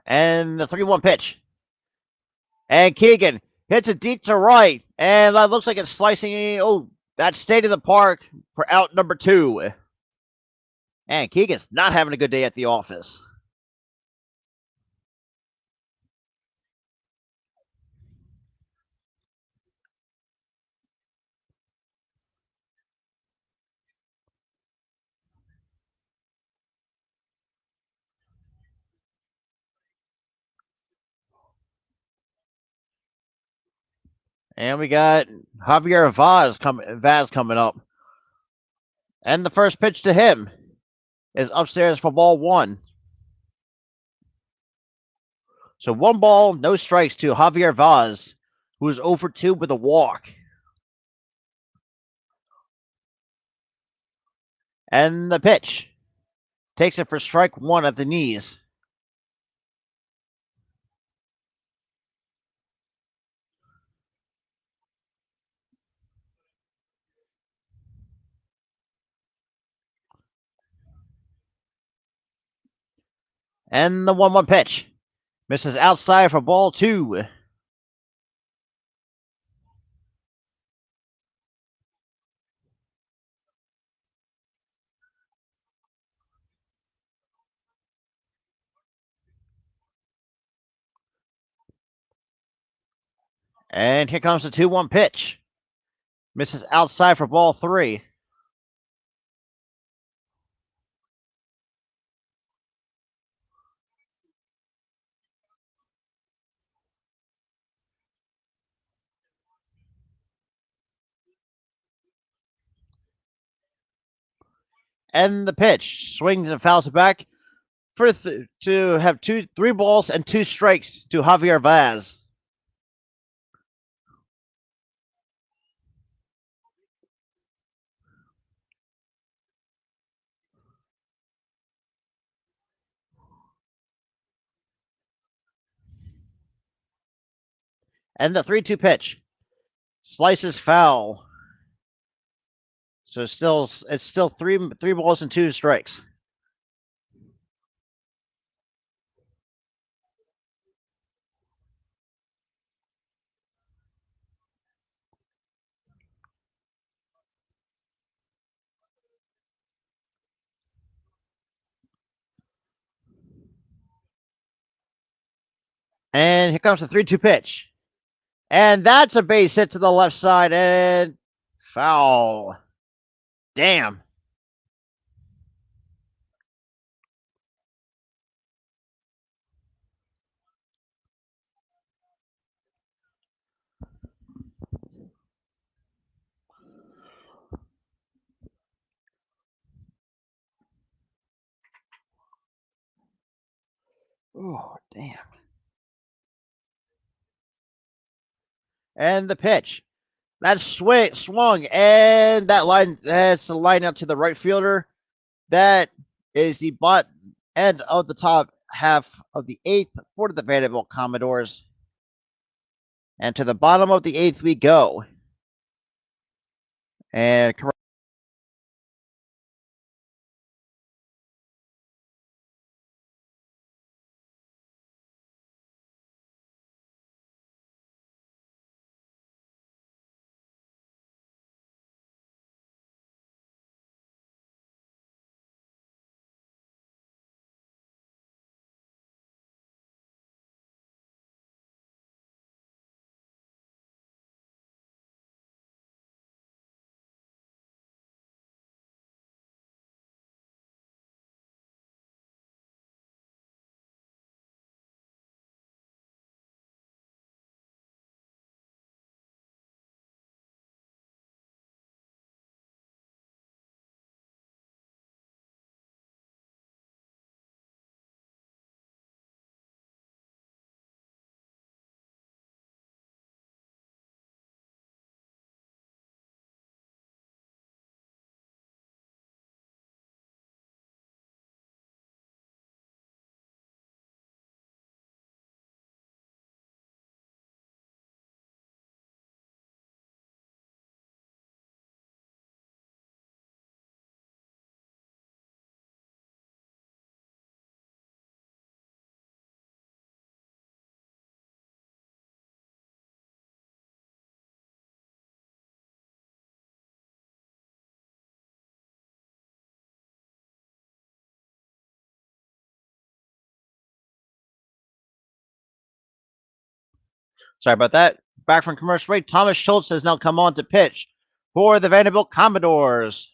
And the 3-1 pitch. And Keegan hits it deep to right. And that looks like it's slicing. Oh, that stayed in the park for out number 2. And Keegan's not having a good day at the office. And we got Javier Vaz coming up. And the first pitch to him is upstairs for ball 1. So 1 ball, no strikes to Javier Vaz, who is 0 for 2 with a walk. And the pitch takes it for strike 1 at the knees. And the 1-1 pitch misses outside for ball 2. And here comes the 2-1 pitch. Misses outside for ball 3. And the pitch swings and fouls it back to have 3 balls and 2 strikes to Javier Vaz. And the 3-2 pitch slices foul. So it's still three balls and 2 strikes. And here comes the 3-2 pitch. And that's a base hit to the left side and foul. Damn. Oh, damn. And the pitch. That swung, and that's the line out to the right fielder. That is the butt end of the top half of the 8th for the Vanderbilt Commodores. And to the bottom of the 8th we go. And Sorry about that. Back from commercial break, Thomas Schultz has now come on to pitch for the Vanderbilt Commodores.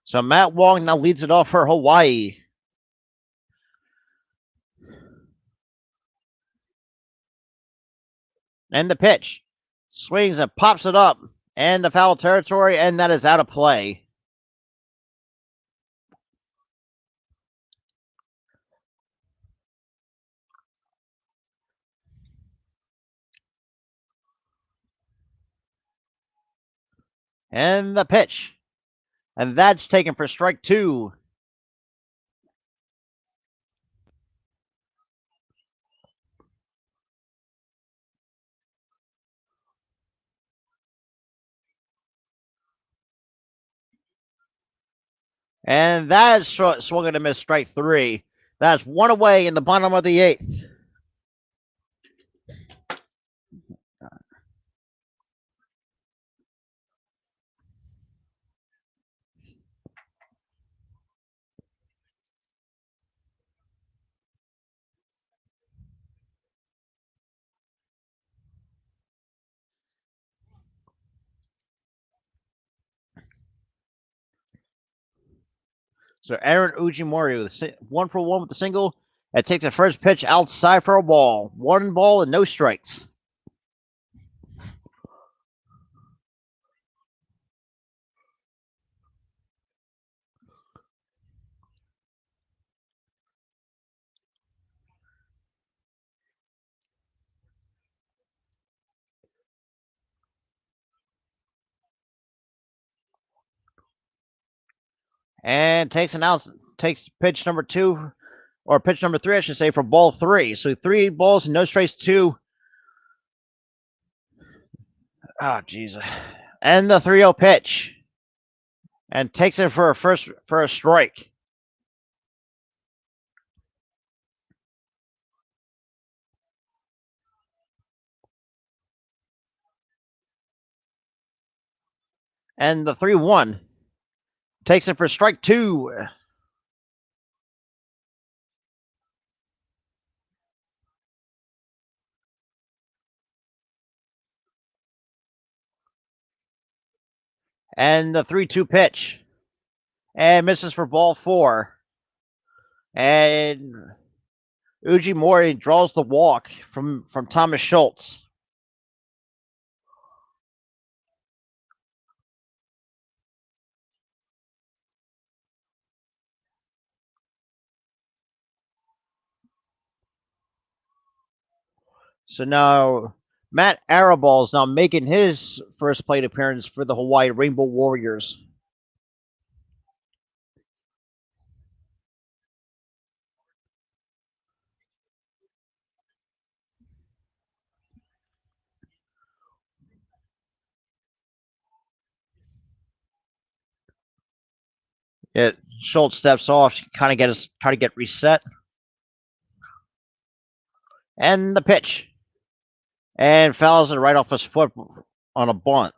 So Matt Wong now leads it off for Hawaii. And the pitch. Swings and pops it up. And the foul territory, and that is out of play. And the pitch. And that's taken for strike two. And that is swung and a miss, strike three. That's one away in the bottom of the eighth. So Aaron Ujimori with 1-for-1 with the single. It takes a first pitch outside for a ball. 1 ball and no strikes. And takes pitch number two, or pitch number three, I should say, for ball three. So 3 balls and no strikes, two. Oh, jeez. And the 3-0 pitch. And takes it for a strike. And the 3-1 takes it for strike two. And the 3-2 pitch. And misses for ball four. And Ujimori draws the walk from Thomas Schultz. So now Matt Arabal is now making his first plate appearance for the Hawaii Rainbow Warriors. Schultz steps off, try to get reset. And the pitch. And fouls it right off his foot on a bunt.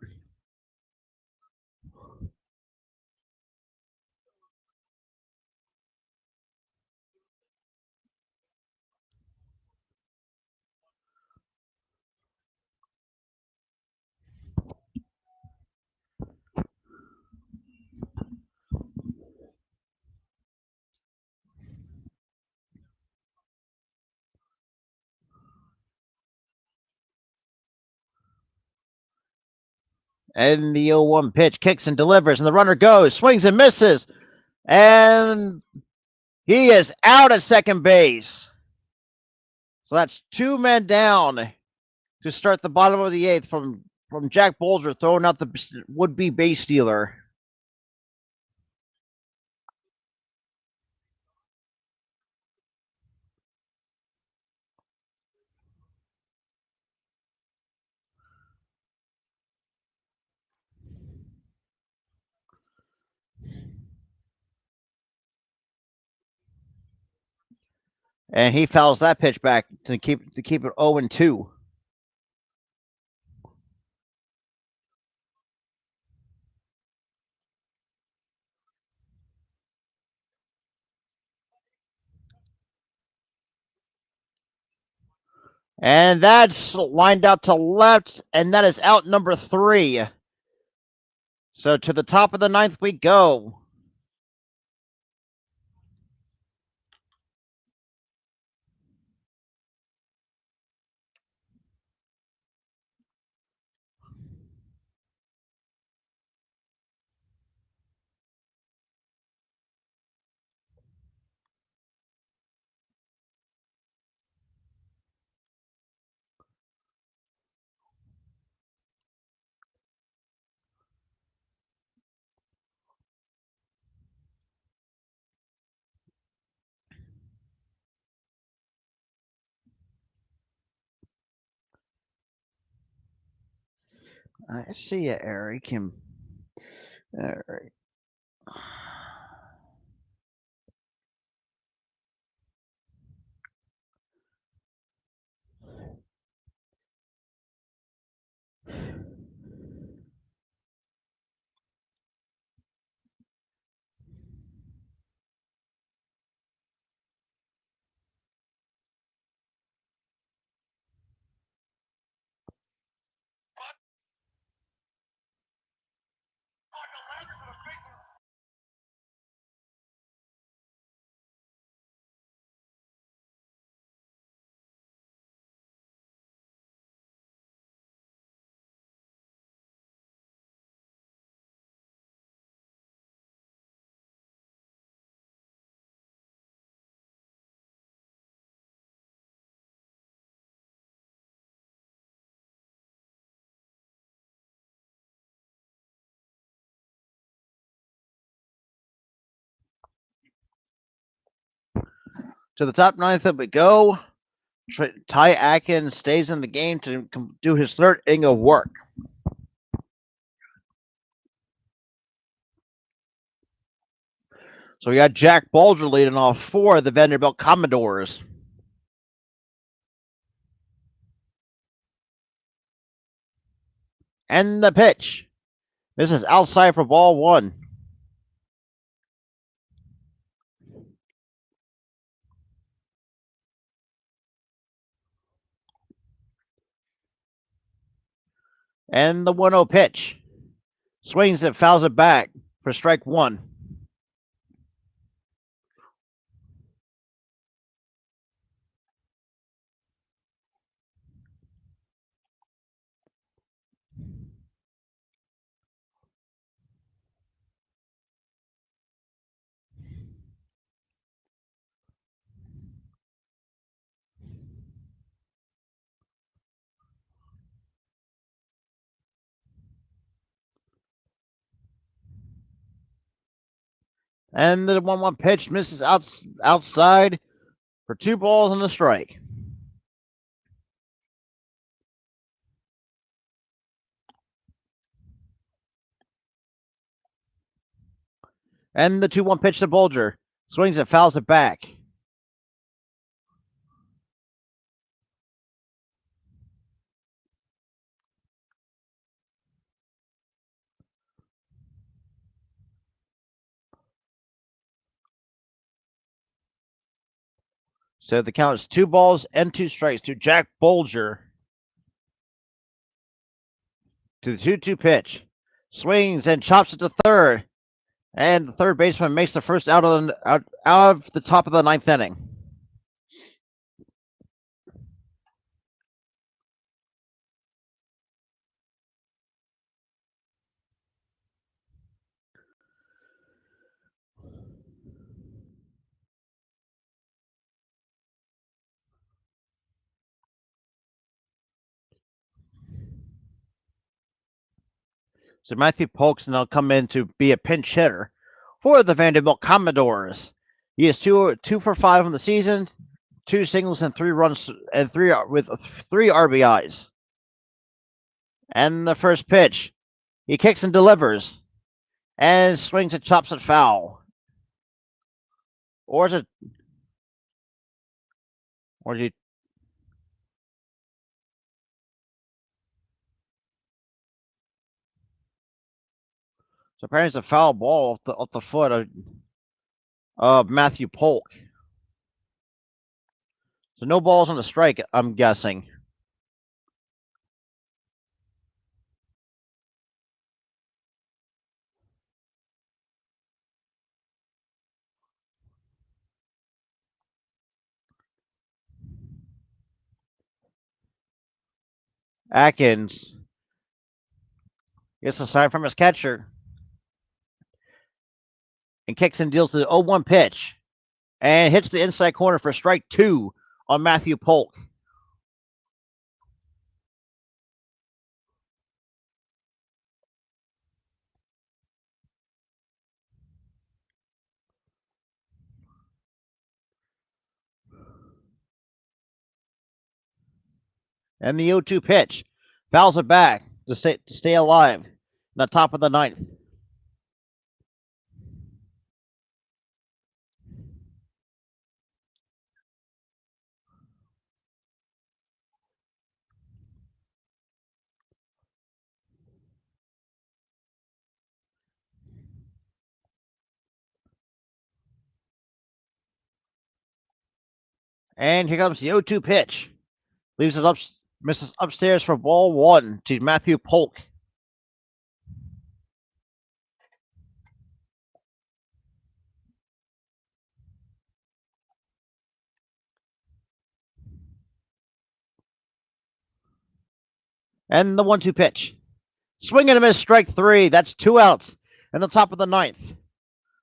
And the 0-1 pitch kicks and delivers, and the runner goes, swings and misses. And he is out at second base. So that's 2 men down to start the bottom of the eighth from Jack Bolger throwing out the would-be base stealer. And he fouls that pitch back to keep it 0-2. And that's lined out to left, and that is out number 3. So to the top of the 9th we go. I see it, Eric. All right. To the top 9th we go. Ty Atkins stays in the game to do his 3rd inning of work. So we got Jack Bulger leading off for the Vanderbilt Commodores. And the pitch. This is outside for ball 1. And the 1-0 pitch. Swings it, fouls it back for strike 1. And the 1-1 pitch misses outside for 2 balls and a strike. And the 2-1 pitch to Bulger. Swings it, fouls it back. So the count is 2 balls and 2 strikes to Jack Bulger. To the 2-2 pitch. Swings and chops it to third. And the third baseman makes the first out of the top of the 9th inning. So Matthew Polk's now come in to be a pinch hitter for the Vanderbilt Commodores. He is 2 for 5 on the season, 2 singles and 3 runs and 3 RBIs. And the first pitch, he kicks and delivers, and swings and chops it foul. Or is it? Or did you? So apparently it's a foul ball off the foot of Matthew Polk. So no balls on the strike, I'm guessing. Atkins gets a sign from his catcher and kicks and deals the 0-1 pitch and hits the inside corner for strike 2 on Matthew Polk. And the 0-2 pitch fouls it back to stay alive in the top of the ninth. And here comes the 0-2 pitch. Leaves it up, misses upstairs for ball 1 to Matthew Polk. And the 1-2 pitch. Swing and a miss, strike 3. That's 2 outs in the top of the ninth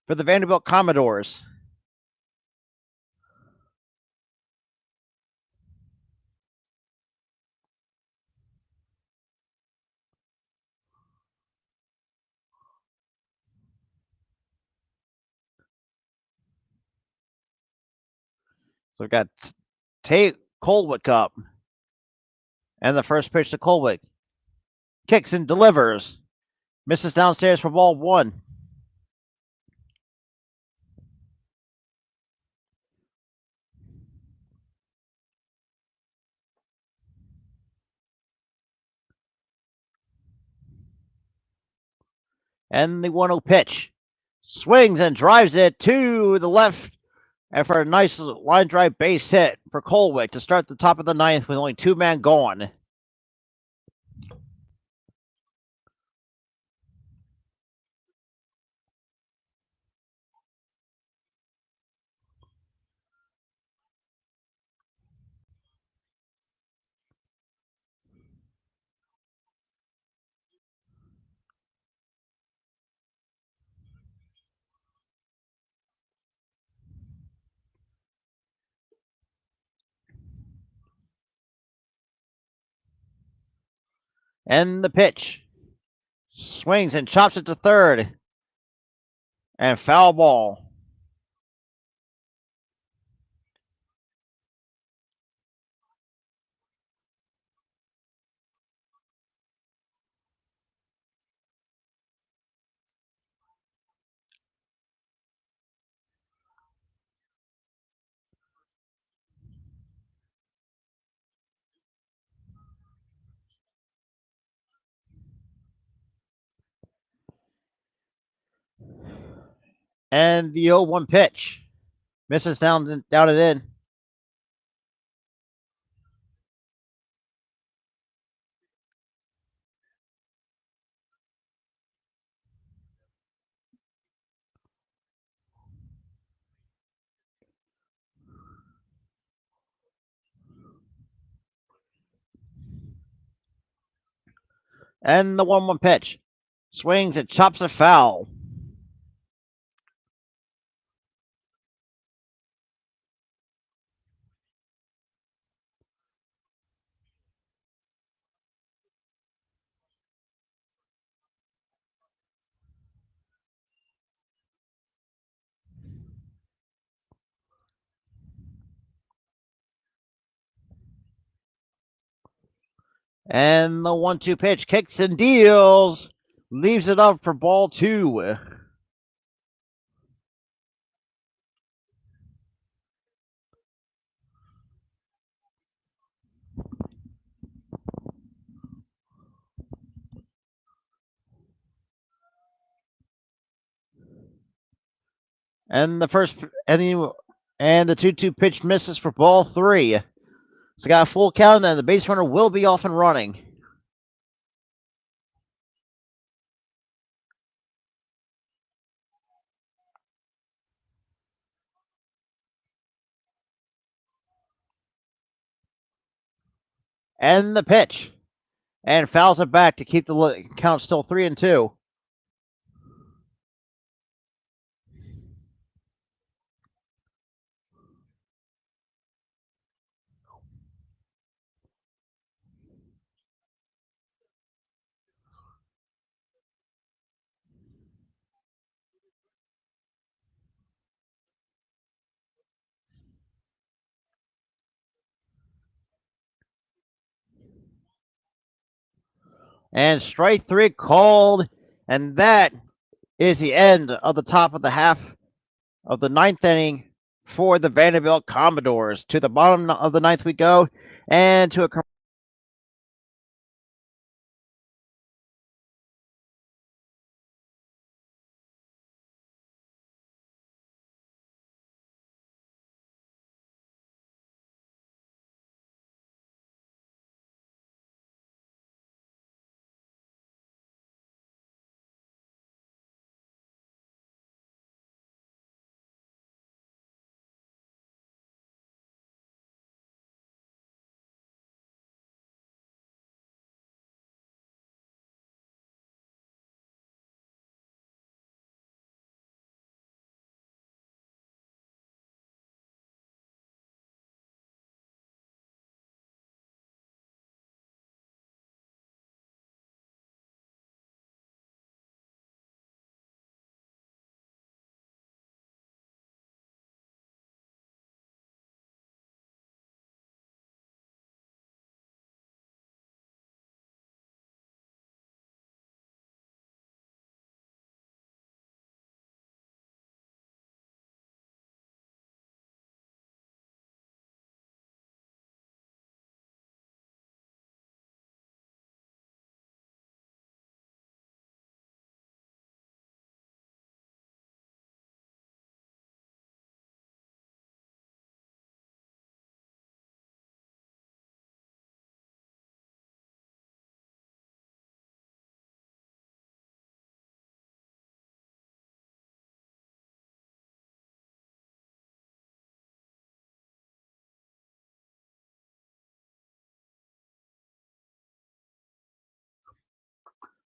for the Vanderbilt Commodores. So we've got Tate Colwick up. And the first pitch to Colwick. Kicks and delivers. Misses downstairs for ball 1. And the 1-0 pitch. Swings and drives it to the left. And for a nice line drive base hit for Colwick to start the top of the ninth with only 2 men gone. And the pitch. Swings and chops it to third. And foul ball. And the 0-1 pitch. Misses down it in. And the 1-1 pitch. Swings and chops a foul. And the 1-2 pitch kicks and deals. Leaves it up for ball 2. And the first and the 2-2 pitch misses for ball 3. It's got a full count, and the base runner will be off and running. And the pitch. And fouls it back to keep the count still 3-2. And strike 3 called. And that is the end of the top of the half of the ninth inning for the Vanderbilt Commodores. To the bottom of the ninth we go, and to a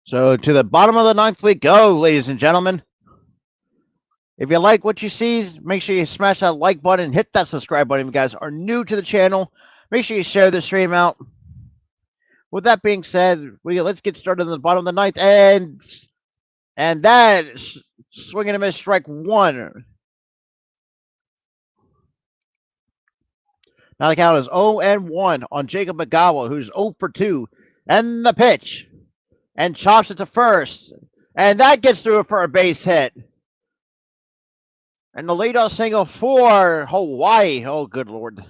So to the bottom of the ninth we go, ladies and gentlemen. If you like what you see, make sure you smash that like button, hit that subscribe button if you guys are new to the channel. Make sure you share the stream out. With that being said, let's get started on the bottom of the ninth, and that swing and a miss, strike 1. Now the count is 0-1 on Jacob Magawa, who's 0 for 2. And the pitch, and chops it to first, and that gets through for a base hit. And the leadoff single for Hawaii. Oh, good Lord.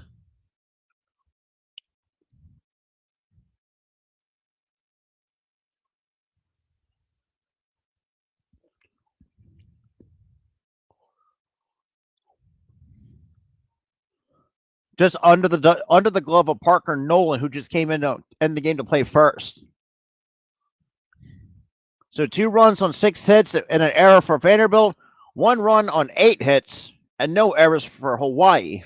Just under the glove of Parker Nolan, who just came in to end the game to play first. So 2 runs on 6 hits and an error for Vanderbilt, 1 run on 8 hits, and no errors for Hawaii.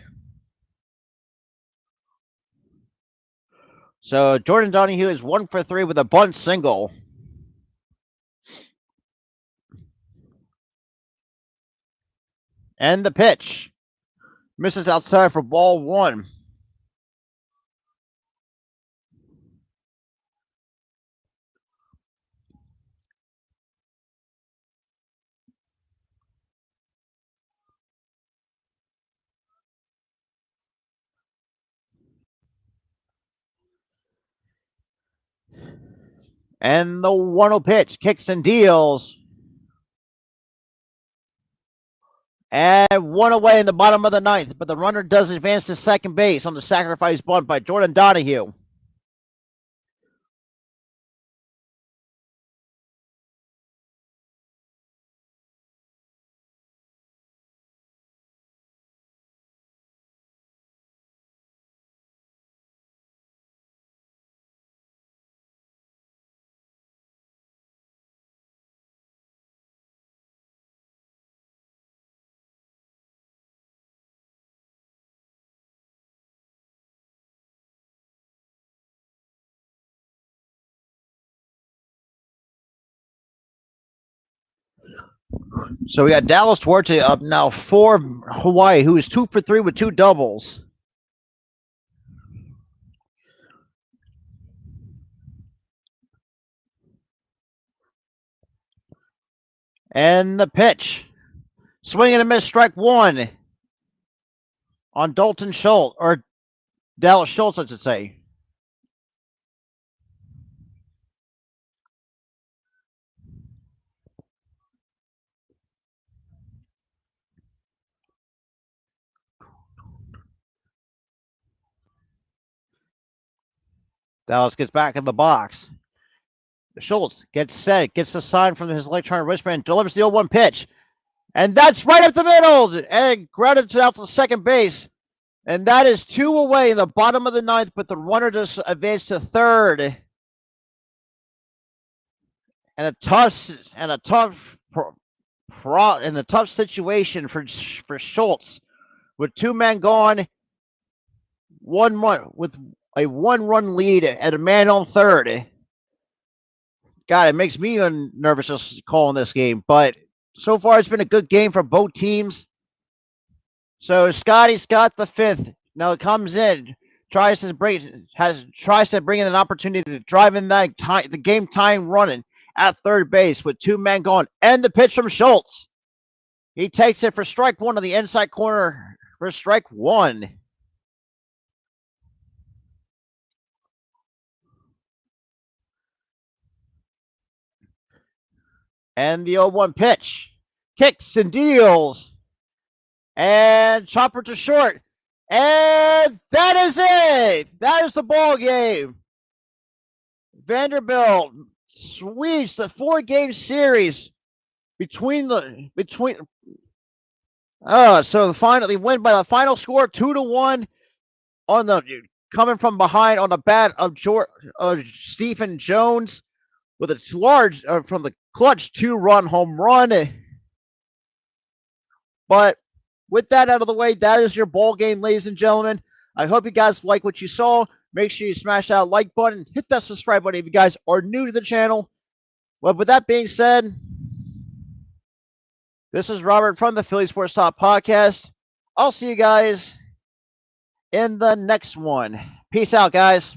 So Jordan Donahue is 1 for 3 with a bunt single. And the pitch misses outside for ball 1. And the 1-0 pitch kicks and deals. And 1 away in the bottom of the ninth, but the runner does advance to second base on the sacrifice bunt by Jordan Donahue. So we got Dallas Duarte up now for Hawaii, who is 2 for 3 with 2 doubles. And the pitch. Swing and a miss, strike one on Dalton Schultz, or Dallas Schultz, I should say. Dallas gets back in the box. Schultz gets set, gets the sign from his electronic wristband, delivers the 0-1 pitch. And that's right up the middle and grounded out to second base. And that is 2 away in the bottom of the ninth, but the runner just advanced to third. And a tough situation for Schultz with 2 men gone, 1-1 with a 1-run lead and a man on third. God, it makes me nervous just calling this game, but so far it's been a good game for both teams. So Scotty Scott the fifth now comes in, tries to bring in an opportunity to drive in the game time running at third base with 2 men gone, and the pitch from Schultz. He takes it for strike one on the inside corner for strike one. And the 0-1 pitch. Kicks and deals. And chopper to short. And that is it. That is the ball game. Vanderbilt sweeps the 4-game series so finally win by the final score 2-1 on the coming from behind on the bat of Stephen Jones with a large from the clutch 2-run home run. But with that out of the way, that is your ball game, ladies and gentlemen. I hope you guys like what you saw. Make sure you smash that like button, hit that subscribe button if you guys are new to the channel. Well, with that being said, this is Robert from the Philly Sports Talk Podcast. I'll see you guys in the next one. Peace out, guys.